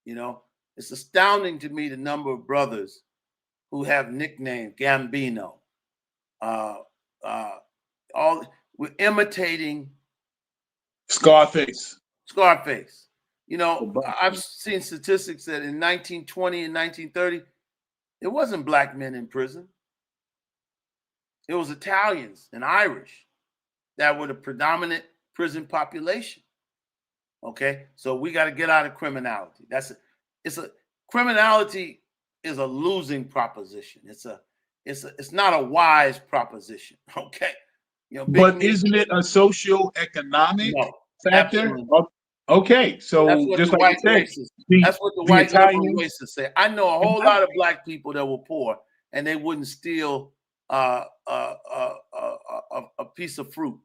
You know, it's astounding to me the number of brothers who have nicknames Gambino. All we're imitating Scarface. You know, I've seen statistics that in 1920 and 1930, it wasn't black men in prison. It was Italians and Irish that were the predominant prison population. Okay, so we got to get out of criminality. Criminality is a losing proposition. It's not a wise proposition. Okay, you know, but isn't it a socioeconomic factor? Absolutely. Okay, so that's what just the like white you said, that's what the white liberal racists say. I know a whole lot of black people that were poor and they wouldn't steal a piece of fruit.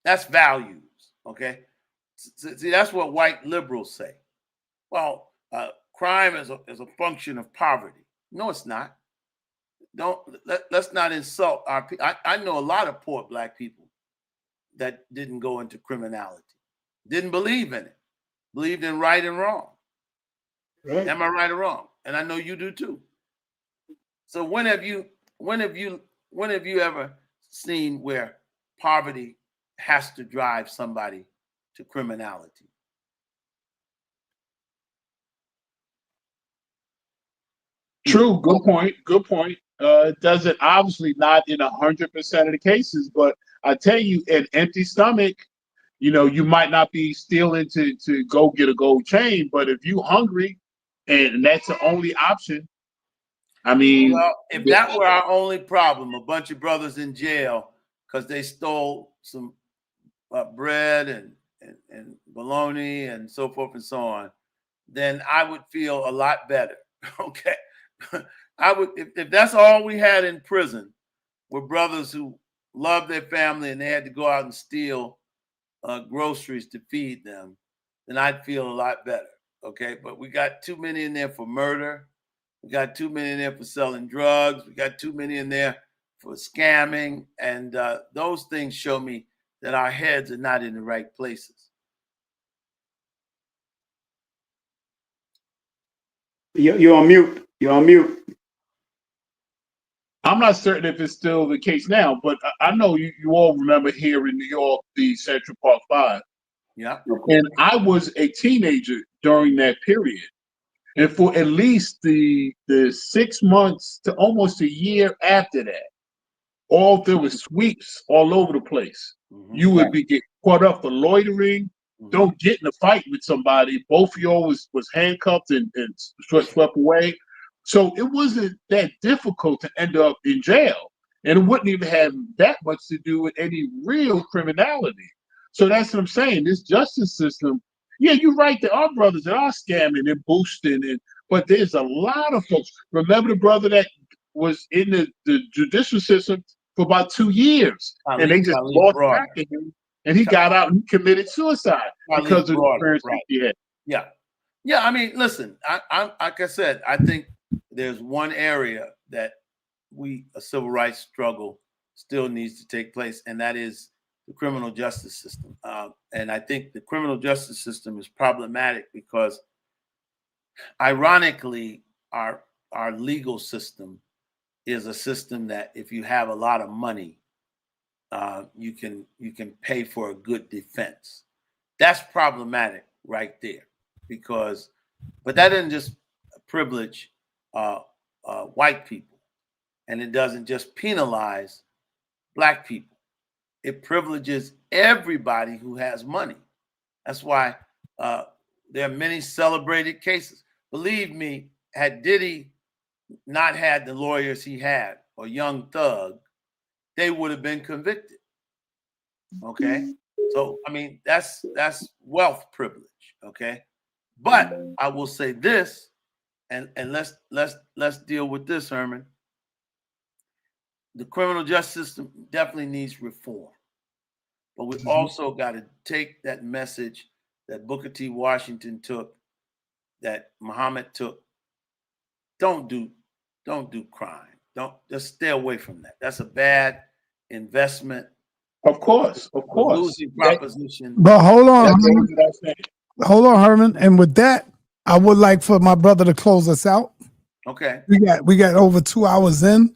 That's values. Okay, see, that's what white liberals say. Well, crime is a function of poverty. No, it's not. Let's not insult our people. I know a lot of poor black people that didn't go into criminality, didn't believe in it, believed in right and wrong. Right. Am I right or wrong? And I know you do too. So when have you ever seen where poverty has to drive somebody to criminality? True. Good point. Good point. It doesn't, obviously not in 100% of the cases, but I tell you, an empty stomach, you know, you might not be stealing to go get a gold chain, but if you hungry and that's the only option, I mean, well, if that were our only problem, a bunch of brothers in jail because they stole some bread and bologna and so forth and so on, then I would feel a lot better. Okay. I would, if that's all we had in prison were brothers who loved their family and they had to go out and steal groceries to feed them, then I'd feel a lot better. Okay. But we got too many in there for murder. We got too many in there for selling drugs. We got too many in there for scamming. And those things show me that our heads are not in the right places. You're on mute. You're on mute. I'm not certain if it's still the case now, but I know you all remember here in New York, the Central Park 5. Yeah. And I was a teenager during that period. And for at least the 6 months to almost a year after that, there was sweeps all over the place. Mm-hmm. You would get caught up for loitering. Mm-hmm. Don't get in a fight with somebody. Both of y'all was handcuffed and swept away. So it wasn't that difficult to end up in jail. And it wouldn't even have that much to do with any real criminality. So that's what I'm saying. This justice system, yeah, you're right. There are brothers that are scamming and boosting, but there's a lot of folks. Remember the brother that was in the judicial system for about 2 years, and they just lost track of him, and he got out and committed suicide because of the experience he had. Yeah. I mean, listen. I like I said, I think there's one area that a civil rights struggle still needs to take place, and that is the criminal justice system. And I think the criminal justice system is problematic because, ironically, our legal system is a system that if you have a lot of money, you can pay for a good defense. That's problematic right there, but that doesn't just privilege white people, and it doesn't just penalize black people. It privileges everybody who has money. That's why there are many celebrated cases. believe me, had Diddy not had the lawyers he had, or Young Thug, they would have been convicted. Okay, so I mean that's wealth privilege. Okay, but I will say this, and let's deal with this, Herman. The criminal justice system definitely needs reform, but we also got to take that message that Booker T. Washington took, that Muhammad took. Don't do crime. Don't, just stay away from that. That's a bad investment. Of course. Losing proposition. But hold on, Herman. And with that, I would like for my brother to close us out. Okay. We got over 2 hours in.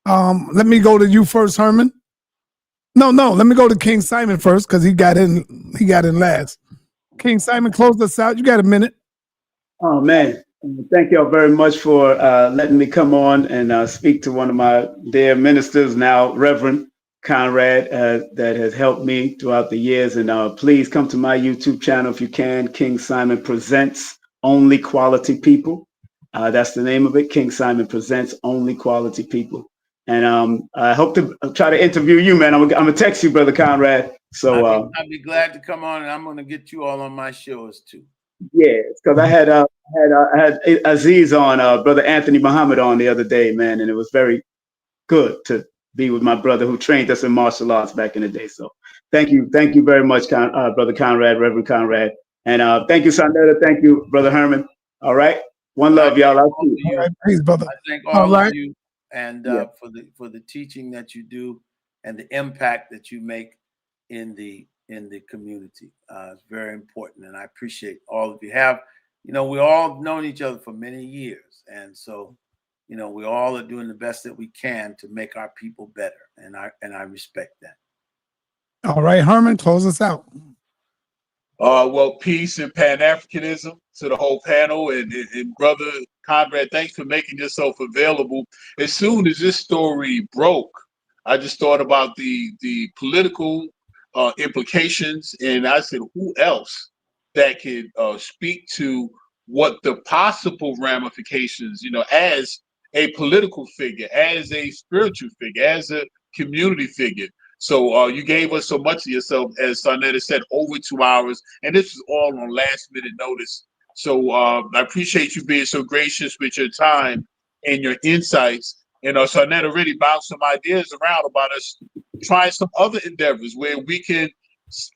Let me go to you first, Herman. No, let me go to King Simon first because he got in last. King Simon, close us out. You got a minute. Oh man, thank y'all very much for letting me come on and speak to one of my dear ministers, now Reverend Conrad, that has helped me throughout the years. And please come to my YouTube channel if you can. King Simon Presents Only Quality People. That's the name of it. King Simon Presents Only Quality People. And I hope to try to interview you, man. I'm gonna text you, Brother Conrad. So I'd be glad to come on, and I'm gonna get you all on my shows too. Yeah, because I had Aziz on, Brother Anthony Muhammad on the other day, man, and it was very good to be with my brother who trained us in martial arts back in the day. So thank you very much, Brother Conrad, Reverend Conrad, and thank you, sa.neter. Thank you, Brother Herman. All right, one love, y'all. I'll see you. All right, please, brother. I thank all of you, and for the teaching that you do and the impact that you make in the community. It's very important, and I appreciate all of you. We all known each other for many years, and so we all are doing the best that we can to make our people better, and I respect that. All right, Herman, close us out. Well, peace and Pan-Africanism to the whole panel, and Brother Conrad, thanks for making yourself available. As soon as this story broke, I just thought about the political implications, and I said, who else that could speak to what the possible ramifications, as a political figure, as a spiritual figure, as a community figure. So you gave us so much of yourself, as sa.neter said, over 2 hours, and this is all on last minute notice. So I appreciate you being so gracious with your time and your insights. And sa.neter really bounced some ideas around about us trying some other endeavors where we can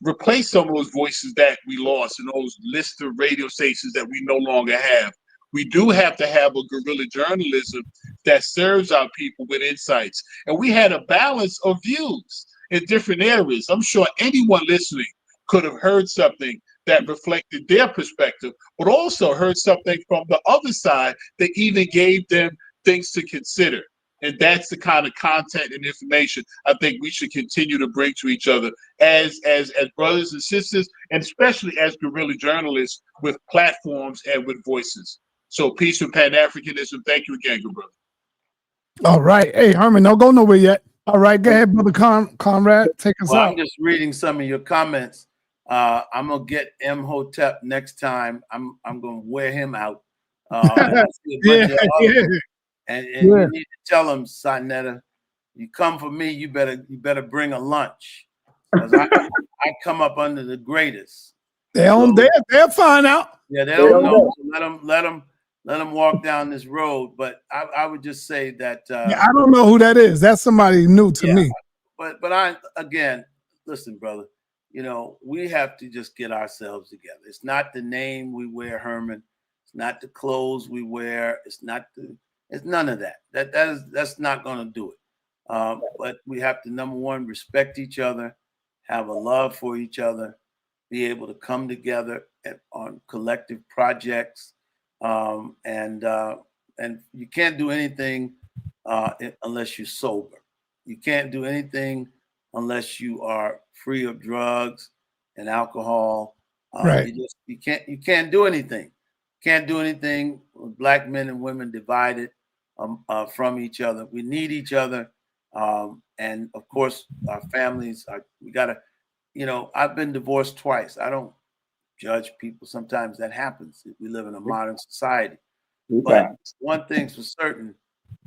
replace some of those voices that we lost and those list of radio stations that we no longer have. We do have to have a guerrilla journalism that serves our people with insights. And we had a balance of views in different areas. I'm sure anyone listening could have heard something that reflected their perspective, but also heard something from the other side that even gave them things to consider. And that's the kind of content and information I think we should continue to bring to each other as brothers and sisters, and especially as guerrilla journalists with platforms and with voices. So peace and Pan-Africanism. Thank you again, good brother. All right. Hey, Herman, don't go nowhere yet. All right, go ahead, Brother Conrad. Take us out. I'm just reading some of your comments. I'm gonna get Imhotep next time. I'm gonna wear him out. And you need to tell him, sa.neter, you come for me, you better bring a lunch, because I come up under the greatest. They'll find out. Yeah, they don't know. So let them walk down this road. But I would just say that I don't know who that is. That's somebody new to me. But I, again, listen, brother, we have to just get ourselves together. It's not the name we wear, Herman. It's not the clothes we wear. It's none of that. That's not going to do it. But we have to, number one, respect each other, have a love for each other, be able to come together on collective projects, and you can't do anything unless you're sober. You can't do anything unless you are free of drugs and alcohol. Right. You can't do anything. Can't do anything with black men and women divided from each other. We need each other, and of course, our families. We gotta. I've been divorced twice. I don't judge people. Sometimes that happens. We live in a modern society. But one thing's for certain,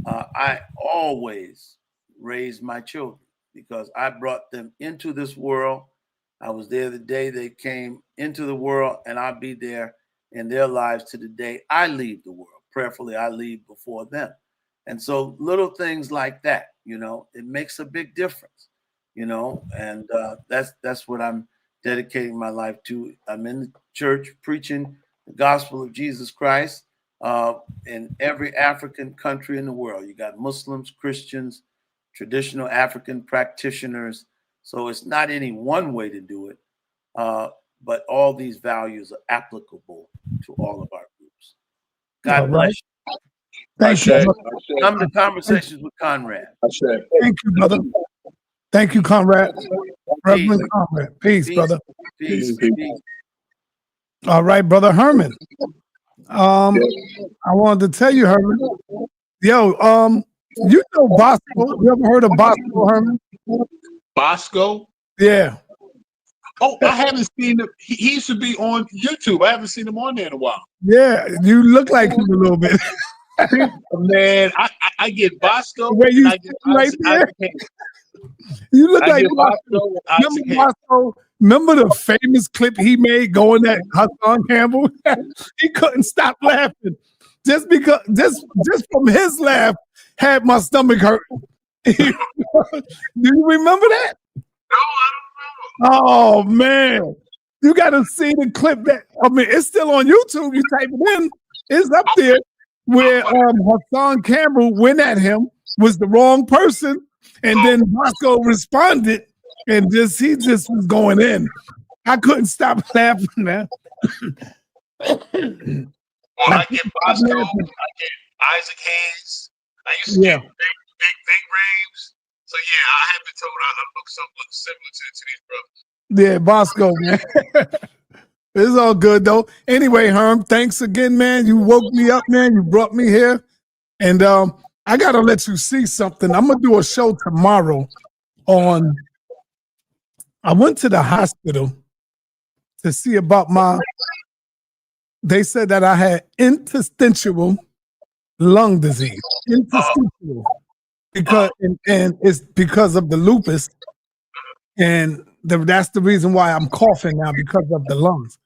I always raise my children because I brought them into this world. I was there the day they came into the world, and I'll be there in their lives to the day I leave the world. Prayerfully, I leave before them. And so little things like that, you know, it makes a big difference, you know, and that's what I'm dedicating my life to. I'm in the church preaching the gospel of Jesus Christ in every African country in the world. You got Muslims, Christians, traditional African practitioners. So it's not any one way to do it, but all these values are applicable to all of our groups. God bless you. Thank you. Come to Conversations with Conrad. Thank you, brother. Thank you, Conrad. Reverend Conrad. Peace, brother. Peace. All right, brother Herman. I wanted to tell you, Herman. Yo, you know Bosco. You ever heard of Bosco, Herman? Bosco? Yeah. Oh, I haven't seen him. He used to be on YouTube. I haven't seen him on there in a while. Yeah, you look like him a little bit. Man, I get Bosco. The way you I get right there. Isaac. You look I like get Bosco. Isaac Hayes. Remember the famous clip he made going at Hassan Campbell? He couldn't stop laughing. Just because, just from his laugh, had my stomach hurt. Do you remember that? No, I don't know. Oh man, you got to see the clip. It's still on YouTube. You type it in, it's up there. Where Hassan Campbell went at him, was the wrong person, and then Bosco responded, and he just was going in. I couldn't stop laughing, man. I get Bosco. I get Isaac Hayes. I used to get big raves. So yeah, I have been told I look something similar to these brothers. Yeah, Bosco, man. It's all good though. Anyway, Herm, thanks again, man. You woke me up, man. You brought me here, and I gotta let you see something. I'm gonna do a show tomorrow on. I went to the hospital to see about They said that I had interstitial lung disease. Interstitial, because and it's because of the lupus, and that's the reason why I'm coughing now, because of the lungs.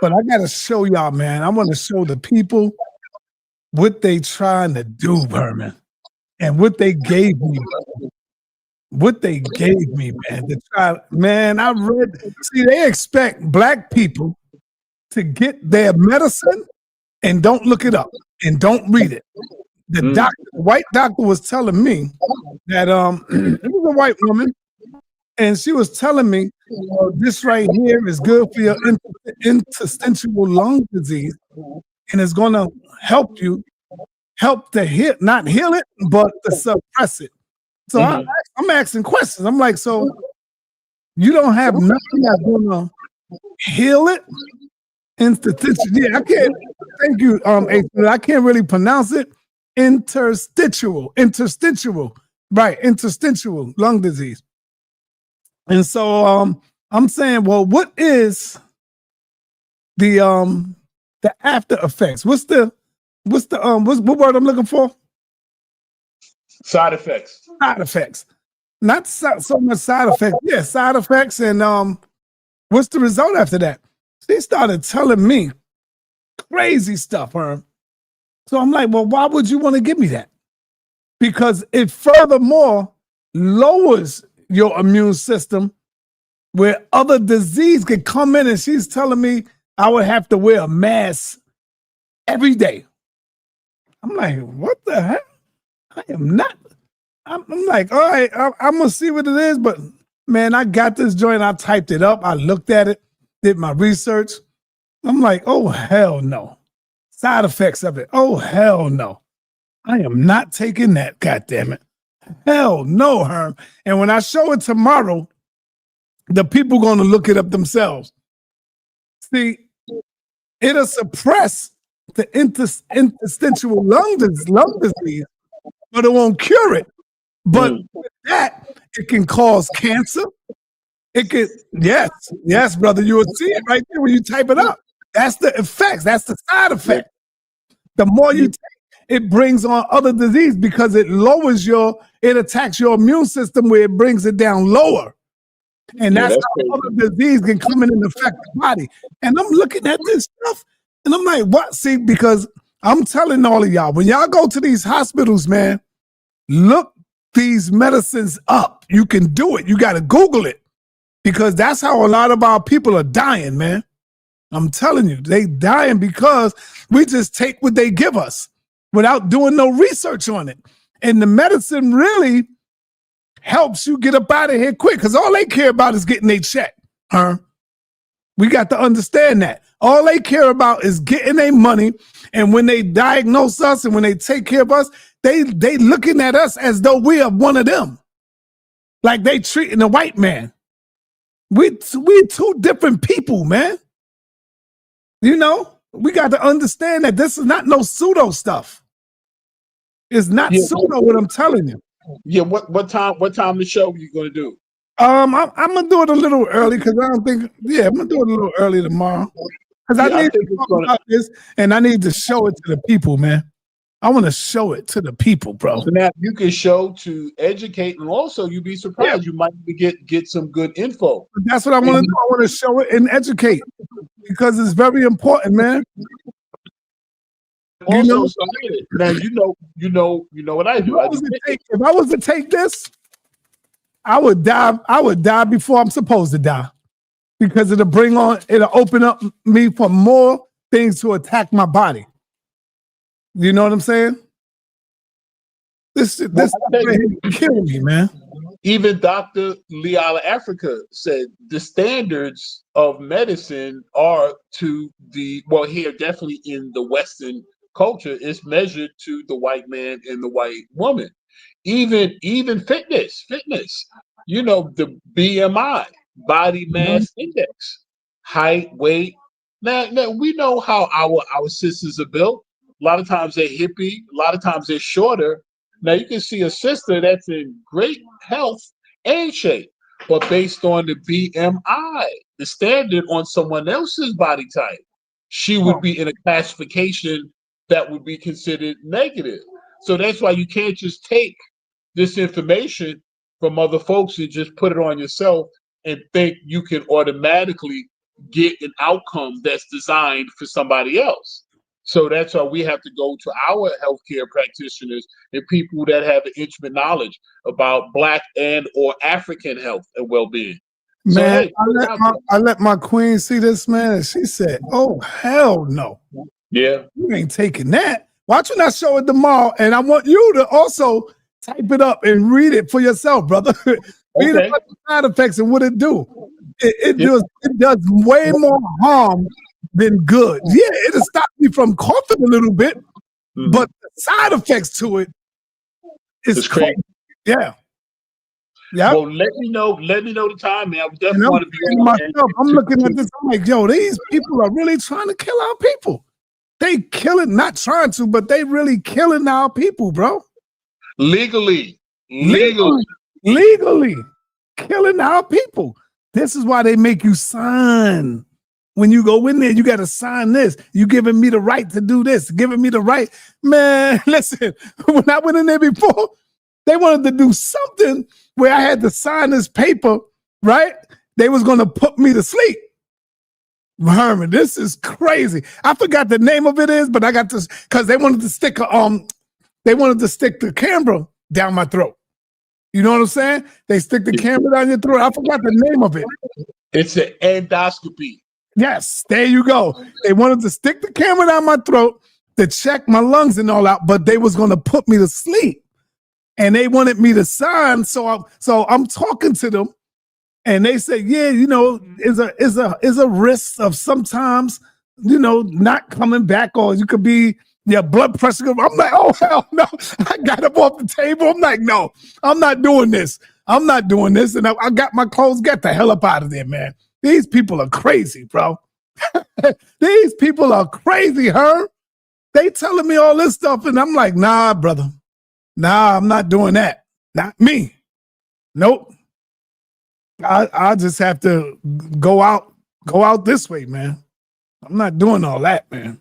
But I gotta show y'all, man. I want to show the people what they trying to do, Herman, and what they gave me. What they gave me, man. To try, man. I read. See, they expect black people to get their medicine and don't look it up and don't read it. The white doctor was telling me that it was a white woman. And she was telling me, this right here is good for your interstitial lung disease, and it's going to help to heal, not heal it, but to suppress it. So I'm asking questions. I'm like, so you don't have nothing that's going to heal it? Interstitial. Yeah, I can't. Thank you, I can't really pronounce it. Interstitial. Right, interstitial lung disease. And so I'm saying, well, what is the after effects? What word I'm looking for? Side effects. Side effects. Not so much side effects. Yeah, side effects. And what's the result after that? She started telling me crazy stuff, Herm. So I'm like, well, why would you want to give me that? Because it furthermore lowers your immune system, where other disease can come in, and she's telling me I would have to wear a mask every day. I'm like, what the heck? I am not. I'm like, all right, I'm gonna see what it is, but man, I got this joint. I typed it up. I looked at it, did my research. I'm like, oh hell no. Side effects of it. Oh hell no. I am not taking that. God damn it. Hell no, Herm. And when I show it tomorrow, the people going to look it up themselves. See, it'll suppress the interstitial lung disease, but it won't cure it. But with that, it can cause cancer. It could, yes, brother. You will see it right there when you type it up. That's the effects. That's the side effect. The more you take, it brings on other disease because it attacks your immune system where it brings it down lower. And that's how other disease can come in and affect the body. And I'm looking at this stuff and I'm like, what? See, because I'm telling all of y'all, when y'all go to these hospitals, man, look these medicines up. You can do it. You got to Google it because that's how a lot of our people are dying, man. I'm telling you, they dying because we just take what they give us without doing no research on it. And the medicine really helps you get up out of here quick because all they care about is getting their check. We got to understand that. All they care about is getting their money. And when they diagnose us and when they take care of us, they looking at us as though we are one of them. Like they treating a white man. We two different people, man. You know, we got to understand that this is not no pseudo stuff. It's not pseudo what I'm telling you. Yeah, what time the show you gonna do? I'm gonna do it a little early because I don't think. Yeah, I'm gonna do it a little early tomorrow because I need to talk about this and I need to show it to the people, man. I want to show it to the people, bro. So now you can show to educate, and also you'd be surprised. You might get some good info. But that's what I want to do. I want to show it and educate because it's very important, man. Also, now you know what I do. If I was to take this, I would die. I would die before I'm supposed to die because it'll open up me for more things to attack my body. You know what I'm saying? This killing me, man. Even Dr. Liala Africa said the standards of medicine are here definitely in the Western culture is measured to the white man and the white woman. Even fitness, you know, the BMI, body mass index, height, weight. Now we know how our sisters are built. A lot of times they're hippie, a lot of times they're shorter. Now you can see a sister that's in great health and shape, but based on the BMI, the standard on someone else's body type, she would be in a classification that would be considered negative. So that's why you can't just take this information from other folks and just put it on yourself and think you can automatically get an outcome that's designed for somebody else. So that's why we have to go to our healthcare practitioners and people that have an intimate knowledge about Black and or African health and well-being. Man, so, I let my queen see this, man, and she said, "Oh, hell no. Yeah. You ain't taking that. Why don't you not show it tomorrow? And I want you to also type it up and read it for yourself, brother. Read about the side effects and what it do. It does way more harm than good. Yeah, it'll stop me from coughing a little bit, but the side effects to it is crazy. Yeah. Yeah. Well, let me know the time, man. I definitely want to be on myself. I'm looking at this. I'm like, yo, these people are really trying to kill our people. They killing, not trying to, but they really killing our people, bro. Legally killing our people. This is why they make you sign. When you go in there, you got to sign this. You giving me the right to do this, giving me the right. Man, listen, when I went in there before, they wanted to do something where I had to sign this paper, right? They was going to put me to sleep. Herman, this is crazy. I forgot the name of it is, but I got this because they wanted to stick the camera down my throat. You know what I'm saying? They stick the camera down your throat. I forgot the name of it. It's an endoscopy. Yes, there you go. They wanted to stick the camera down my throat to check my lungs and all out, but they was going to put me to sleep. And they wanted me to sign. So I'm talking to them. And they say, yeah, you know, is a risk of sometimes, you know, not coming back, or you could be your blood pressure. I'm like, oh hell no! I got up off the table. I'm like, no, I'm not doing this. I'm not doing this. And I got my clothes. Get the hell up out of there, man. These people are crazy, bro. These people are crazy, Herb. They telling me all this stuff, and I'm like, nah, brother. Nah, I'm not doing that. Not me. Nope. I just have to go out this way, man. I'm not doing all that, man.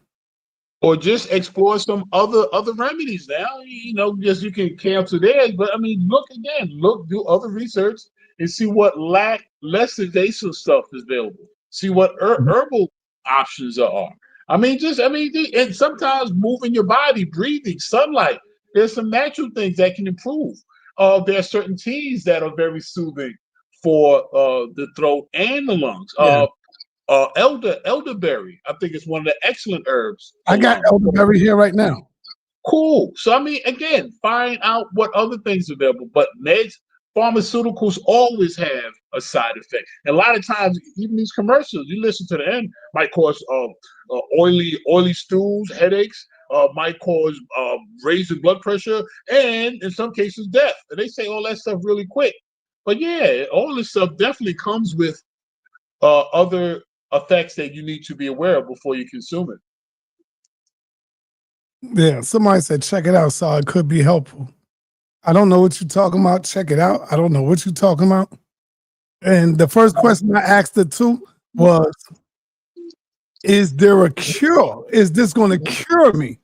Or just explore some other remedies now. You know, just you can cancel theirs. But I mean, do other research and see what less invasive stuff is available. See what herbal options are. And sometimes moving your body, breathing, sunlight. There's some natural things that can improve. There are certain teas that are very soothing for the throat and the lungs. Yeah. Elderberry, I think it's one of the excellent herbs. I got elderberry here right now. Cool. So I mean, again, find out what other things are available. But pharmaceuticals always have a side effect. And a lot of times, even these commercials, you listen to the end, might cause oily stools, headaches, might cause raising blood pressure, and in some cases, death. And they say all that stuff really quick. But yeah, all this stuff definitely comes with other effects that you need to be aware of before you consume it. Yeah, somebody said check it out, so it could be helpful. I don't know what you're talking about. Check it out. I don't know what you're talking about. And the first question I asked her too was, is there a cure? Is this going to cure me?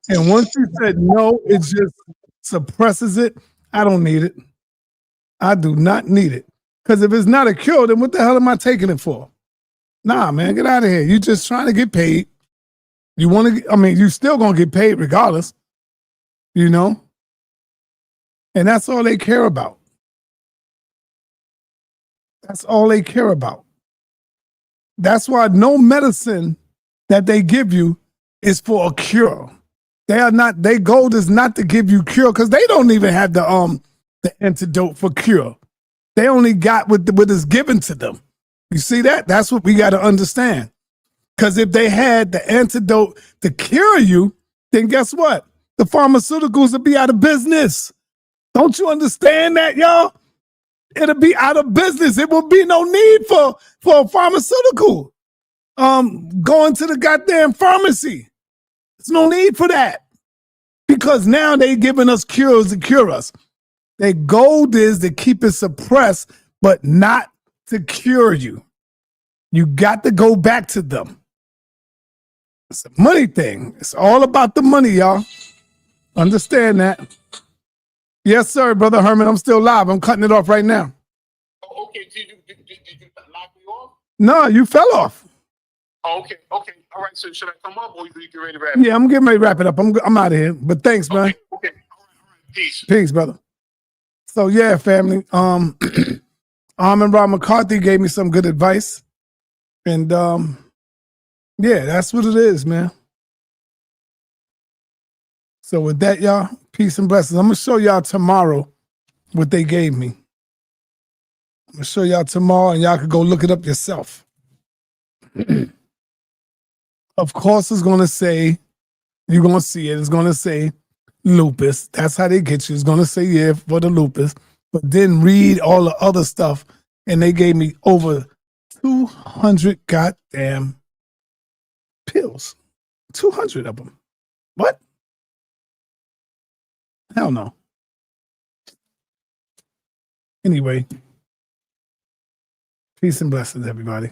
And once she said no, it just suppresses it. I don't need it. I do not need it. Because if it's not a cure, then what the hell am I taking it for? Nah, man, get out of here. You just trying to get paid. You want to, you still going to get paid regardless, you know? And that's all they care about. That's all they care about. That's why no medicine that they give you is for a cure. Their goal is not to give you cure because they don't even have the antidote for cure. They only got what is given to them. You see that? That's what we got to understand. Because if they had the antidote to cure you, then guess what? The pharmaceuticals would be out of business. Don't you understand that, y'all? It'll be out of business. It will be no need for a pharmaceutical. Going to the goddamn pharmacy. There's no need for that. Because now they giving us cures to cure us. Their goal is to keep it suppressed, but not to cure you. You got to go back to them. It's a money thing. It's all about the money, y'all. Understand that. Yes, sir, Brother Herman. I'm still live. I'm cutting it off right now. Oh, okay. Did you knock me off? No, you fell off. Oh, okay. All right. So should I come up or you get ready to wrap? Yeah, I'm getting ready to wrap it up. I'm out of here. But thanks, man. Okay. All right. Peace. Peace, brother. So yeah, family. Armin Rob McCarthy gave me some good advice. And yeah, that's what it is, man. So with that, y'all, peace and blessings. I'm gonna show y'all tomorrow what they gave me. I'm gonna show y'all tomorrow, and y'all can go look it up yourself. Of course, it's gonna say, you're gonna see it. It's gonna say lupus. That's how they get you. It's gonna say yeah for the lupus, but then read all the other stuff, and they gave me over 200 goddamn pills. 200 of them. What? Hell no. Anyway, peace and blessings, everybody.